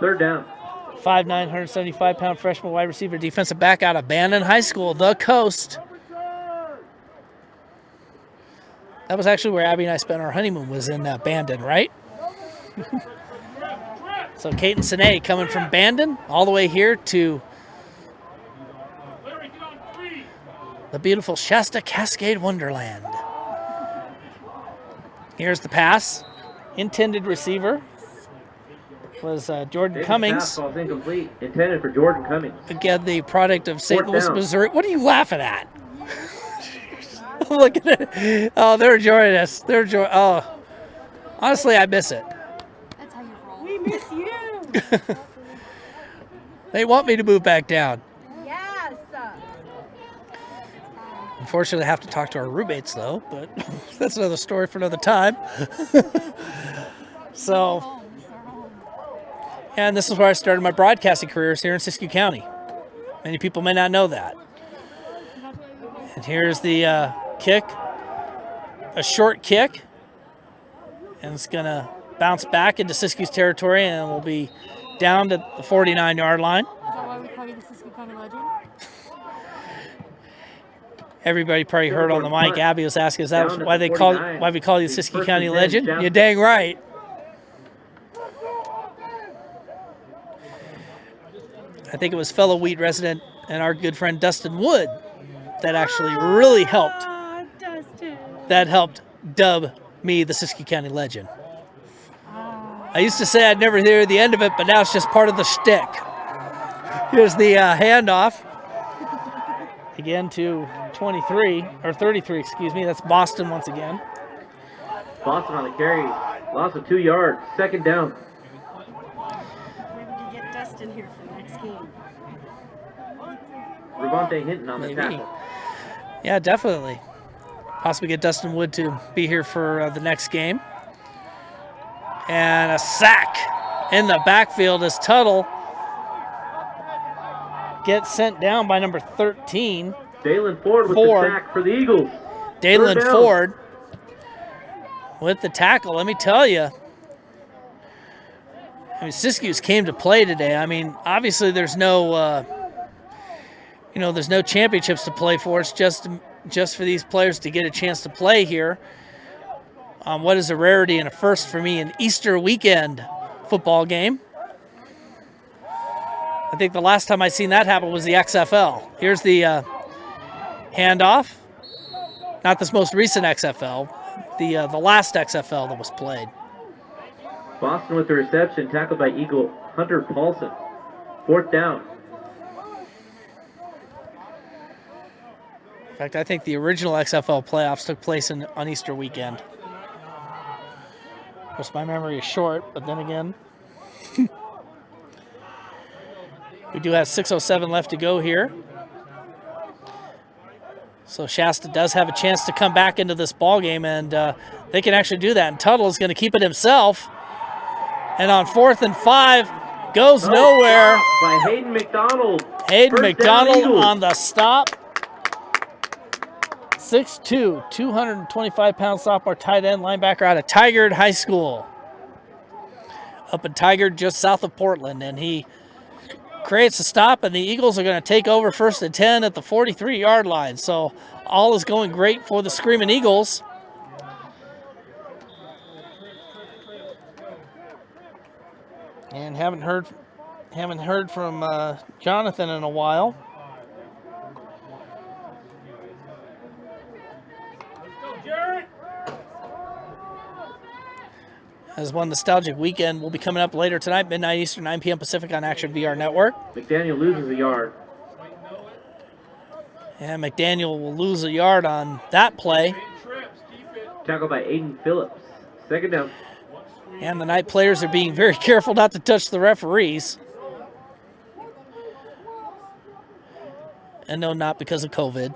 [SPEAKER 2] Third down.
[SPEAKER 1] 5'9", 175-pound freshman wide receiver, defensive back out of Bandon High School, the Coast. That was actually where Abby and I spent our honeymoon, was in Bandon, right? So Caton Sine coming from Bandon all the way here to the beautiful Shasta Cascade Wonderland. Here's the pass. Intended receiver was Jordan
[SPEAKER 2] Davis'
[SPEAKER 1] Cummings.
[SPEAKER 2] pass falls incomplete. Intended for Jordan Cummings.
[SPEAKER 1] Again, the product of St.
[SPEAKER 2] Fourth
[SPEAKER 1] Louis,
[SPEAKER 2] down.
[SPEAKER 1] Missouri. What are you laughing at? Look at it. Oh, they're enjoying us. They're enjoying. Oh, honestly, I miss it.
[SPEAKER 6] That's how you roll.
[SPEAKER 4] We miss you.
[SPEAKER 1] They want me to move back down.
[SPEAKER 4] Yes.
[SPEAKER 1] Unfortunately, I have to talk to our roommates, though, but that's another story for another time. So, and this is where I started my broadcasting career, is here in Siskiyou County. Many people may not know that. And here's the kick, a short kick, and it's going to bounce back into Siskiyou's territory, and we'll be down to the 49-yard line.
[SPEAKER 6] Is that why we call you the Siskiyou County Legend?
[SPEAKER 1] Everybody probably heard on the mic. Abby was asking, is that
[SPEAKER 2] Down to
[SPEAKER 1] why
[SPEAKER 2] the
[SPEAKER 1] they call
[SPEAKER 2] 49.
[SPEAKER 1] why we call you the
[SPEAKER 2] The
[SPEAKER 1] Siskiyou
[SPEAKER 2] first
[SPEAKER 1] County
[SPEAKER 2] and 10,
[SPEAKER 1] Legend?
[SPEAKER 2] Shasta.
[SPEAKER 1] You're dang right. I think it was fellow Wheat resident and our good friend Dustin Wood that actually really helped.
[SPEAKER 4] Dustin.
[SPEAKER 1] That helped dub me the Siskiyou County Legend. I used to say I'd never hear the end of it, but now it's just part of the shtick. Here's the handoff. Again to 23, or 33, excuse me. That's Boston once again.
[SPEAKER 2] Boston on the carry. Loss of 2 yards. Second down.
[SPEAKER 4] Maybe we can get Dustin here for next game.
[SPEAKER 2] Ravonte Hinton on the
[SPEAKER 1] Maybe.
[SPEAKER 2] tackle.
[SPEAKER 1] Yeah, definitely. Possibly get Dustin Wood to be here for the next game. And a sack in the backfield as Tuttle gets sent down by number 13.
[SPEAKER 2] Dalen Ford with
[SPEAKER 1] Ford.
[SPEAKER 2] the sack for the Eagles.
[SPEAKER 1] Dalen
[SPEAKER 2] Third down.
[SPEAKER 1] Ford with the tackle. Let me tell you. I mean, Siskiyous came to play today. I mean, obviously there's no, there's no championships to play for. It's just for these players to get a chance to play here. What is a rarity and a first for me, an Easter weekend football game. I think the last time I seen that happen was the XFL. Here's the handoff. Not this most recent XFL, the last XFL that was played.
[SPEAKER 2] Boston with the reception, tackled by Eagle Hunter Paulson. Fourth down.
[SPEAKER 1] In fact, I think the original XFL playoffs took place on Easter weekend. Of course, my memory is short, but then again, we do have 6:07 left to go here. So Shasta does have a chance to come back into this ball game, and they can actually do that. And Tuttle is going to keep it himself. And on 4th and 5, goes nowhere.
[SPEAKER 2] By Hayden McDonald.
[SPEAKER 1] Hayden
[SPEAKER 2] First down,
[SPEAKER 1] McDonald
[SPEAKER 2] Eagles.
[SPEAKER 1] on the stop. 6'2", 225-pound sophomore tight end linebacker out of Tigard High School. Up in Tigard, just south of Portland. And he creates a stop, and the Eagles are going to take over 1st and 10 at the 43-yard line. So all is going great for the Screaming Eagles. And haven't heard from Jonathan in a while. As one nostalgic weekend will be coming up later tonight, midnight Eastern, 9 p.m. Pacific on Action VR Network.
[SPEAKER 2] McDaniel loses a yard.
[SPEAKER 1] And McDaniel will lose a yard on that play.
[SPEAKER 2] Tackled by Aiden Phillips. Second down.
[SPEAKER 1] And the night players are being very careful not to touch the referees. And no, not because of COVID.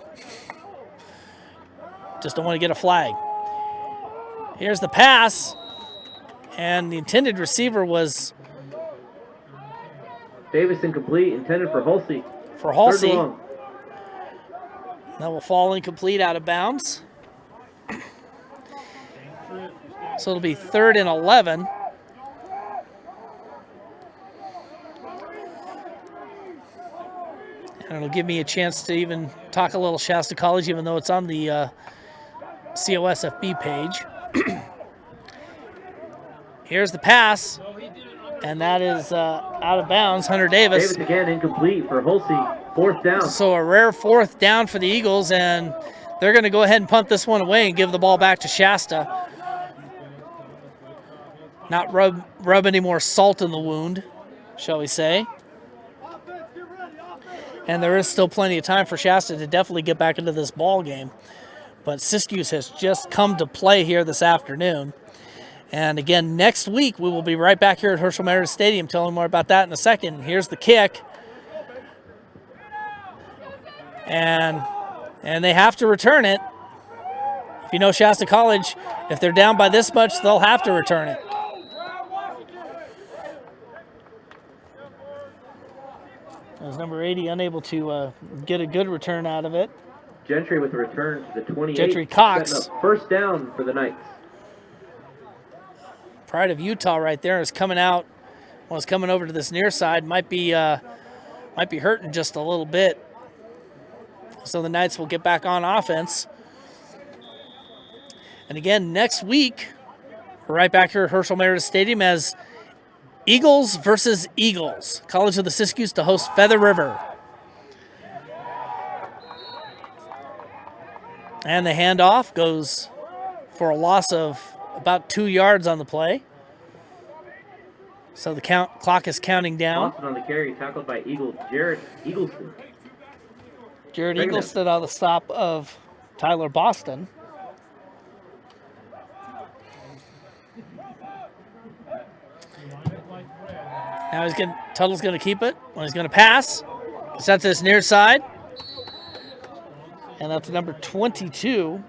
[SPEAKER 1] Just don't want to get a flag. Here's the pass. And the intended receiver was
[SPEAKER 2] Davis incomplete, intended for Halsey.
[SPEAKER 1] for Halsey.
[SPEAKER 2] Third and long.
[SPEAKER 1] That will fall incomplete out of bounds. So it'll be 3rd and 11. And it'll give me a chance to even talk a little Shasta College, even though it's on the COS FB page. Here's the pass. And that is out of bounds. Hunter Davis.
[SPEAKER 2] Davis again incomplete for Hulsey. 4th down.
[SPEAKER 1] So a rare 4th down for the Eagles, and they're going to go ahead and punt this one away and give the ball back to Shasta. Not rub any more salt in the wound, shall we say. And there is still plenty of time for Shasta to definitely get back into this ball game. But Siskiyous has just come to play here this afternoon. And again, next week we will be right back here at Herschel Meredith Stadium telling more about that in a second. Here's the kick. And they have to return it. If you know Shasta College, if they're down by this much, they'll have to return it. As number 80 unable to get a good return out of it.
[SPEAKER 2] Gentry with the return to the 28.
[SPEAKER 1] Gentry Cox.
[SPEAKER 2] Setting up 1st down for the Knights.
[SPEAKER 1] Pride of Utah right there is coming out. Well, it's coming over to this near side. Might be hurting just a little bit. So the Knights will get back on offense. And again, next week, we're right back here at Herschel Meredith Stadium as Eagles versus Eagles. College of the Siskiyous to host Feather River. And the handoff goes for a loss of about 2 yards on the play. So the clock is counting down.
[SPEAKER 2] Boston on the carry, tackled by Jared Eagleston.
[SPEAKER 1] Jared Eagleston on the stop of Tyler Boston. Now Tuttle's going to keep it. Well, he's going to pass. Sets this near side. And that's number 22.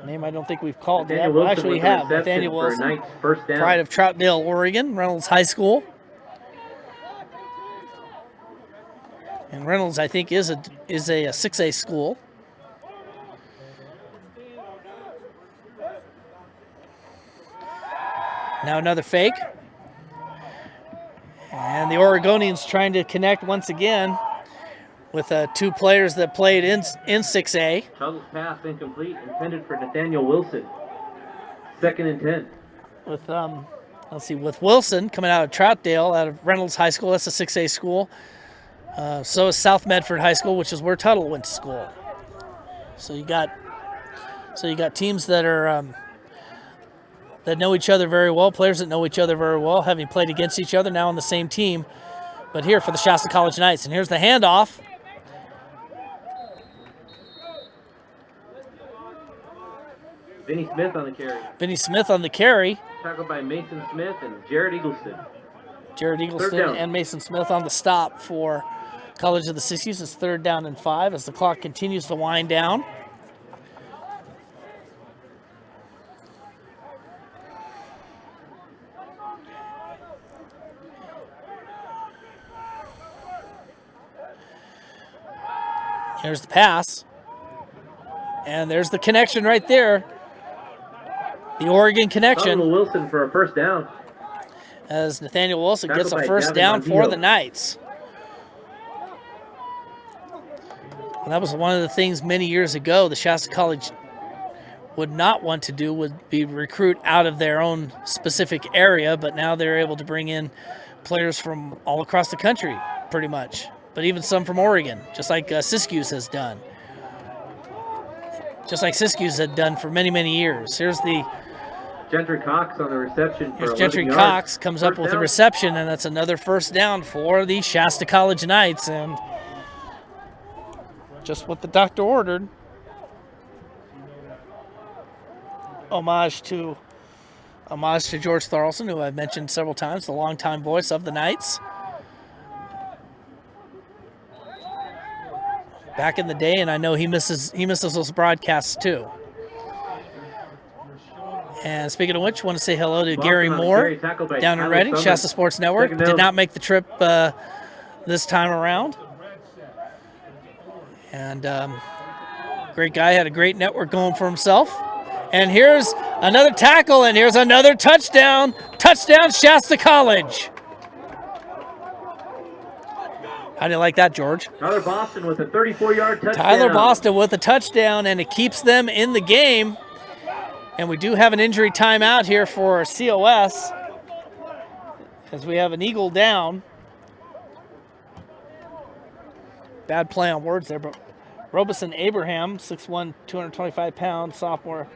[SPEAKER 1] Name I don't think we've called yet. Well, actually, we have. Nathaniel Wilson. Pride of Troutdale, Oregon. Reynolds High School. And Reynolds, I think, is a 6A school. Now another fake. And the Oregonians trying to connect once again with 2 players that played in 6A.
[SPEAKER 2] Tuttle's pass incomplete, intended for Nathaniel Wilson. 2nd and 10.
[SPEAKER 1] With Wilson coming out of Troutdale, out of Reynolds High School. That's a 6A school. So is South Medford High School, which is where Tuttle went to school. So you got teams that are that know each other very well, players that know each other very well, having played against each other, now on the same team. But here for the Shasta College Knights, and here's the handoff.
[SPEAKER 2] Vinny Smith on the carry.
[SPEAKER 1] Vinny Smith on the carry.
[SPEAKER 2] Tackled by Mason Smith and Jared Eagleston.
[SPEAKER 1] Jared Eagleston and Mason Smith on the stop for College of the Siskiyous. It's 3rd down and 5 as the clock continues to wind down. Here's the pass. And there's the connection right there. The Oregon connection.
[SPEAKER 2] Wilson for a 1st down.
[SPEAKER 1] As Nathaniel Wilson gets a 1st down for the Knights. And that was one of the things many years ago the Shasta College would not want to do, would be recruit out of their own specific area, but now they're able to bring in players from all across the country, pretty much. But even some from Oregon, just like Siskiyous has done. Just like Siskiyous had done for many, many years. Here's the
[SPEAKER 2] Gentry Cox on the reception.
[SPEAKER 1] Here's Gentry Cox comes up with a reception, and that's another 1st down for the Shasta College Knights. And just what the doctor ordered. Homage to George Thorlson, who I've mentioned several times, the longtime voice of the Knights. Back in the day, and I know he misses those broadcasts too. And speaking of which, I want to say hello to Gary Moore down in Reading, Shasta Sports Network. Did not make the trip this time around. And great guy, had a great network going for himself. And here's another tackle, and here's another touchdown. Touchdown, Shasta College. How do you like that, George?
[SPEAKER 2] Tyler Boston with a 34-yard touchdown.
[SPEAKER 1] Tyler Boston with a touchdown, and it keeps them in the game. And we do have an injury timeout here for COS as we have an Eagle down. Bad play on words there, but Robeson Abraham, 6'1", 225-pound sophomore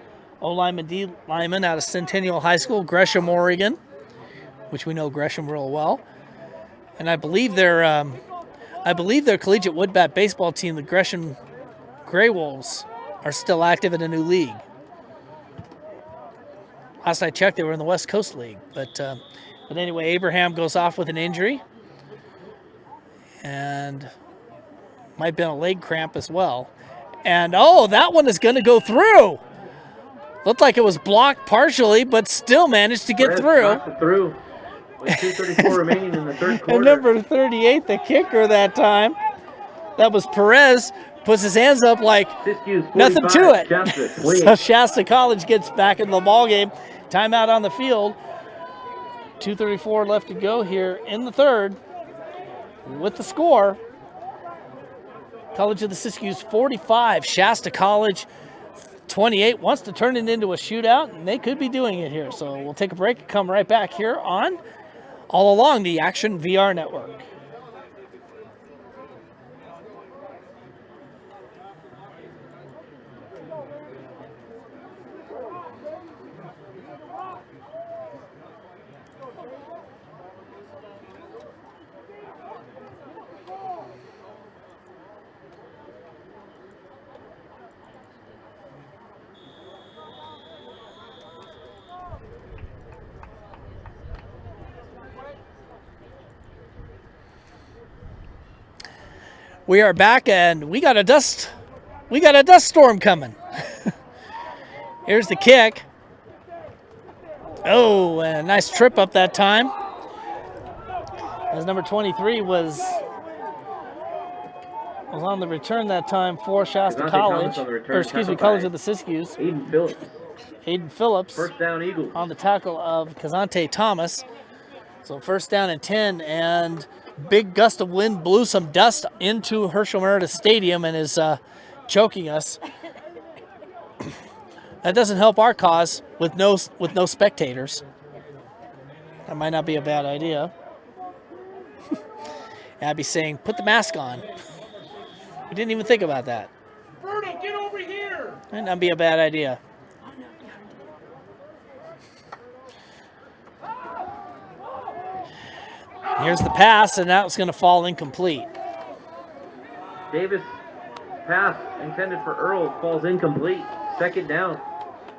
[SPEAKER 1] O-lineman, D-lineman out of Centennial High School, Gresham, Oregon, which we know Gresham real well. And I believe their collegiate woodbat baseball team, the Gresham Grey Wolves, are still active in a new league. Last I checked, they were in the West Coast League. But anyway, Abraham goes off with an injury. And might have been a leg cramp as well. And, oh, that one is going to go through. Looked like it was blocked partially, but still managed to get through.
[SPEAKER 2] Through with 2:34 remaining in the third quarter.
[SPEAKER 1] And number 38, the kicker that time, that was Perez, puts his hands up like
[SPEAKER 2] Siskiyous 45,
[SPEAKER 1] nothing to it.
[SPEAKER 2] Shasta
[SPEAKER 1] So
[SPEAKER 2] 28.
[SPEAKER 1] Shasta College gets back in the ball game. Timeout on the field. 2:34 left to go here in the third. With the score, College of the Siskiyous 45, Shasta College 28. Wants to turn it into a shootout, and they could be doing it here. So we'll take a break and come right back here on All Along the Action VR Network. We are back, and we got a dust storm coming. Here's the kick. Oh, and a nice trip up that time. As number 23 was on the return that time for Shasta
[SPEAKER 2] Kazante
[SPEAKER 1] College,
[SPEAKER 2] Thomas on the return,
[SPEAKER 1] or excuse me,
[SPEAKER 2] tackled
[SPEAKER 1] College
[SPEAKER 2] by
[SPEAKER 1] of the Siskiyous.
[SPEAKER 2] Aiden Phillips.
[SPEAKER 1] Phillips
[SPEAKER 2] First down, Eagles.
[SPEAKER 1] on the tackle of Kazante Thomas. So first down and 10, and big gust of wind blew some dust into Herschel Meredith Stadium and is choking us. That doesn't help our cause with no spectators. That might not be a bad idea. Abby's saying, put the mask on. We didn't even think about that.
[SPEAKER 5] Bruno, get over here!
[SPEAKER 1] Might not be a bad idea. Here's the pass, and that was going to fall incomplete.
[SPEAKER 2] Davis pass intended for Earl falls incomplete. Second down.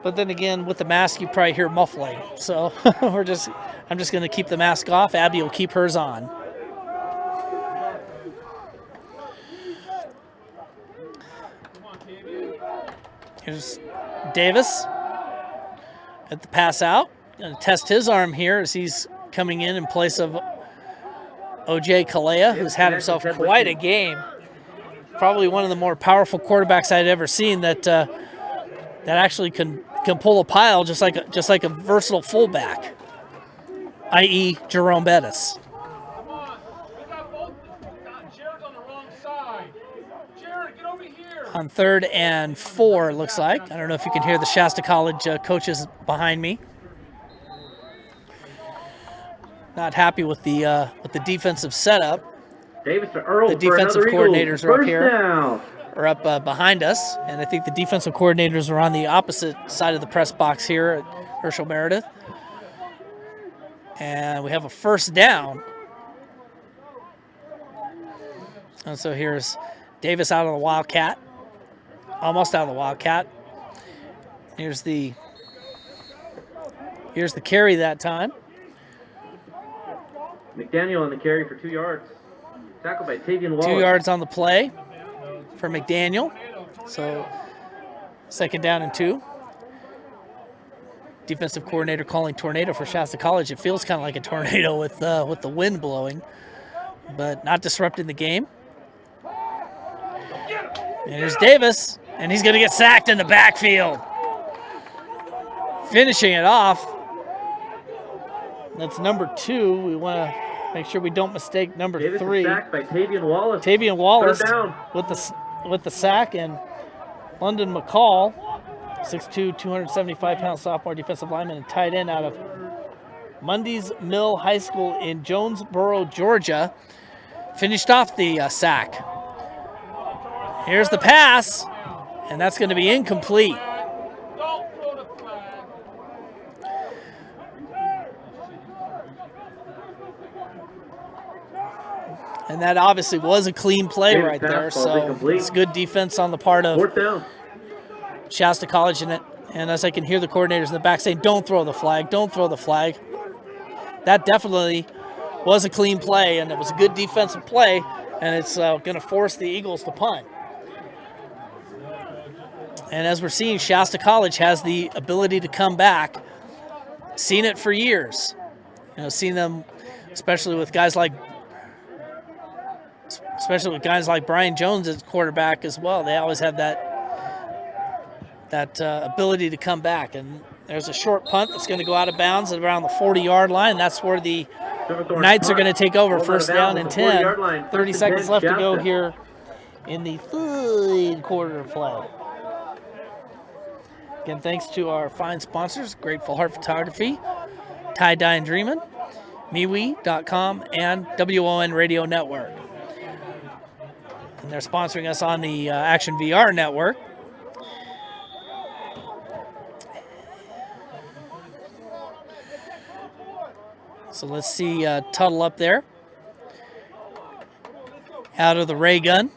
[SPEAKER 1] But then again, with the mask, you probably hear muffling. So I'm just going to keep the mask off. Abby will keep hers on. Here's Davis at the pass out. Going to test his arm here as he's coming in place of O.J. Kalea, who's had himself quite a game. Probably one of the more powerful quarterbacks I'd ever seen that actually can pull a pile just like a versatile fullback, i.e. Jerome Bettis.
[SPEAKER 5] Come on, we got both. Jared's on the wrong side. Jared, get over here.
[SPEAKER 1] On 3rd and 4, it looks like. I don't know if you can hear the Shasta College coaches behind me. Not happy with the defensive setup.
[SPEAKER 2] Davis to Earl.
[SPEAKER 1] The defensive coordinators are up here,
[SPEAKER 2] Down.
[SPEAKER 1] are up behind us, and I think the defensive coordinators are on the opposite side of the press box here at Herschel Meredith. And we have a first down. And so here's Davis out of the Wildcat, almost out of the Wildcat. Here's the carry that time.
[SPEAKER 2] McDaniel on the carry for 2 yards. Tackled by Tavian Wallace.
[SPEAKER 1] 2 yards on the play for McDaniel. So 2nd down and 2. Defensive coordinator calling tornado for Shasta College. It feels kind of like a tornado with the wind blowing, but not disrupting the game. And here's Davis, and he's going to get sacked in the backfield. Finishing it off. That's number 2. We want to make sure we don't mistake number
[SPEAKER 2] Davis
[SPEAKER 1] 3.
[SPEAKER 2] is sacked by Tavian Wallace.
[SPEAKER 1] Tavian Wallace
[SPEAKER 2] Third down.
[SPEAKER 1] with the sack, and London McCall 6'2", 275-pound sophomore defensive lineman and tight end out of Mundy's Mill High School in Jonesboro, Georgia, finished off the sack. Here's the pass, and that's going to be incomplete.
[SPEAKER 5] Don't throw the flag.
[SPEAKER 1] And that obviously was a clean play
[SPEAKER 2] David
[SPEAKER 1] right there,
[SPEAKER 2] pass, ball's
[SPEAKER 1] so
[SPEAKER 2] incomplete.
[SPEAKER 1] it's good defense on the part of
[SPEAKER 2] 4th down.
[SPEAKER 1] Shasta College. And as I can hear the coordinators in the back saying, don't throw the flag, don't throw the flag. That definitely was a clean play, and it was a good defensive play, and it's going to force the Eagles to punt. And as we're seeing, Shasta College has the ability to come back. Seen it for years. Seen them, especially with guys like Brian Jones as quarterback as well. They always have that ability to come back. And there's a short punt that's going to go out of bounds at around the 40-yard line. That's where the Knights are going to take over, first down and 10. 30 seconds left to go here in the third quarter of play. Again, thanks to our fine sponsors, Grateful Heart Photography, Tie Dye and Dreamin', MeWe.com, and WON Radio Network. And they're sponsoring us on the Action VR Network. So let's see Tuttle up there. Out of the ray gun.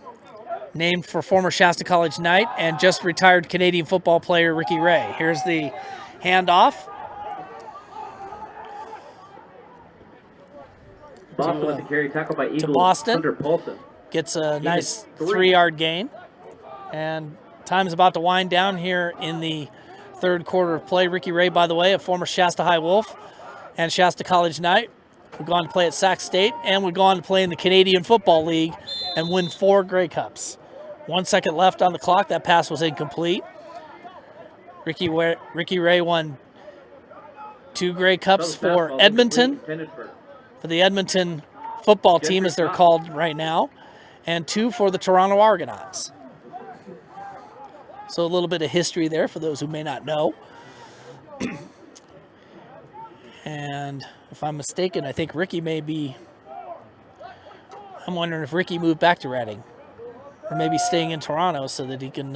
[SPEAKER 1] Named for former Shasta College Knight and just retired Canadian football player Ricky Ray. Here's the handoff.
[SPEAKER 2] Boston with the carry, tackle by Eagles.
[SPEAKER 1] To Boston.
[SPEAKER 2] Hunter Paulson.
[SPEAKER 1] Gets a nice 3-yard gain. And time's about to wind down here in the third quarter of play. Ricky Ray, by the way, a former Shasta High Wolf and Shasta College Knight. Would go on to play at Sac State and would go on to play in the Canadian Football League and win 4 Grey Cups. 1 second left on the clock. That pass was incomplete. Ricky Ray won 2 Grey Cups for Edmonton, for the Edmonton football team as they're called right now, and 2 for the Toronto Argonauts. So a little bit of history there for those who may not know. And if I'm mistaken, I think Ricky may be, I'm wondering if Ricky moved back to Reading or maybe staying in Toronto so that he can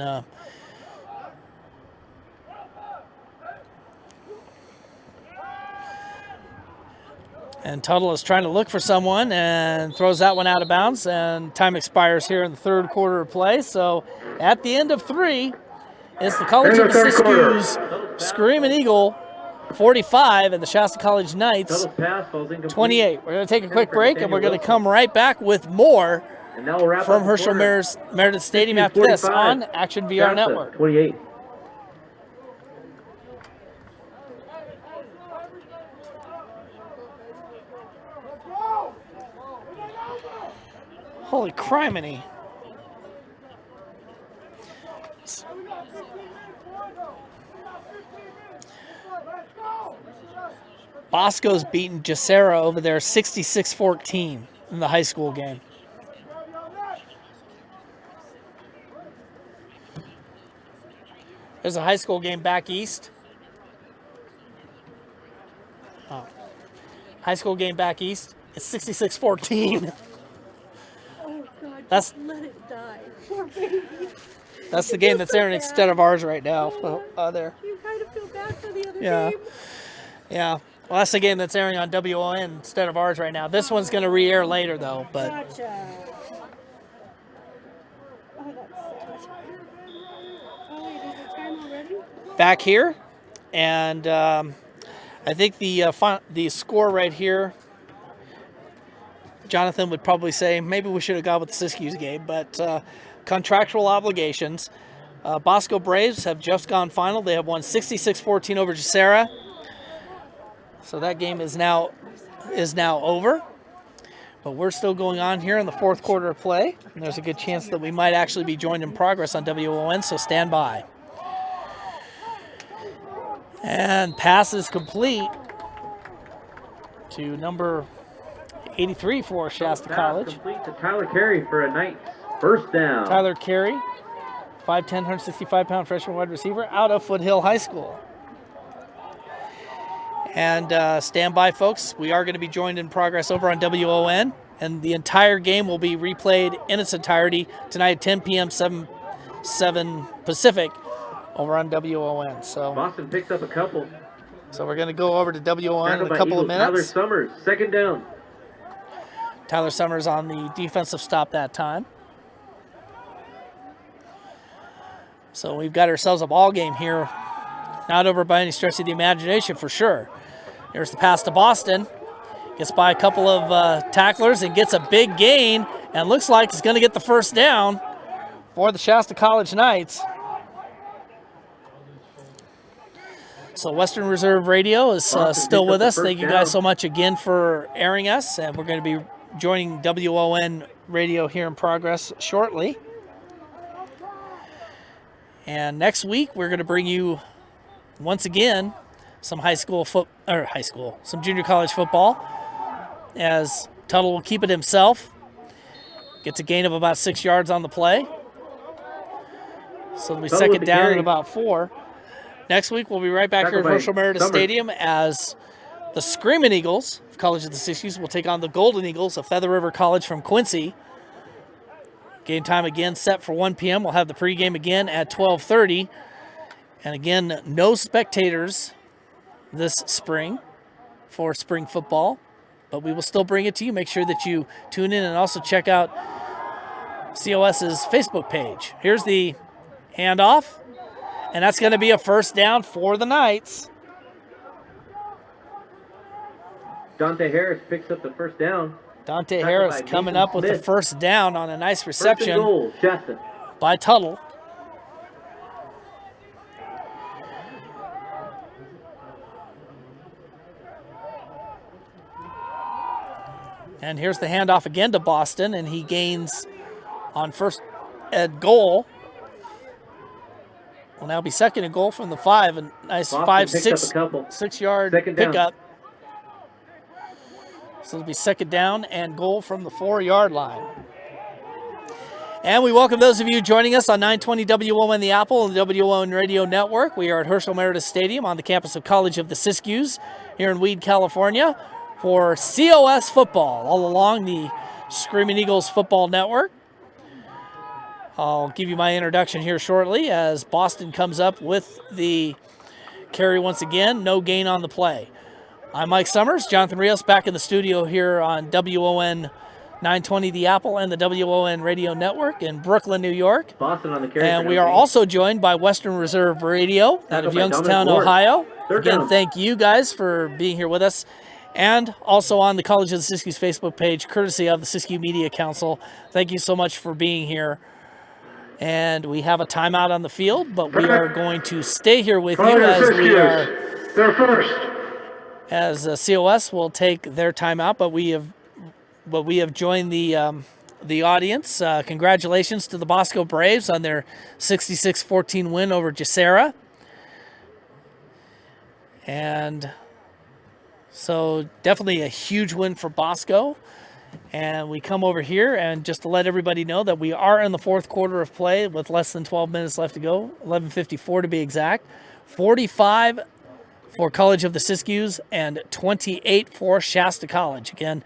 [SPEAKER 1] and Tuttle is trying to look for someone and throws that one out of bounds, and time expires here in the third quarter of play. So at the end of 3, it's the College of the Siskiyous Screaming Eagle 45 and the Shasta College Knights 28. We're going to take a quick break, and we're going to come right back with more from Herschel Meredith Stadium after this on Action VR Network.
[SPEAKER 2] 28.
[SPEAKER 1] Holy criminy. Bosco's beaten Jacera over there 66-14 in the high school game. There's a high school game back east. Oh. High school game back east. It's 66-14.
[SPEAKER 4] Oh, God,
[SPEAKER 1] That's-
[SPEAKER 4] just let it die. Poor baby.
[SPEAKER 1] That's the game that's airing instead of ours right now. There.
[SPEAKER 4] You kind of feel bad for the other
[SPEAKER 1] Yeah.
[SPEAKER 4] game.
[SPEAKER 1] Yeah. Well, that's the game that's airing on WON instead of ours right now. This one's going to re-air later, though. But
[SPEAKER 4] Gotcha. Oh, that's sad. Oh, wait, is it time already?
[SPEAKER 1] back here, and I think the score right here, Jonathan would probably say maybe we should have gone with the Siskiyous game, but contractual obligations. Bosco Braves have just gone final. They have won 66-14 over Jacera. So that game is now over. But we're still going on here in the fourth quarter of play. And there's a good chance that we might actually be joined in progress on WON, so stand by. And pass is complete to number 83 for Shasta College.
[SPEAKER 2] Complete to Tyler Carey for a nice first down.
[SPEAKER 1] Tyler Carey 5'10", 165-pound freshman wide receiver out of Foothill High School. And stand by, folks. We are going to be joined in progress over on WON, and the entire game will be replayed in its entirety tonight at 10 p.m. 7 Pacific over on WON. So
[SPEAKER 2] Boston picks up a couple.
[SPEAKER 1] So we're going to go over to WON in
[SPEAKER 2] Tackled
[SPEAKER 1] a
[SPEAKER 2] by
[SPEAKER 1] couple of
[SPEAKER 2] Eagles, Tyler
[SPEAKER 1] minutes.
[SPEAKER 2] Summers, second down.
[SPEAKER 1] Tyler Summers on the defensive stop that time. So we've got ourselves a ball game here. Not over by any stretch of the imagination for sure. Here's the pass to Boston. Gets by a couple of tacklers and gets a big gain. And looks like he's going to get the first down for the Shasta College Knights. So Western Reserve Radio is still with us. Thank you guys so much again for airing us. And we're going to be joining WON Radio here in progress shortly. And next week, we're going to bring you, once again, some some junior college football, as Tuttle will keep it himself. Gets a gain of about 6 yards on the play. So it'll be second down at about 4. Next week, we'll be right back here at Herschel Meredith Stadium as the Screaming Eagles of College of the Siskiyous will take on the Golden Eagles of Feather River College from Quincy. Game time again set for 1 p.m. We'll have the pregame again at 12:30. And again, no spectators this spring for spring football, but we will still bring it to you. Make sure that you tune in and also check out COS's Facebook page. Here's the handoff, and that's going to be a first down for the Knights.
[SPEAKER 2] Dante Harris picks up the first down.
[SPEAKER 1] Dante Harris coming up with the first down on a nice reception
[SPEAKER 2] goal, Shasta.
[SPEAKER 1] by Tuttle. And here's the handoff again to Boston, and he gains on first at goal. Will now be second and goal from the 5. A nice
[SPEAKER 2] Boston
[SPEAKER 1] 6-yard pickup. So it'll be second down and goal from the 4-yard line. And we welcome those of you joining us on 920 WON The Apple and the WON Radio Network. We are at Herschel Meredith Stadium on the campus of College of the Siskiyous here in Weed, California for COS football all along the Screaming Eagles Football Network. I'll give you my introduction here shortly as Boston comes up with the carry once again. No gain on the play. I'm Mike Summers. Jonathan Rios back in the studio here on WON 920 The Apple and the WON Radio Network in Brooklyn, New York.
[SPEAKER 2] Boston on the carry.
[SPEAKER 1] And we are also joined by Western Reserve Radio out of Youngstown, Ohio. Again, thank you guys for being here with us. And also on the College of the Siskiyous Facebook page, courtesy of the Siskiyous Media Council. Thank you so much for being here. And we have a timeout on the field, but we are going to stay here with you as we are.
[SPEAKER 3] They're first.
[SPEAKER 1] As COS will take their timeout, but we have joined the audience. Congratulations to the Bosco Braves on their 66-14 win over Sierra. And so definitely a huge win for Bosco. And we come over here and just to let everybody know that we are in the fourth quarter of play with less than 12 minutes left to go, 11:54 to be exact. 45 for College of the Siskiyous and 28 for Shasta College. Again,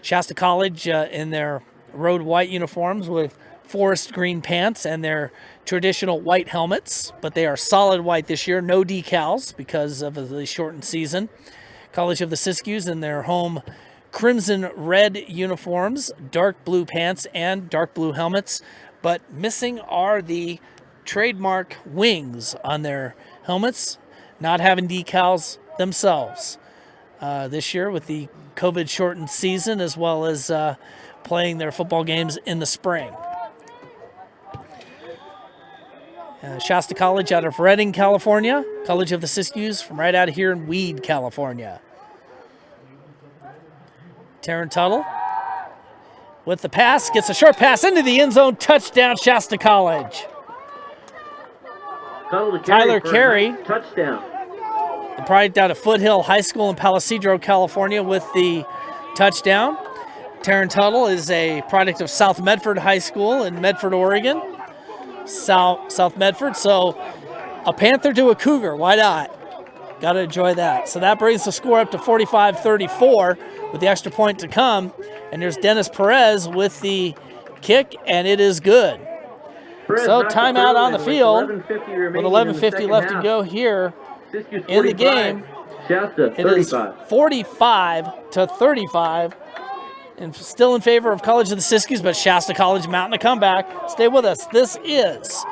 [SPEAKER 1] Shasta College in their road white uniforms with forest green pants and their traditional white helmets, but they are solid white this year, no decals because of the shortened season. College of the Siskiyous in their home crimson red uniforms, dark blue pants, and dark blue helmets, but missing are the trademark wings on their helmets, not having decals themselves this year with the COVID shortened season, as well as playing their football games in the spring. Shasta College out of Redding, California. College of the Siskiyous from right out of here in Weed, California. Taryn Tuttle with the pass, gets a short pass into the end zone, touchdown Shasta College. Tyler Carey,
[SPEAKER 2] touchdown.
[SPEAKER 1] the product out of Foothill High School in Palo Cedro, California with the touchdown. Taryn Tuttle is a product of South Medford High School in Medford, Oregon. South Medford. So a Panther to a Cougar. Why not? Got to enjoy that. So that brings the score up to 45-34 with the extra point to come. And there's Dennis Perez with the kick, and it is good.
[SPEAKER 2] Perez
[SPEAKER 1] So
[SPEAKER 2] knocks it
[SPEAKER 1] timeout
[SPEAKER 2] through,
[SPEAKER 1] on the
[SPEAKER 2] and
[SPEAKER 1] field
[SPEAKER 2] with 11:50
[SPEAKER 1] with
[SPEAKER 2] remaining
[SPEAKER 1] 11:50 left to
[SPEAKER 2] half,
[SPEAKER 1] go here
[SPEAKER 2] Siskiyous
[SPEAKER 1] in the
[SPEAKER 2] 45,
[SPEAKER 1] game.
[SPEAKER 2] Shasta
[SPEAKER 1] It is
[SPEAKER 2] 35.
[SPEAKER 1] 45-35, and still in favor of College of the Siskiyous, but Shasta College mounting a comeback. Stay with us. This is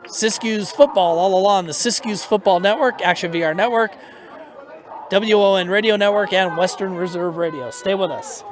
[SPEAKER 1] Siskiyous football all along the Siskiyous Football Network, Action VR Network, WON Radio Network, and Western Reserve Radio. Stay with us.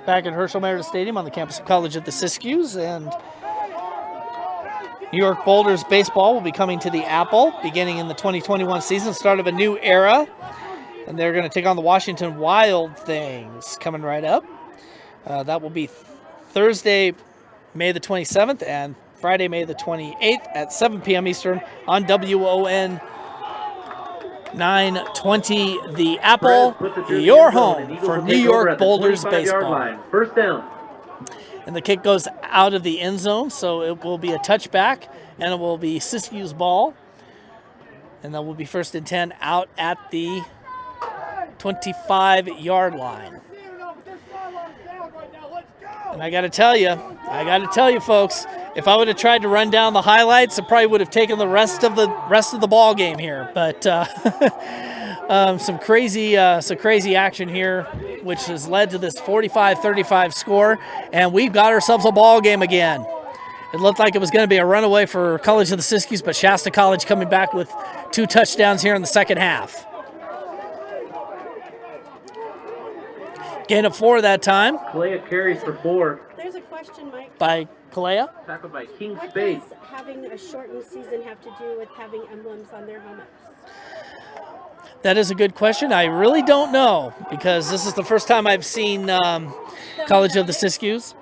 [SPEAKER 1] Back at Herschel Meredith Stadium on the campus of College of the Siskiyous, and New York Boulders baseball will be coming to the Apple beginning in the 2021 season, start of a new era, and they're going to take on the Washington Wild Things coming right up. That will be Thursday, May the 27th, and Friday, May the 28th at 7 p.m. Eastern on WON 920 The Apple, your home for New York Boulders baseball.
[SPEAKER 2] First down.
[SPEAKER 1] And the kick goes out of the end zone, so it will be a touchback, and it will be Siskiyous ball. And that will be 1st and 10 out at the 25-yard line. And I got to tell you, folks, if I would have tried to run down the highlights, I probably would have taken the rest of the ball game here. But some crazy action here, which has led to this 45-35 score, and we've got ourselves a ball game again. It looked like it was going to be a runaway for College of the Siskiyous, but Shasta College coming back with 2 touchdowns here in the second half. Gain of 4 that time.
[SPEAKER 2] Kalea carries for 4.
[SPEAKER 4] There's a question, Mike.
[SPEAKER 1] By Kalea.
[SPEAKER 2] Tackled by King
[SPEAKER 4] What
[SPEAKER 2] Spade.
[SPEAKER 4] does having a shortened season have to do with having emblems on their helmets?
[SPEAKER 1] That is a good question. I really don't know, because this is the first time I've seen College of the Siskiyous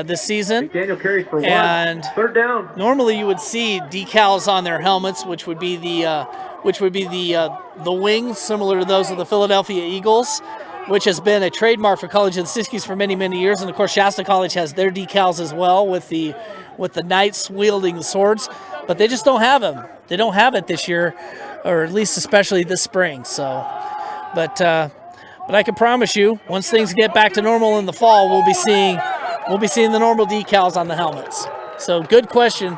[SPEAKER 1] this season.
[SPEAKER 2] Daniel carries for 1.
[SPEAKER 1] And
[SPEAKER 2] 3rd down.
[SPEAKER 1] normally you would see decals on their helmets, which would be the wings, similar to those of the Philadelphia Eagles, which has been a trademark for College of the Siskiyous for many, many years. And of course, Shasta College has their decals as well with the knights wielding the swords, but they just don't have them. They don't have it this year, or at least especially this spring. So, but I can promise you, once things get back to normal in the fall, we'll be seeing the normal decals on the helmets. So, good question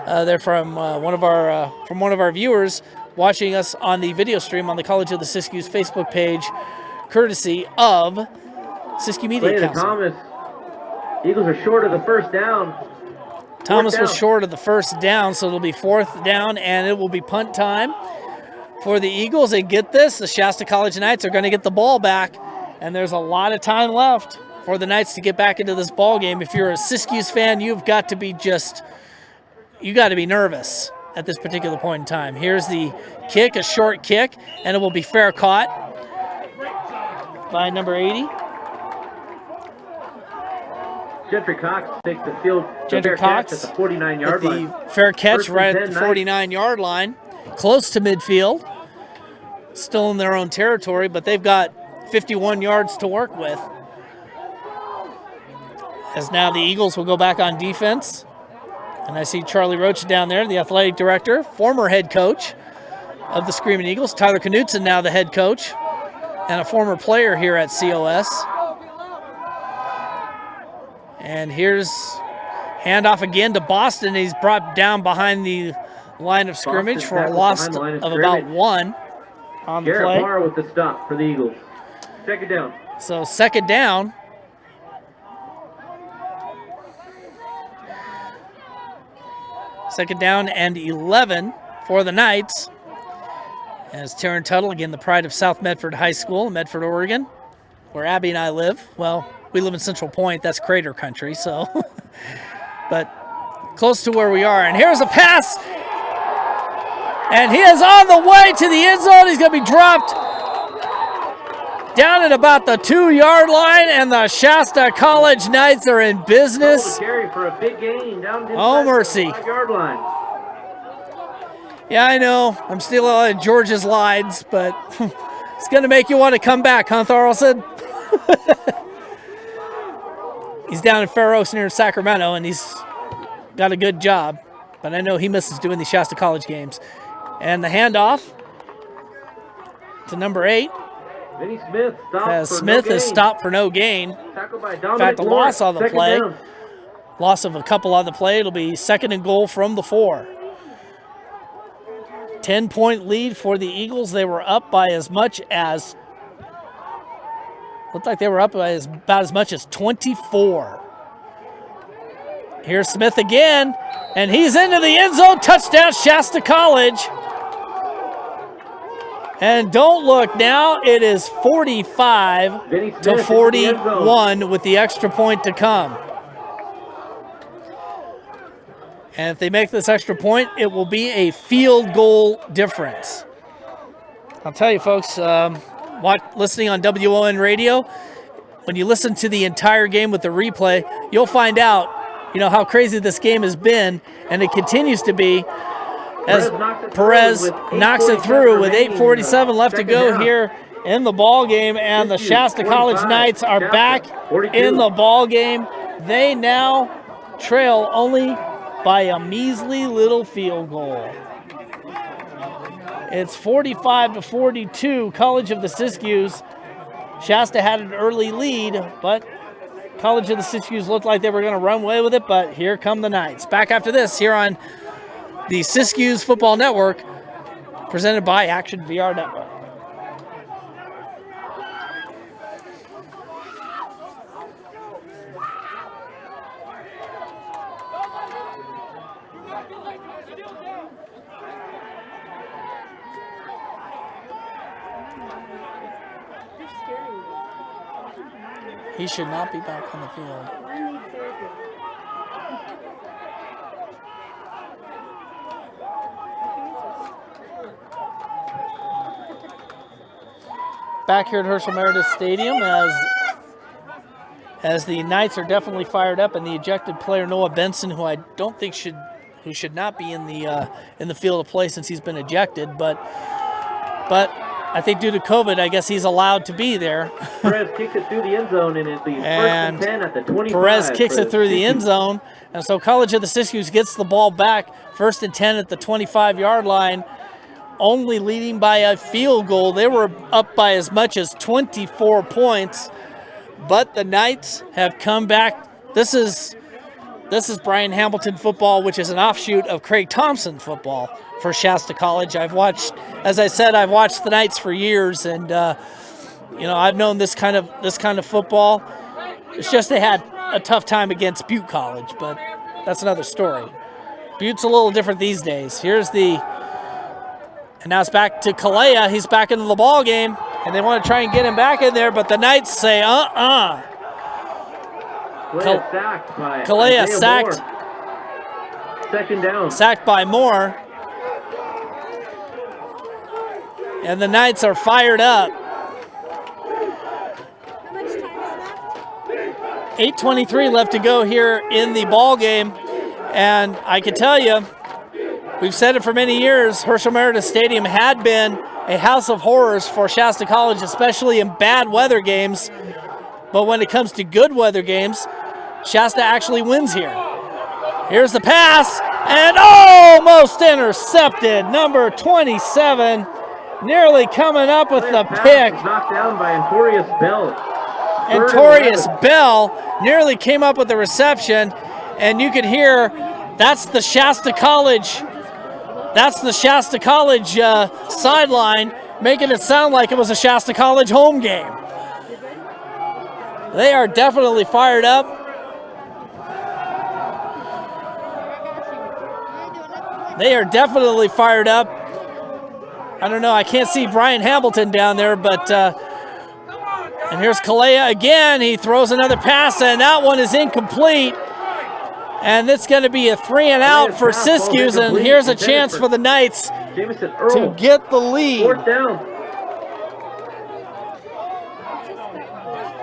[SPEAKER 1] there from one of our viewers watching us on the video stream on the College of the Siskiyous Facebook page, courtesy of Siskiyou Media Council.
[SPEAKER 2] Thomas. Eagles are short of the 1st down.
[SPEAKER 1] Thomas was short of the 1st down, so it'll be 4th down, and it will be punt time for the Eagles. And get this, the Shasta College Knights are going to get the ball back, and there's a lot of time left for the Knights to get back into this ball game. If you're a Siskiyous fan, you've got to be nervous at this particular point in time. Here's the kick, a short kick, and it will be fair caught by number 80.
[SPEAKER 2] Gentry Cox takes the field.
[SPEAKER 1] Gentry Cox
[SPEAKER 2] at the 49-yard line.
[SPEAKER 1] Fair catch right at the 49-yard line, close to midfield. Still in their own territory, but they've got 51 yards to work with. As now the Eagles will go back on defense. And I see Charlie Roach down there, the athletic director, former head coach of the Screaming Eagles. Tyler Knutson now the head coach and a former player here at COS. And here's handoff again to Boston. He's brought down behind the line of scrimmage for a loss of about 1 on the play.
[SPEAKER 2] Garrett Barr with the stop for the Eagles. 2nd down.
[SPEAKER 1] So 2nd down. Second down and 11 for the Knights. As Taryn Tuttle, again, the pride of South Medford High School in Medford, Oregon, where Abby and I live. Well, we live in Central Point. That's Crater Country, so. But close to where we are. And here's a pass. And he is on the way to the end zone. He's going to be dropped down at about the 2-yard line, and the Shasta College Knights are in business.
[SPEAKER 2] Carry for a big gain down
[SPEAKER 1] Oh, mercy.
[SPEAKER 2] the 5-yard line.
[SPEAKER 1] Yeah, I know. I'm stealing George's lines, but it's going to make you want to come back, huh, Thorolson? He's down in Fair Oaks near Sacramento, and he's got a good job. But I know he misses doing the Shasta College games. And the handoff to number 8.
[SPEAKER 2] Vinny Smith stopped
[SPEAKER 1] As
[SPEAKER 2] for
[SPEAKER 1] Smith
[SPEAKER 2] no
[SPEAKER 1] is
[SPEAKER 2] gain.
[SPEAKER 1] stopped for no gain.
[SPEAKER 2] Tackled by
[SPEAKER 1] In
[SPEAKER 2] Dominic
[SPEAKER 1] fact, the
[SPEAKER 2] Lawrence.
[SPEAKER 1] loss on the
[SPEAKER 2] Second
[SPEAKER 1] play.
[SPEAKER 2] down.
[SPEAKER 1] Loss of a couple on the play. It'll be 2nd and goal from the 4. 10-point lead for the Eagles. They were up by as much as, looked like they were up by about as much as 24. Here's Smith again, and he's into the end zone. Touchdown, Shasta College. And don't look now, it is 45
[SPEAKER 2] Vinny Smith
[SPEAKER 1] to
[SPEAKER 2] into the end
[SPEAKER 1] 41 with the extra point to come. And if they make this extra point, it will be a field goal difference. I'll tell you, folks, listening on WON radio, when you listen to the entire game with the replay, you'll find out, how crazy this game has been, and it continues to be as Perez knocks it through with 8:47 left to go here in the ball game, and the Shasta College Knights are back in the ball game. They now trail only by a measly little field goal. It's 45 to 42, College of the Siskiyous. Shasta had an early lead, but College of the Siskiyous looked like they were going to run away with it, but here come the Knights. Back after this here on the Siskiyous Football Network, presented by Action VR Network. He should not be back on the field. Back here at Herschel Meredith Stadium as the Knights are definitely fired up, and the ejected player Noah Benson, who I don't think should not be in the field of play since he's been ejected, but I think due to COVID, I guess he's allowed to be there.
[SPEAKER 2] Perez kicks it through the end zone, and it's the 1st and 10 at the 25.
[SPEAKER 1] Perez kicks it through the end zone, and so College of the Siskiyous gets the ball back, 1st and 10 at the 25-yard line, only leading by a field goal. They were up by as much as 24 points, but the Knights have come back. This is Brian Hamilton football, which is an offshoot of Craig Thompson football for Shasta College. I've watched the Knights for years, and I've known this kind of football. It's just they had a tough time against Butte College, but that's another story. Butte's a little different these days. And now it's back to Kalea. He's back into the ball game, and they want to try and get him back in there, but the Knights say, Kalea sacked.
[SPEAKER 2] Moore. 2nd down.
[SPEAKER 1] Sacked by Moore. And the Knights are fired up.
[SPEAKER 6] How much time is left?
[SPEAKER 1] 8:23 left to go here in the ball game. And I can tell you, we've said it for many years, Herschel Meredith Stadium had been a house of horrors for Shasta College, especially in bad weather games. But when it comes to good weather games, Shasta actually wins here. Here's the pass, and almost intercepted. Number 27, nearly coming up with the pick.
[SPEAKER 2] Knocked down by Antorius Bell.
[SPEAKER 1] Antorius Bell nearly came up with the reception, and you could hear that's the Shasta College sideline, making it sound like it was a Shasta College home game. They are definitely fired up. They are definitely fired up. I don't know. I can't see Brian Hamilton down there, but and here's Kalea again. He throws another pass, and that one is incomplete. And it's going to be a 3-and-out for Siskiyous, and here's a chance for the Knights to get the lead.
[SPEAKER 2] 4th down.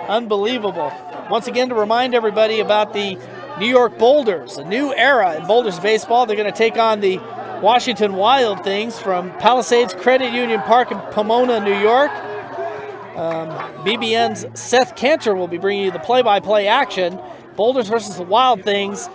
[SPEAKER 1] Unbelievable. Once again, to remind everybody about the New York Boulders, a new era in Boulders baseball. They're going to take on the Washington Wild Things from Palisades Credit Union Park in Pomona, New York. BBN's Seth Cantor will be bringing you the play-by-play action. Boulders versus the Wild Things,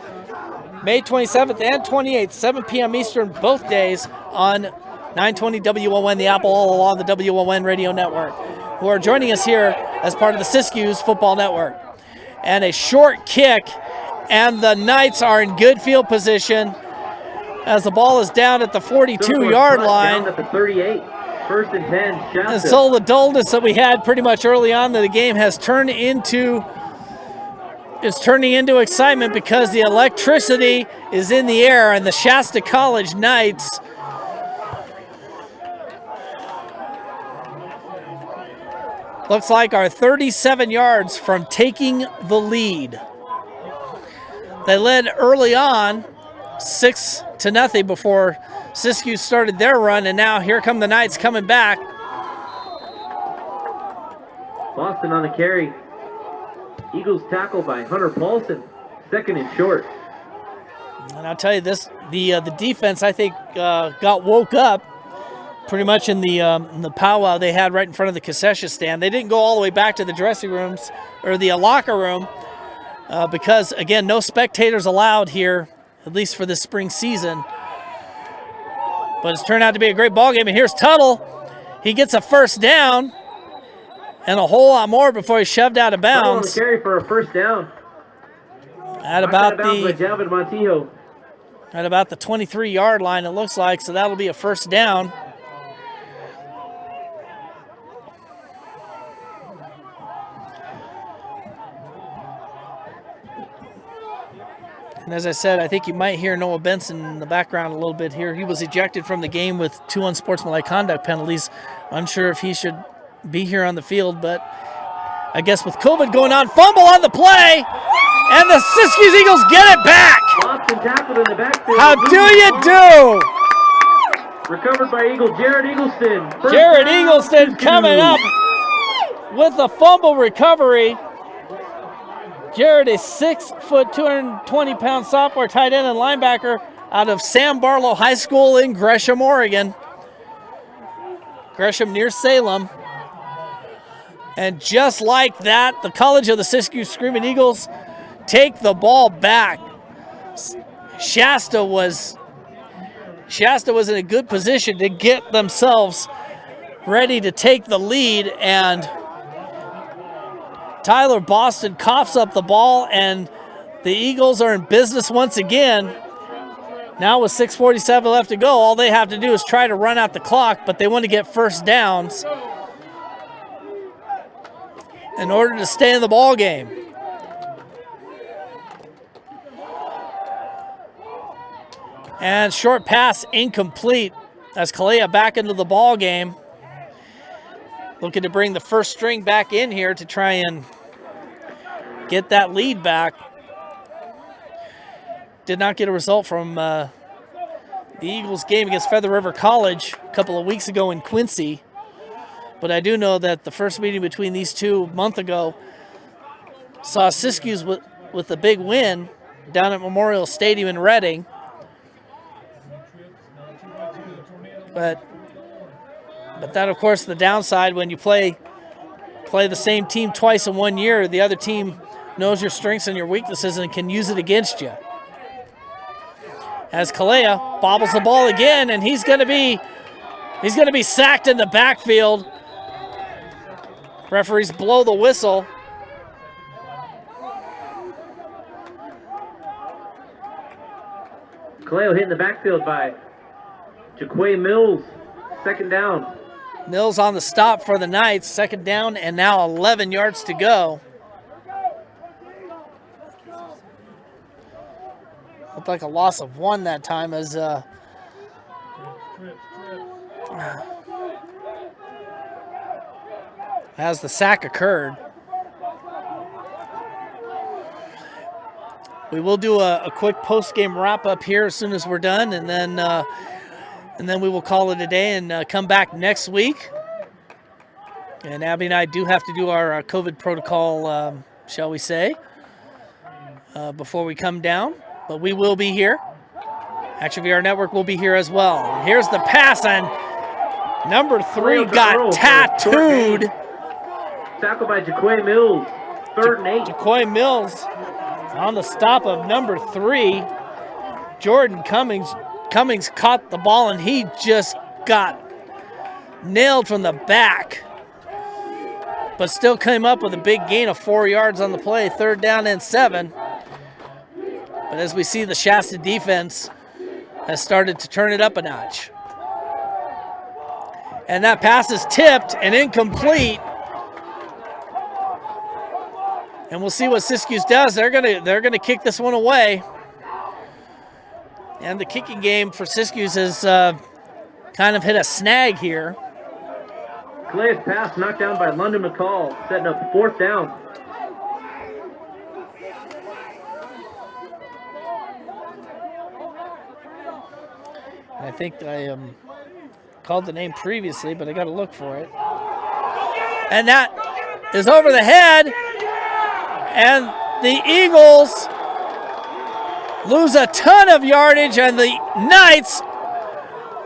[SPEAKER 1] May 27th and 28th, 7 p.m. Eastern, both days on 920 WON, the Apple, all along the WON radio network, who are joining us here as part of the Siskiyous Football Network. And a short kick, and the Knights are in good field position as the ball is down at the 42-yard line.
[SPEAKER 2] Down at the 38. 1st and 10, Shasta.
[SPEAKER 1] And so the dullness that we had pretty much early on in the game has turned into turning into excitement because the electricity is in the air, and the Shasta College Knights looks like are 37 yards from taking the lead. They led early on 6-0 before Siskiyous started their run, and now here come the Knights coming back.
[SPEAKER 2] Boston on the carry. Eagles tackle by Hunter Paulson. 2nd and short.
[SPEAKER 1] And I'll tell you this, the defense, I think, got woke up pretty much in the powwow they had right in front of the concession stand. They didn't go all the way back to the dressing rooms or the locker room because, again, no spectators allowed here, at least for this spring season. But it's turned out to be a great ball game. And here's Tuttle. He gets a 1st down and a whole lot more before he's shoved out of bounds.
[SPEAKER 2] On the carry for a 1st down.
[SPEAKER 1] At about
[SPEAKER 2] Jalvin Montijo.
[SPEAKER 1] At about the 23-yard line, it looks like, so that'll be a 1st down. And as I said, I think you might hear Noah Benson in the background a little bit here. He was ejected from the game with 2 unsportsmanlike conduct penalties. Unsure if he should be here on the field, but I guess with COVID going on, fumble on the play, and the Siskiyous Eagles get it back.
[SPEAKER 2] Lost and tackled in the backfield.
[SPEAKER 1] How do you do?
[SPEAKER 2] Recovered by Eagle Jared Eagleston.
[SPEAKER 1] Jared Eagleston coming up with a fumble recovery. Jared, a 6-foot, 220-pound sophomore tight end and linebacker out of Sam Barlow High School in Gresham, Oregon. Gresham near Salem. And just like that, the College of the Siskiyous Screaming Eagles take the ball back. Shasta was in a good position to get themselves ready to take the lead, and Tyler Boston coughs up the ball, and the Eagles are in business once again. Now with 6:47 left to go, all they have to do is try to run out the clock, but they want to get 1st downs in order to stay in the ball game. And short pass incomplete as Kalea back into the ball game. Looking to bring the 1st string back in here to try and get that lead back. Did not get a result from the Eagles game against Feather River College a couple of weeks ago in Quincy. But I do know that the first meeting between these two a month ago saw Siskiyous with a big win down at Memorial Stadium in Reading. But that, of course, the downside when you play the same team twice in 1 year, the other team knows your strengths and your weaknesses and can use it against you. As Kalea bobbles the ball again, and he's going to be sacked in the backfield. Referees blow the whistle.
[SPEAKER 2] Kaleo hit in the backfield by Jaquay Mills. 2nd down.
[SPEAKER 1] Mills on the stop for the Knights. 2nd down and now 11 yards to go. Looked like a loss of 1 that time as
[SPEAKER 5] Trips.
[SPEAKER 1] As the sack occurred. We will do a quick post-game wrap-up here as soon as we're done, and then we will call it a day and come back next week. And Abby and I do have to do our COVID protocol, shall we say, before we come down. But we will be here. Action VR Network will be here as well. Here's the pass, and number 3 got tattooed.
[SPEAKER 2] Tackled by Jaquay Mills. 3rd and 8.
[SPEAKER 1] Jaquay Mills on the stop of number 3. Jordan Cummings caught the ball, and he just got nailed from the back. But still came up with a big gain of 4 yards on the play. 3rd down and 7. But as we see, the Shasta defense has started to turn it up a notch. And that pass is tipped and incomplete. And we'll see what Siskiyous does. They're gonna kick this one away. And the kicking game for Siskiyous has kind of hit a snag here.
[SPEAKER 2] Clay's pass knocked down by London McCall, setting up 4th down.
[SPEAKER 1] I think I called the name previously, but I got to look for it. And that is over the head. And the Eagles lose a ton of yardage, and the Knights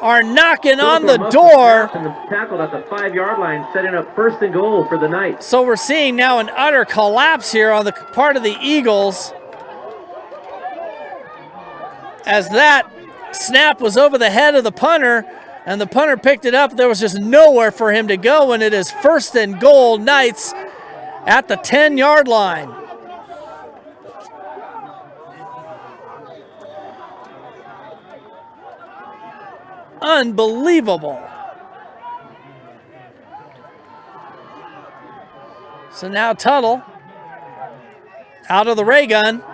[SPEAKER 1] are knocking on the door.
[SPEAKER 2] And tackled at the 5-yard line, setting up 1st and goal for the Knights.
[SPEAKER 1] So we're seeing now an utter collapse here on the part of the Eagles, as that snap was over the head of the punter, and the punter picked it up. There was just nowhere for him to go, and it is 1st and goal, Knights at the 10-yard line. Unbelievable. So now Tuttle out of the ray gun.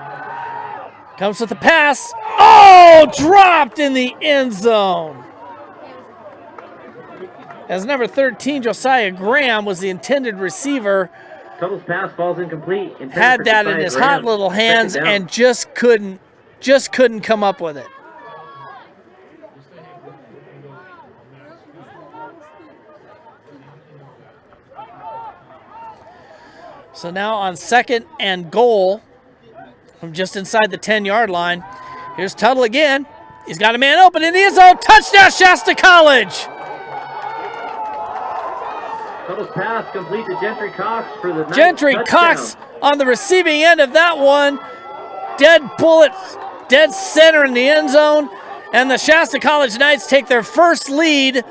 [SPEAKER 1] Comes with the pass. Oh, dropped in the end zone. As number 13, Josiah Graham, was the intended receiver.
[SPEAKER 2] Tuttle's pass falls incomplete.
[SPEAKER 1] Had that in his hot little hands and just couldn't come up with it. So now on 2nd and goal from just inside the 10-yard line. Here's Tuttle again. He's got a man open in the end zone. Touchdown, Shasta College!
[SPEAKER 2] Tuttle's pass complete to Gentry Cox for the
[SPEAKER 1] Gentry Cox on the receiving end of that one. Dead bullet, dead center in the end zone. And the Shasta College Knights take their first lead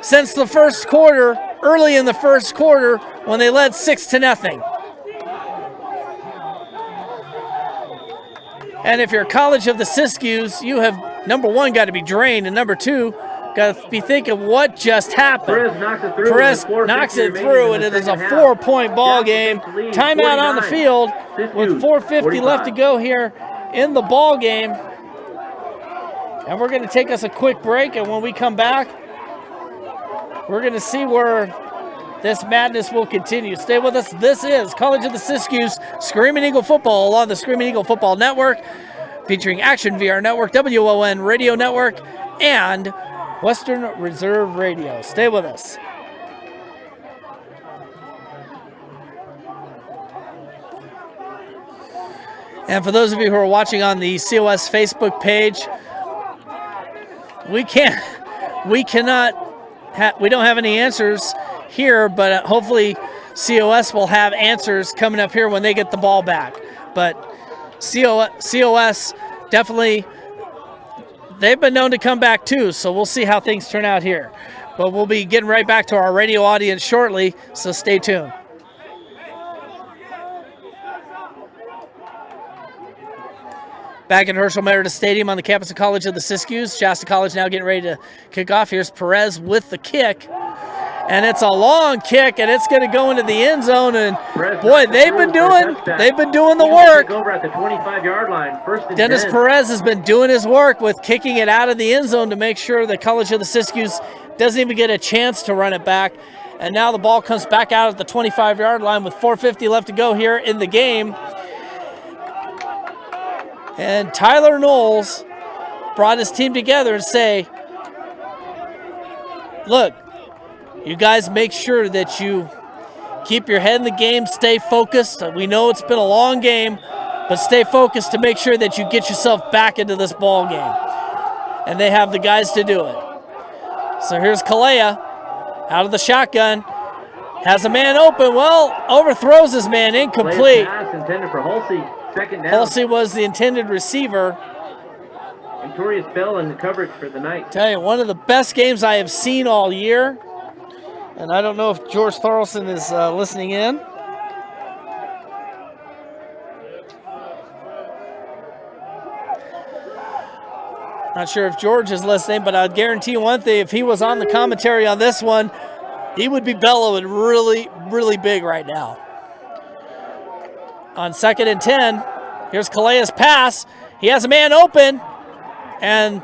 [SPEAKER 1] since the first quarter, early in the first quarter, when they led 6-0. And if you're College of the Siskiyous, you have, number 1, got to be drained, and number 2, got to be thinking what just happened.
[SPEAKER 2] Perez
[SPEAKER 1] knocks it through, and it is a 4-point ball game. Timeout on the field with 4:50 left to go here in the ball game. And we're going to take us a quick break, and when we come back, we're going to see where this madness will continue. Stay with us. This is College of the Siskiyous Screaming Eagle Football on the Screaming Eagle Football Network, featuring Action VR Network, WON Radio Network, and Western Reserve Radio. Stay with us. And for those of you who are watching on the COS Facebook page, we don't have any answers here, but hopefully COS will have answers coming up here when they get the ball back. But COS definitely, they've been known to come back too, so we'll see how things turn out here. But we'll be getting right back to our radio audience shortly, so stay tuned. Back at Herschel Meredith Stadium on the campus of College of the Siskiyous. Shasta College now getting ready to kick off. Here's Perez with the kick. and it's a long kick, and it's going to go into the end zone. And boy, they've been doing the work.
[SPEAKER 2] Over at the 25-yard line, first and
[SPEAKER 1] Dennis
[SPEAKER 2] 10.
[SPEAKER 1] Perez has been doing his work with kicking it out of the end zone to make sure the College of the Siskiyous doesn't even get a chance to run it back. And now the ball comes back out at the 25-yard line with 4:50 left to go here in the game. And Tyler Knowles brought his team together and say, look, you guys make sure that you keep your head in the game, stay focused. We know it's been a long game, but stay focused to make sure that you get yourself back into this ball game. And they have the guys to do it. So here's Kalea out of the shotgun. Has a man open. Well, overthrows his man, incomplete.
[SPEAKER 2] Pass intended for Halsey. Second down.
[SPEAKER 1] Halsey was the intended receiver.
[SPEAKER 2] Victorious Bell in the coverage for the night.
[SPEAKER 1] Tell you, one of the best games I have seen all year. And I don't know if George Thorlson is listening in. Not sure if George is listening, but I'd guarantee you one thing. If he was on the commentary on this one, he would be bellowing really, really big right now. On 2nd and 10, here's Kalea's pass. He has a man open, and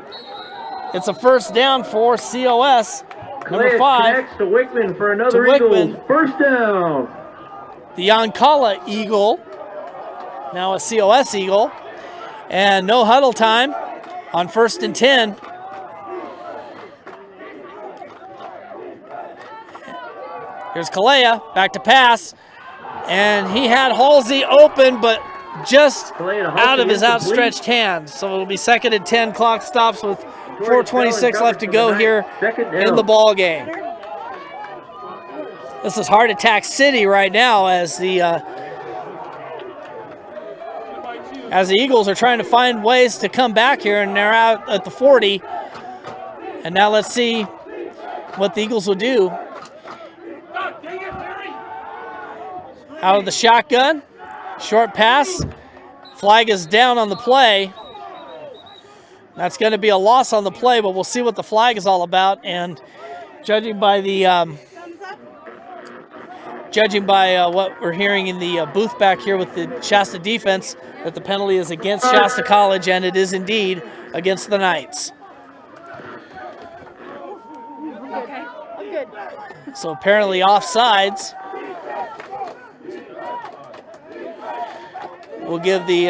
[SPEAKER 1] it's a first down for COS. Number 5.
[SPEAKER 2] Connects to Wickman for another
[SPEAKER 1] to
[SPEAKER 2] Eagles.
[SPEAKER 1] Wickman.
[SPEAKER 2] First down.
[SPEAKER 1] The Yoncalla Eagle, now a COS Eagle. And no huddle time on 1st and 10. Here's Kalea, back to pass. And he had Halsey open, but just out of his outstretched hand. So it'll be 2nd and 10. Clock stops with 4:26 left to go here in the ball game. This is Heart Attack City right now as the Eagles are trying to find ways to come back here, and they're out at the 40. And now let's see what the Eagles will do. Out of the shotgun, short pass. Flag is down on the play. That's going to be a loss on the play, but we'll see what the flag is all about. And judging by the what we're hearing in the booth back here with the Shasta defense, that the penalty is against Shasta College, and it is indeed against the Knights.
[SPEAKER 6] Okay, I'm good.
[SPEAKER 1] So apparently offsides. We'll give the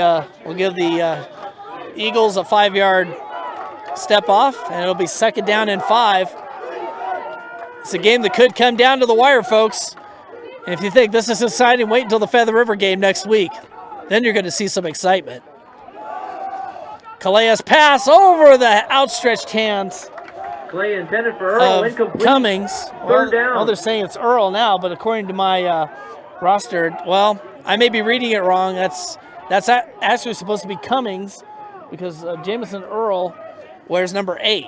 [SPEAKER 1] Eagles a 5-yard step off, and it'll be 2nd down and 5. It's a game that could come down to the wire, folks. And if you think this is exciting, wait until the Feather River game next week. Then you're going to see some excitement. Kalea's pass over the outstretched hands
[SPEAKER 2] Clay intended for Earl,
[SPEAKER 1] of
[SPEAKER 2] incomplete.
[SPEAKER 1] Cummings.
[SPEAKER 2] Third down.
[SPEAKER 1] Well, they're saying it's Earl now, but according to my roster, well, I may be reading it wrong. That's actually supposed to be Cummings, because Jamison Earl wears number 8.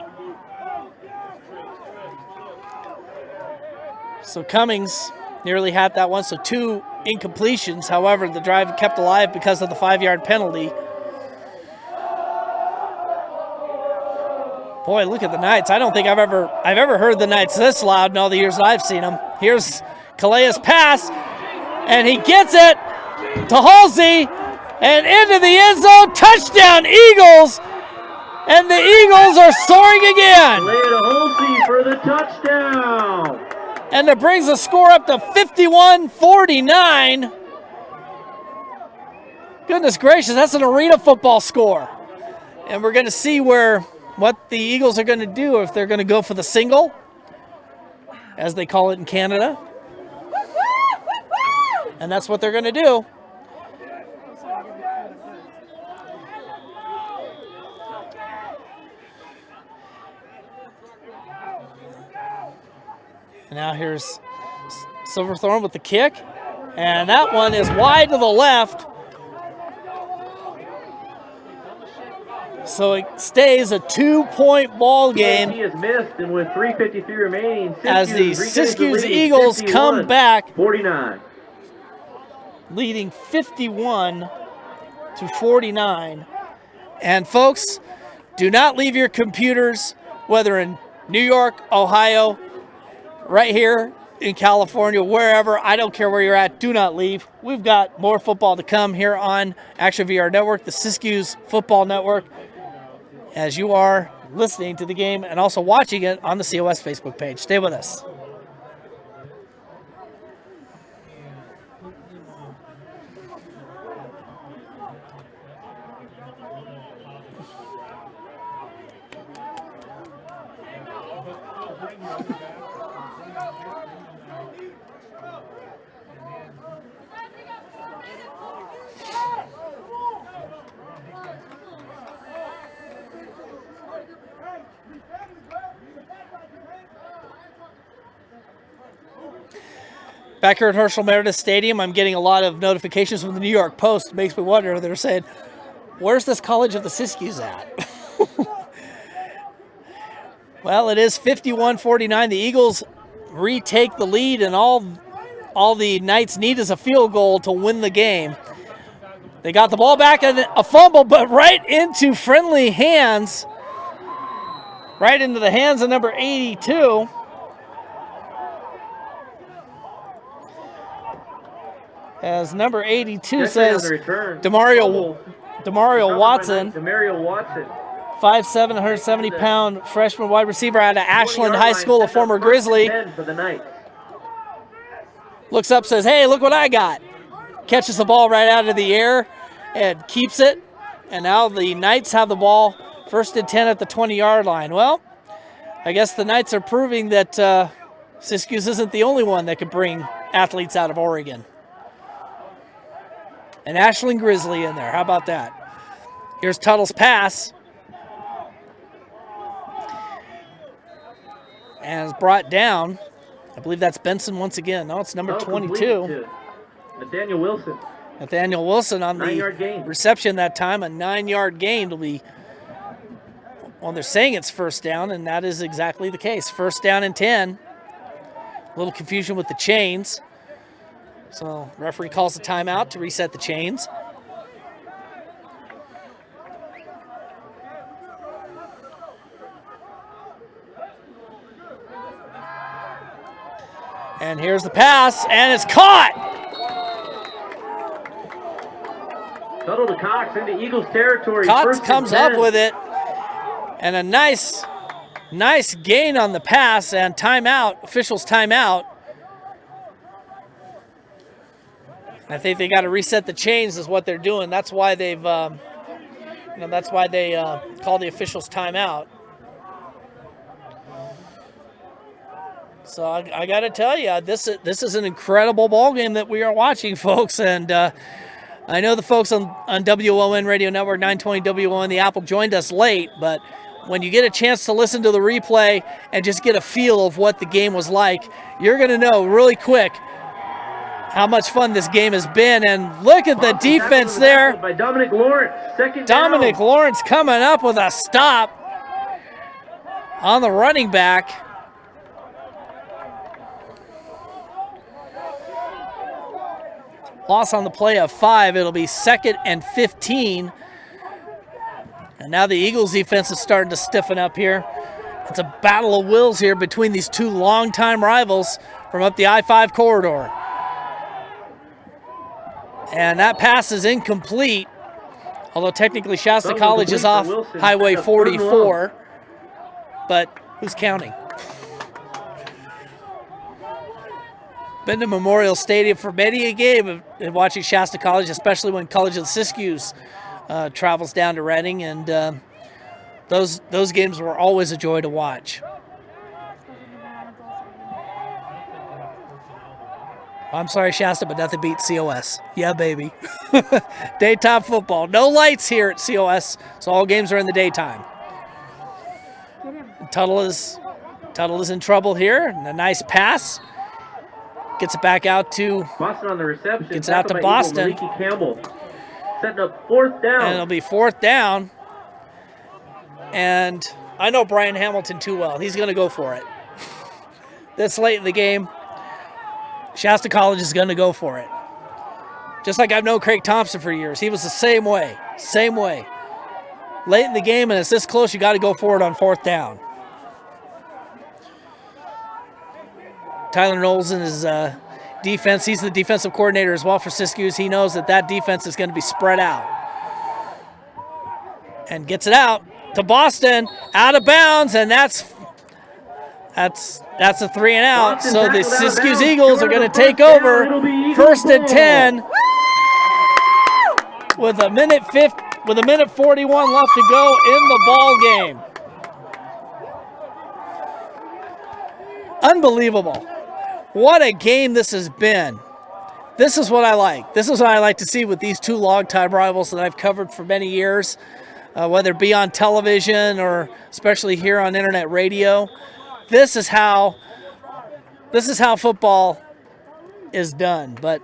[SPEAKER 1] So Cummings nearly had that one, so 2 incompletions. However, the drive kept alive because of the 5-yard penalty. Boy, look at the Knights. I don't think I've ever heard the Knights this loud in all the years that I've seen them. Here's Kalea's pass, and he gets it to Halsey, and into the end zone. Touchdown, Eagles! And the Eagles are soaring again.
[SPEAKER 2] Clay to Halsey for the touchdown.
[SPEAKER 1] And it brings the score up to 51-49. Goodness gracious, that's an arena football score. And we're going to see what the Eagles are going to do, if they're going to go for the single, as they call it in Canada. And that's what they're going to do. And now here's Silverthorne with the kick. And that one is wide to the left. So it stays a 2-point ball game.
[SPEAKER 2] He is missed, and with 3:53 remaining,
[SPEAKER 1] as the
[SPEAKER 2] regains
[SPEAKER 1] Siskiyous
[SPEAKER 2] lead,
[SPEAKER 1] Eagles come back,
[SPEAKER 2] 49.
[SPEAKER 1] leading 51-49. And folks, do not leave your computers, whether in New York, Ohio, right here in California, wherever. I don't care where you're at. Do not leave. We've got more football to come here on Action VR Network, the Siskiyous Football Network, as you are listening to the game and also watching it on the COS Facebook page. Stay with us. Back here at Herschel Meredith Stadium, I'm getting a lot of notifications from the New York Post. It makes me wonder. They're saying, where's this College of the Siskiyous at? Well, it is 51-49. The Eagles retake the lead, and all the Knights need is a field goal to win the game. They got the ball back and a fumble, but right into friendly hands, right into the hands of number 82. As number 82 says, Demario Watson, 5'7", 170-pound freshman wide receiver out of Ashland High School, a former Grizzly. Looks up, says, hey, look what I got. Catches the ball right out of the air and keeps it. And now the Knights have the ball, 1st and 10 at the 20-yard line. Well, I guess the Knights are proving that Siskiyous isn't the only one that could bring athletes out of Oregon. An Ashland Grizzly in there. How about that? Here's Tuttle's pass. And it's brought down. I believe that's Benson once again. No, it's number 22.
[SPEAKER 2] Nathaniel Wilson.
[SPEAKER 1] Nathaniel Wilson on the reception that time. A 9-yard gain will be, well, they're saying it's first down, and that is exactly the case. First down and 10. A little confusion with the chains. So referee calls a timeout to reset the chains. And here's the pass, and it's caught.
[SPEAKER 2] Tuttle to Cox into Eagles territory.
[SPEAKER 1] Cox comes up with it, and a nice gain on the pass, and timeout, officials timeout. I think they got to reset the chains is what they're doing. That's why they've, that's why they call the officials timeout. So I got to tell you, this is an incredible ball game that we are watching, folks. And I know the folks on WON Radio Network 920 WON The Apple joined us late, but when you get a chance to listen to the replay and just get a feel of what the game was like, you're going to know really quick how much fun this game has been. And look at the defense there.
[SPEAKER 2] By Dominic Lawrence, second
[SPEAKER 1] Dominic
[SPEAKER 2] down.
[SPEAKER 1] Lawrence coming up with a stop on the running back. Loss on the play of 5. It'll be 2nd and 15. And now the Eagles defense is starting to stiffen up here. It's a battle of wills here between these two longtime rivals from up the I-5 corridor. And that pass is incomplete, although technically Shasta College is off Highway 44, but who's counting? Been to Memorial Stadium for many a game and watching Shasta College, especially when College of the Siskiyous travels down to Reading, and those games were always a joy to watch. I'm sorry, Shasta, but nothing beats COS. Yeah, baby. Daytime football. No lights here at COS, so all games are in the daytime. Tuttle is in trouble here. And a nice pass. Gets it back out to
[SPEAKER 2] Boston on the reception.
[SPEAKER 1] Gets it out to Boston.
[SPEAKER 2] Maliki Campbell setting up 4th down.
[SPEAKER 1] And it'll be 4th down. And I know Brian Hamilton too well. He's going to go for it. This late in the game, Shasta College is going to go for it. Just like I've known Craig Thompson for years. He was the same way. Same way. Late in the game, and it's this close, you got to go for it on 4th down. Tyler Knowles and his defense. He's the defensive coordinator as well for Siskiyous. He knows that defense is going to be spread out. And gets it out to Boston, out of bounds, and that's a 3 and out.
[SPEAKER 2] Boston
[SPEAKER 1] So the
[SPEAKER 2] tackled out of
[SPEAKER 1] Siskiyous
[SPEAKER 2] bounds.
[SPEAKER 1] Eagles are
[SPEAKER 2] Short of
[SPEAKER 1] going to
[SPEAKER 2] the
[SPEAKER 1] take
[SPEAKER 2] first down.
[SPEAKER 1] over
[SPEAKER 2] It'll be Eagles
[SPEAKER 1] 1st and
[SPEAKER 2] ball.
[SPEAKER 1] 10 with a minute 41 left to go in the ball game. Unbelievable. What a game this has been. This is what I like. This is what I like to see with these two longtime rivals that I've covered for many years, whether it be on television or especially here on internet radio. This is how football is done. But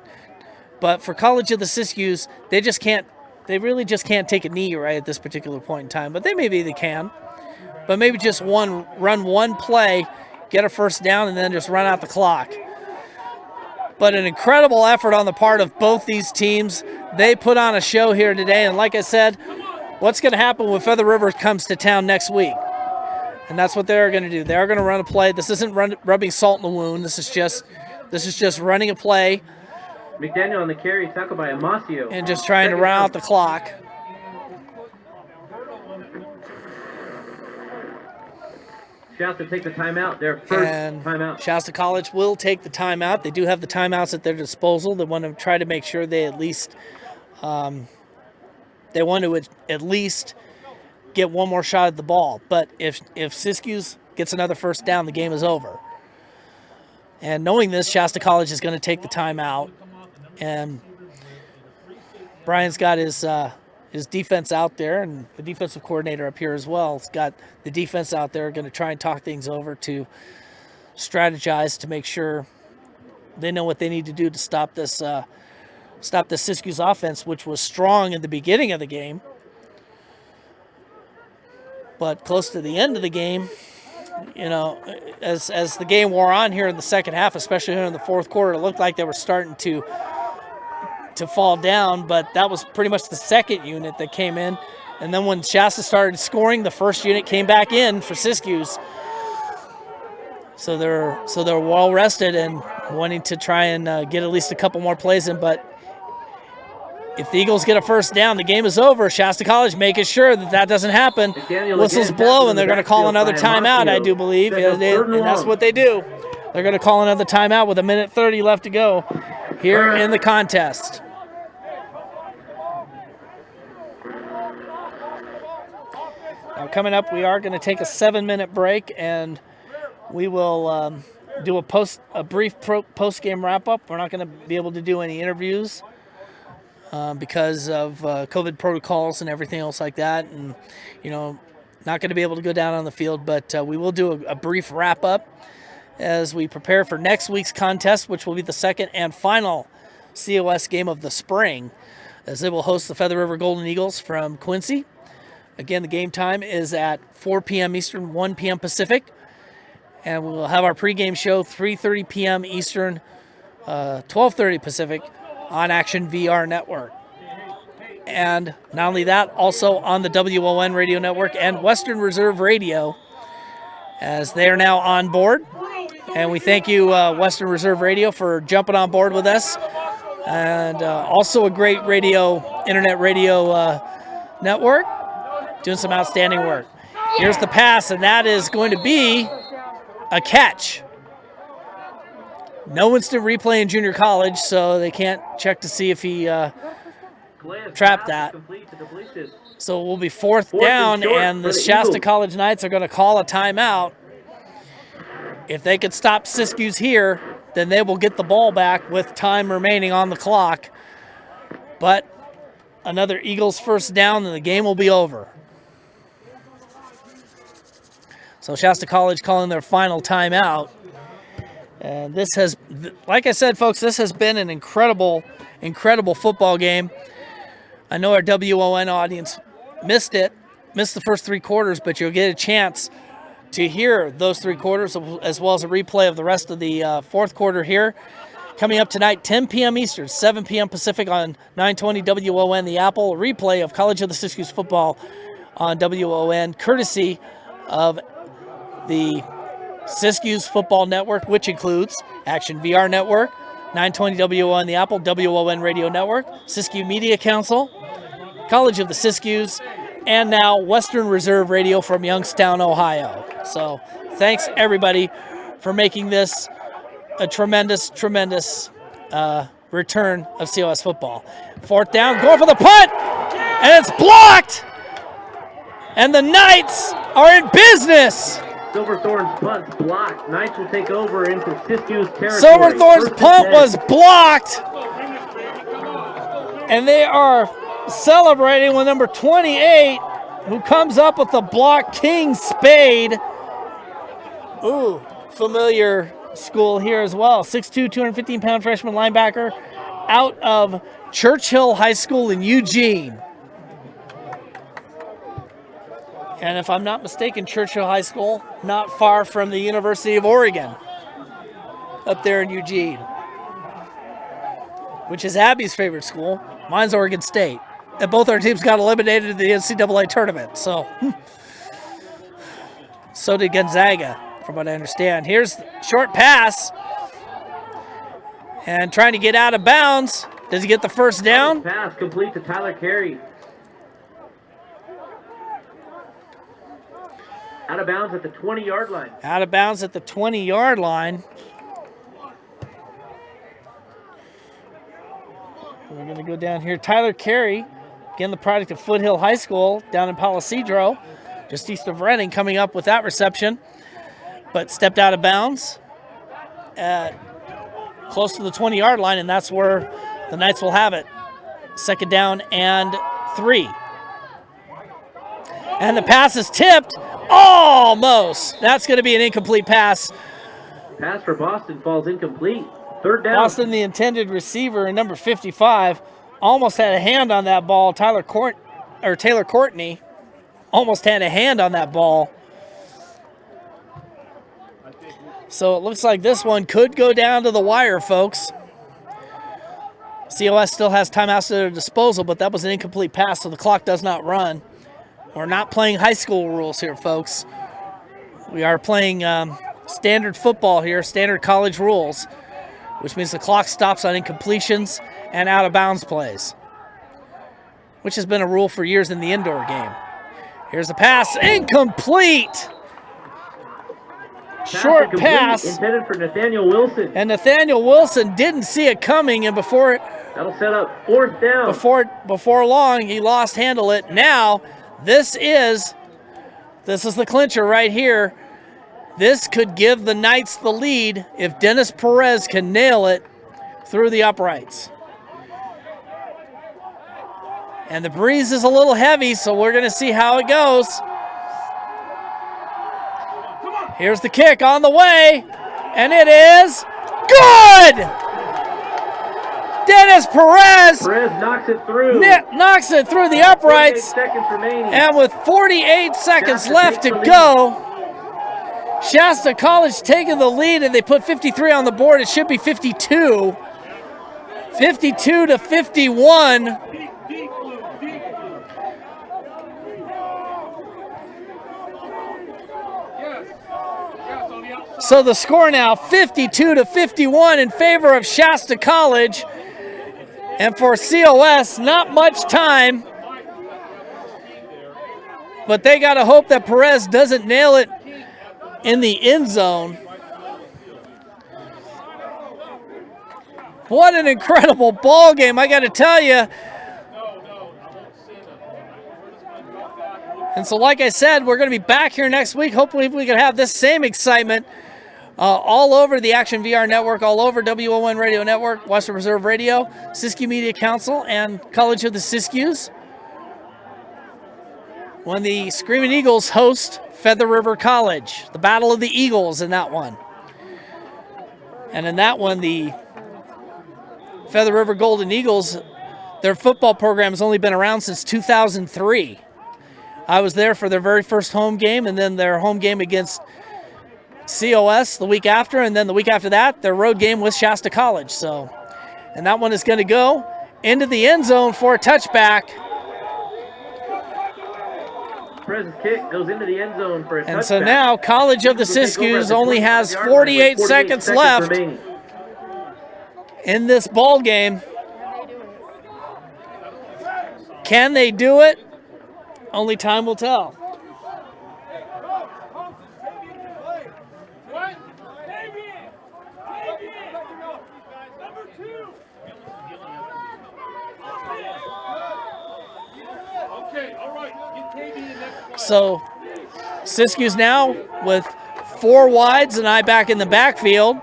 [SPEAKER 1] for College of the Siskiyous, they really just can't take a knee right at this particular point in time. But they can. But maybe just run one play, get a first down, and then just run out the clock. But an incredible effort on the part of both these teams. They put on a show here today, and like I said, what's going to happen when Feather River comes to town next week? And that's what they're going to do. They're going to run a play. This isn't rubbing salt in the wound. This is just running a play
[SPEAKER 2] McDaniel on the carry, tackled by Amasio.
[SPEAKER 1] and just trying to run out the clock.
[SPEAKER 2] Shasta take the timeout. Their first
[SPEAKER 1] And
[SPEAKER 2] timeout.
[SPEAKER 1] Shasta College will take the timeout. They do have the timeouts at their disposal. They want to try to make sure they at least get one more shot at the ball. But if Siskiyous gets another first down, the game is over. And knowing this, Shasta College is going to take the timeout. And Brian's got his defense out there, and the defensive coordinator up here as well. It's got the defense out there, going to try and talk things over to strategize to make sure they know what they need to do to stop the Siskiyous offense, which was strong in the beginning of the game. But close to the end of the game, as the game wore on here in the second half, especially here in the fourth quarter, it looked like they were starting to fall down, but that was pretty much the second unit that came in. And then when Shasta started scoring, the first unit came back in for Siskiyous. So they're well rested and wanting to try and get at least a couple more plays in. But if the Eagles get a first down, the game is over. Shasta College making sure that doesn't happen. Whistles blow, and they're going to call another timeout, I do believe. And that's what they do. They're going to call another timeout with 1:30 left to go here in the contest. Now coming up, we are going to take a 7-minute break, and we will do a brief post-game wrap-up. We're not going to be able to do any interviews because of COVID protocols and everything else like that, and not going to be able to go down on the field. But we will do a brief wrap-up as we prepare for next week's contest, which will be the second and final COS game of the spring, as they will host the Feather River Golden Eagles from Quincy. Again, the game time is at 4 p.m. Eastern, 1 p.m. Pacific. And we will have our pregame show 3:30 p.m. Eastern, 12:30 Pacific on Action VR Network. And not only that, also on the WON Radio Network and Western Reserve Radio, as they are now on board. And we thank you, Western Reserve Radio, for jumping on board with us. And also a great internet radio network, doing some outstanding work. Here's the pass, and that is going to be a catch. No instant replay in junior college, so they can't check to see if he trapped that. So it will be fourth down, and the Shasta College Knights are going to call a timeout. If they could stop Siskiyous here, then they will get the ball back with time remaining on the clock. But another Eagles first down, and the game will be over. So Shasta College calling their final timeout. And this has, like I said, folks, this has been an incredible football game. I know our WON audience missed the first three quarters, but you'll get a chance to hear those three quarters as well as a replay of the rest of the fourth quarter here. Coming up tonight, 10 p.m. Eastern, 7 p.m. Pacific on 920 WON The Apple. A replay of College of the Siskiyous football on WON, courtesy of the Siskiyous Football Network, which includes Action VR Network, 920 WON The Apple, WON Radio Network, Siskiyou Media Council, College of the Siskiyous, and now Western Reserve Radio from Youngstown, Ohio. So thanks everybody for making this a tremendous, tremendous return of COS football. Fourth down, going for the punt, and it's blocked! And the Knights are in business!
[SPEAKER 2] Silverthorne's punt's blocked. Knights will take over into Siskiyous territory.
[SPEAKER 1] Silverthorne's punt was blocked, and they are celebrating with number 28, who comes up with the block, King Spade. Ooh, familiar school here as well. 6'2", 215-pound freshman linebacker out of Churchill High School in Eugene. And if I'm not mistaken, Churchill High School, not far from the University of Oregon, up there in Eugene, which is Abby's favorite school. Mine's Oregon State. And both our teams got eliminated in the NCAA tournament. So did Gonzaga, from what I understand. Here's short pass. And trying to get out of bounds. Does he get the first down?
[SPEAKER 2] Pass complete to Tyler Carey. Out of bounds at the 20-yard line.
[SPEAKER 1] Out of bounds at the 20-yard line. We're going to go down here. Tyler Carey, again the product of Foothill High School down in Palisadro, just east of Reading, coming up with that reception, but stepped out of bounds at close to the 20-yard line, and that's where the Knights will have it. Second down and 3. And the pass is tipped. Almost. That's going to be an incomplete pass.
[SPEAKER 2] Pass for Boston falls incomplete. Third down.
[SPEAKER 1] Boston, the intended receiver, and number 55, almost had a hand on that ball. Taylor Courtney almost had a hand on that ball. So it looks like this one could go down to the wire, folks. COS still has timeouts at their disposal, but that was an incomplete pass, so the clock does not run. We're not playing high school rules here, folks. We are playing standard football here, standard college rules, which means the clock stops on incompletions and out-of-bounds plays, which has been a rule for years in the indoor game. Here's a pass, incomplete! Short pass.
[SPEAKER 2] Intended for Nathaniel Wilson.
[SPEAKER 1] And Nathaniel Wilson didn't see it coming, and before
[SPEAKER 2] that'll set up fourth down.
[SPEAKER 1] Before long, he lost handle it. Now, this is the clincher right here. This could give the Knights the lead if Dennis Perez can nail it through the uprights. And the breeze is a little heavy, so we're going to see how it goes. Here's the kick on the way, and it is good! Dennis Perez
[SPEAKER 2] knocks it through.
[SPEAKER 1] Knocks it through the uprights.
[SPEAKER 2] 48 seconds remaining.
[SPEAKER 1] And with 48 seconds left to go, Shasta College taking the lead, and they put 53 on the board. It should be 52. 52 to 51. So the score now 52 to 51 in favor of Shasta College. And for COS, not much time. But they got to hope that Perez doesn't nail it in the end zone. What an incredible ball game, I got to tell you. And so like I said, we're going to be back here next week. Hopefully we can have this same excitement all over the Action VR Network, all over WON Radio Network, Western Reserve Radio, Siskiyou Media Council, and College of the Siskiyous. When the Screaming Eagles host Feather River College, the Battle of the Eagles in that one. And in that one, the Feather River Golden Eagles, their football program has only been around since 2003. I was there for their very first home game, and then their home game against COS the week after, and then the week after that, their road game with Shasta College. So, and that one is going to go into the end zone for a touchback.
[SPEAKER 2] Perez's kick goes into the end zone for a touchback.
[SPEAKER 1] And so now College of the Siskiyous only has 48 seconds left
[SPEAKER 2] remaining.
[SPEAKER 1] in this ball game. Can they do it? Only time will tell. So Siskiyous now with 4 wides and I back in the backfield.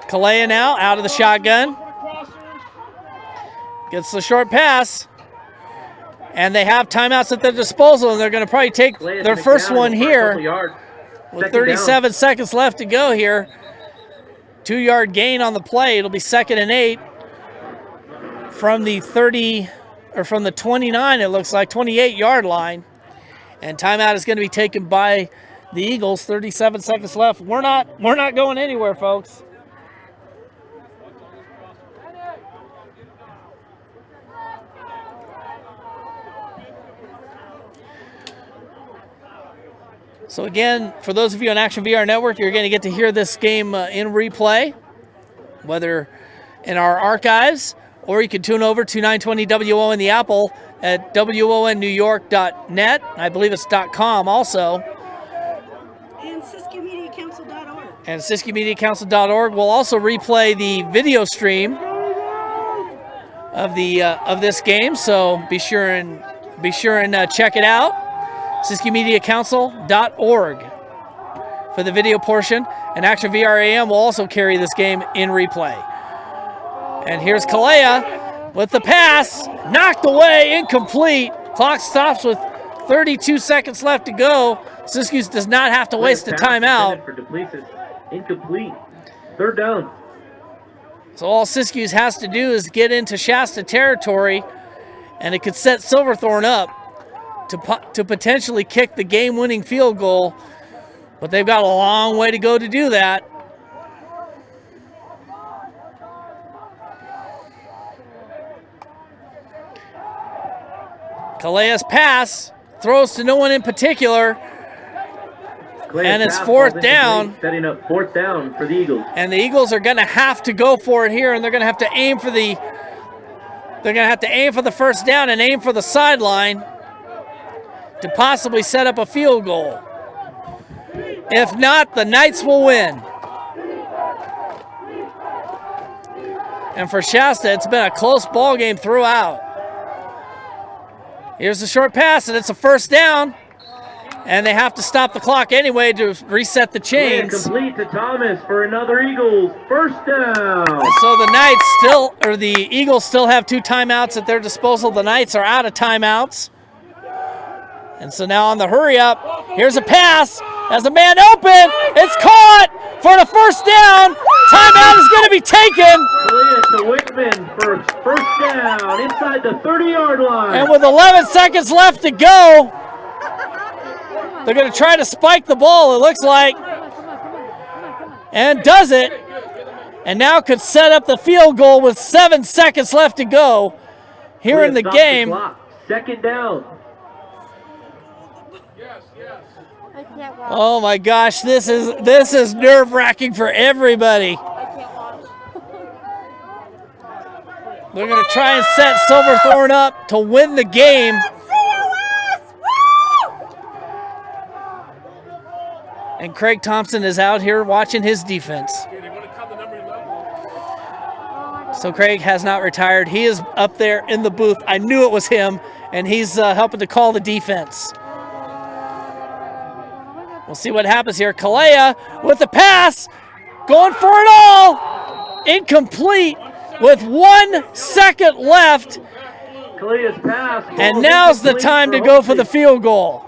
[SPEAKER 1] Kalea now out of the shotgun. Gets the short pass. And they have timeouts at their disposal, and they're going to probably take their first one here with 37 seconds left to go here. 2-yard gain on the play. It'll be 2nd and 8 from the 30 or from the 29. It looks like 28-yard line, and timeout is going to be taken by the Eagles. 37 seconds left. We're not going anywhere, folks. So again, for those of you on Action VR Network, you're going to get to hear this game in replay, whether in our archives, or you can tune over to 920 WON The Apple at wonnewyork.net. I believe it's .com also.
[SPEAKER 4] And SiskiyouMediaCouncil.org.
[SPEAKER 1] And SiskiyouMediaCouncil.org will also replay the video stream of this game. So be sure and check it out. SiskiyouMediaCouncil.org for the video portion, and Action VR AM will also carry this game in replay. And here's Kalea with the pass, knocked away, incomplete. Clock stops with 32 seconds left to go. Siskiyous does not have to waste a timeout.
[SPEAKER 2] Incomplete. 3rd down.
[SPEAKER 1] So all Siskiyous has to do is get into Shasta territory, and it could set Silverthorne up to potentially kick the game-winning field goal, but they've got a long way to go to do that. Kalea's pass throws to no one in particular, and it's 4th down.
[SPEAKER 2] Setting up 4th down for the Eagles.
[SPEAKER 1] And the Eagles are going to have to go for it here, and they're going to have to aim for the first down and aim for the sideline to possibly set up a field goal. If not, the Knights will win. And for Shasta, it's been a close ball game throughout. Here's the short pass, and it's a 1st down. And they have to stop the clock anyway to reset the chains.
[SPEAKER 2] Complete to Thomas for another Eagles 1st down.
[SPEAKER 1] And so the Eagles still have 2 timeouts at their disposal. The Knights are out of timeouts. And so now on the hurry up, here's a pass. As a man open, it's caught for the 1st down. Timeout is going to be taken.
[SPEAKER 2] To Whitman for 1st down inside the 30-yard line.
[SPEAKER 1] And with 11 seconds left to go, they're going to try to spike the ball, it looks like. And does it. And now could set up the field goal with 7 seconds left to go here in the game.
[SPEAKER 2] 2nd down.
[SPEAKER 1] Oh my gosh, this is nerve-wracking for everybody. They're going to try and set Silverthorne up to win the game. And Craig Thompson is out here watching his defense. So Craig has not retired. He is up there in the booth. I knew it was him, and he's helping to call the defense. We'll see what happens here. Kalea with the pass, going for it all. Incomplete with 1 second left.
[SPEAKER 2] Kalea's pass.
[SPEAKER 1] And now's the time to go for the field goal.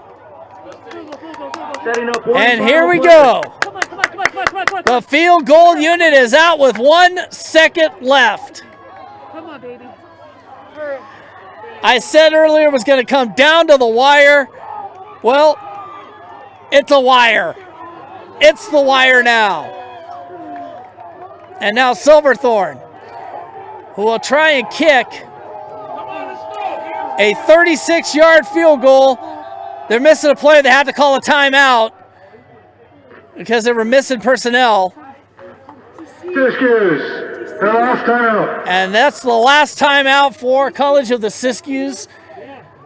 [SPEAKER 1] And here we go. The field goal unit is out with 1 second left.
[SPEAKER 6] Come on, baby.
[SPEAKER 1] I said earlier it was going to come down to the wire. Well, it's a wire. It's the wire now. And now Silverthorne, who will try and kick a 36-yard field goal They're missing a player. They had to call a timeout because they were missing personnel.
[SPEAKER 3] Siskiyous, the last timeout.
[SPEAKER 1] And that's the last timeout for College of the Siskiyous.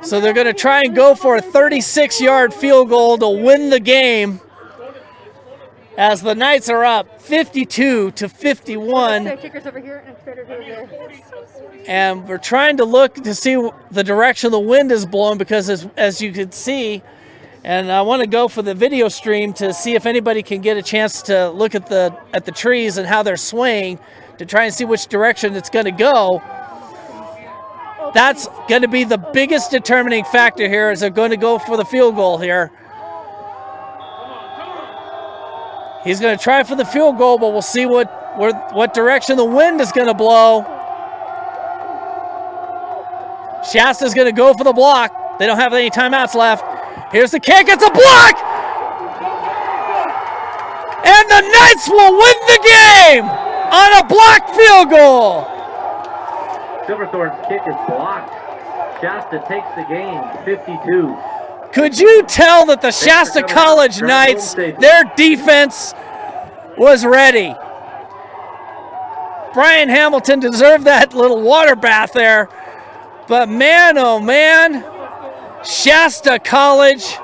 [SPEAKER 1] So they're going to try and go for a 36-yard field goal to win the game as the Knights are up 52-51.
[SPEAKER 6] Kickers over here and critters over there.
[SPEAKER 1] And we're trying to look to see the direction the wind is blowing because as you can see, and I want to go for the video stream to see if anybody can get a chance to look at the trees and how they're swaying to try and see which direction it's going to go. That's going to be the biggest determining factor here. Is they're going to go for the field goal here. He's going to try for the field goal, but we'll see what direction the wind is going to blow. Shasta's going to go for the block. They don't have any timeouts left. Here's the kick. It's a block! And the Knights will win the game on a blocked field goal.
[SPEAKER 2] Silverthorne's kick is blocked. Shasta takes the game, 52.
[SPEAKER 1] Could you tell that the Shasta College Knights, their defense was ready? Brian Hamilton deserved that little water bath there. But man, oh man, Shasta College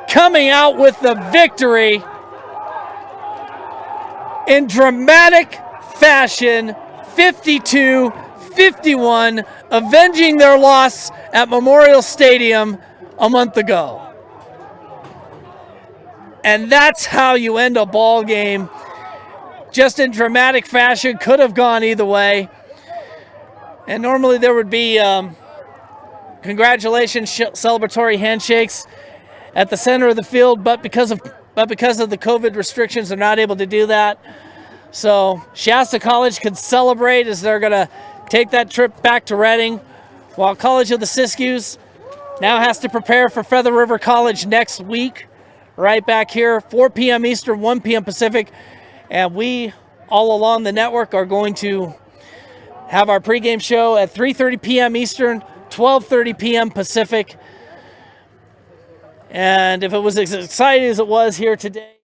[SPEAKER 1] coming out with the victory in dramatic fashion, 52-51, avenging their loss at Memorial Stadium a month ago. And that's how you end a ball game. Just in dramatic fashion, could have gone either way. And normally there would be congratulations, celebratory handshakes at the center of the field, but because of the COVID restrictions, they're not able to do that. So Shasta College can celebrate as they're going to take that trip back to Reading, while College of the Siskiyous now has to prepare for Feather River College next week, right back here, 4 p.m. Eastern, 1 p.m. Pacific. And we, all along the network, are going to have our pregame show at 3:30 p.m. Eastern, 12:30 p.m. Pacific. And if it was as exciting as it was here today,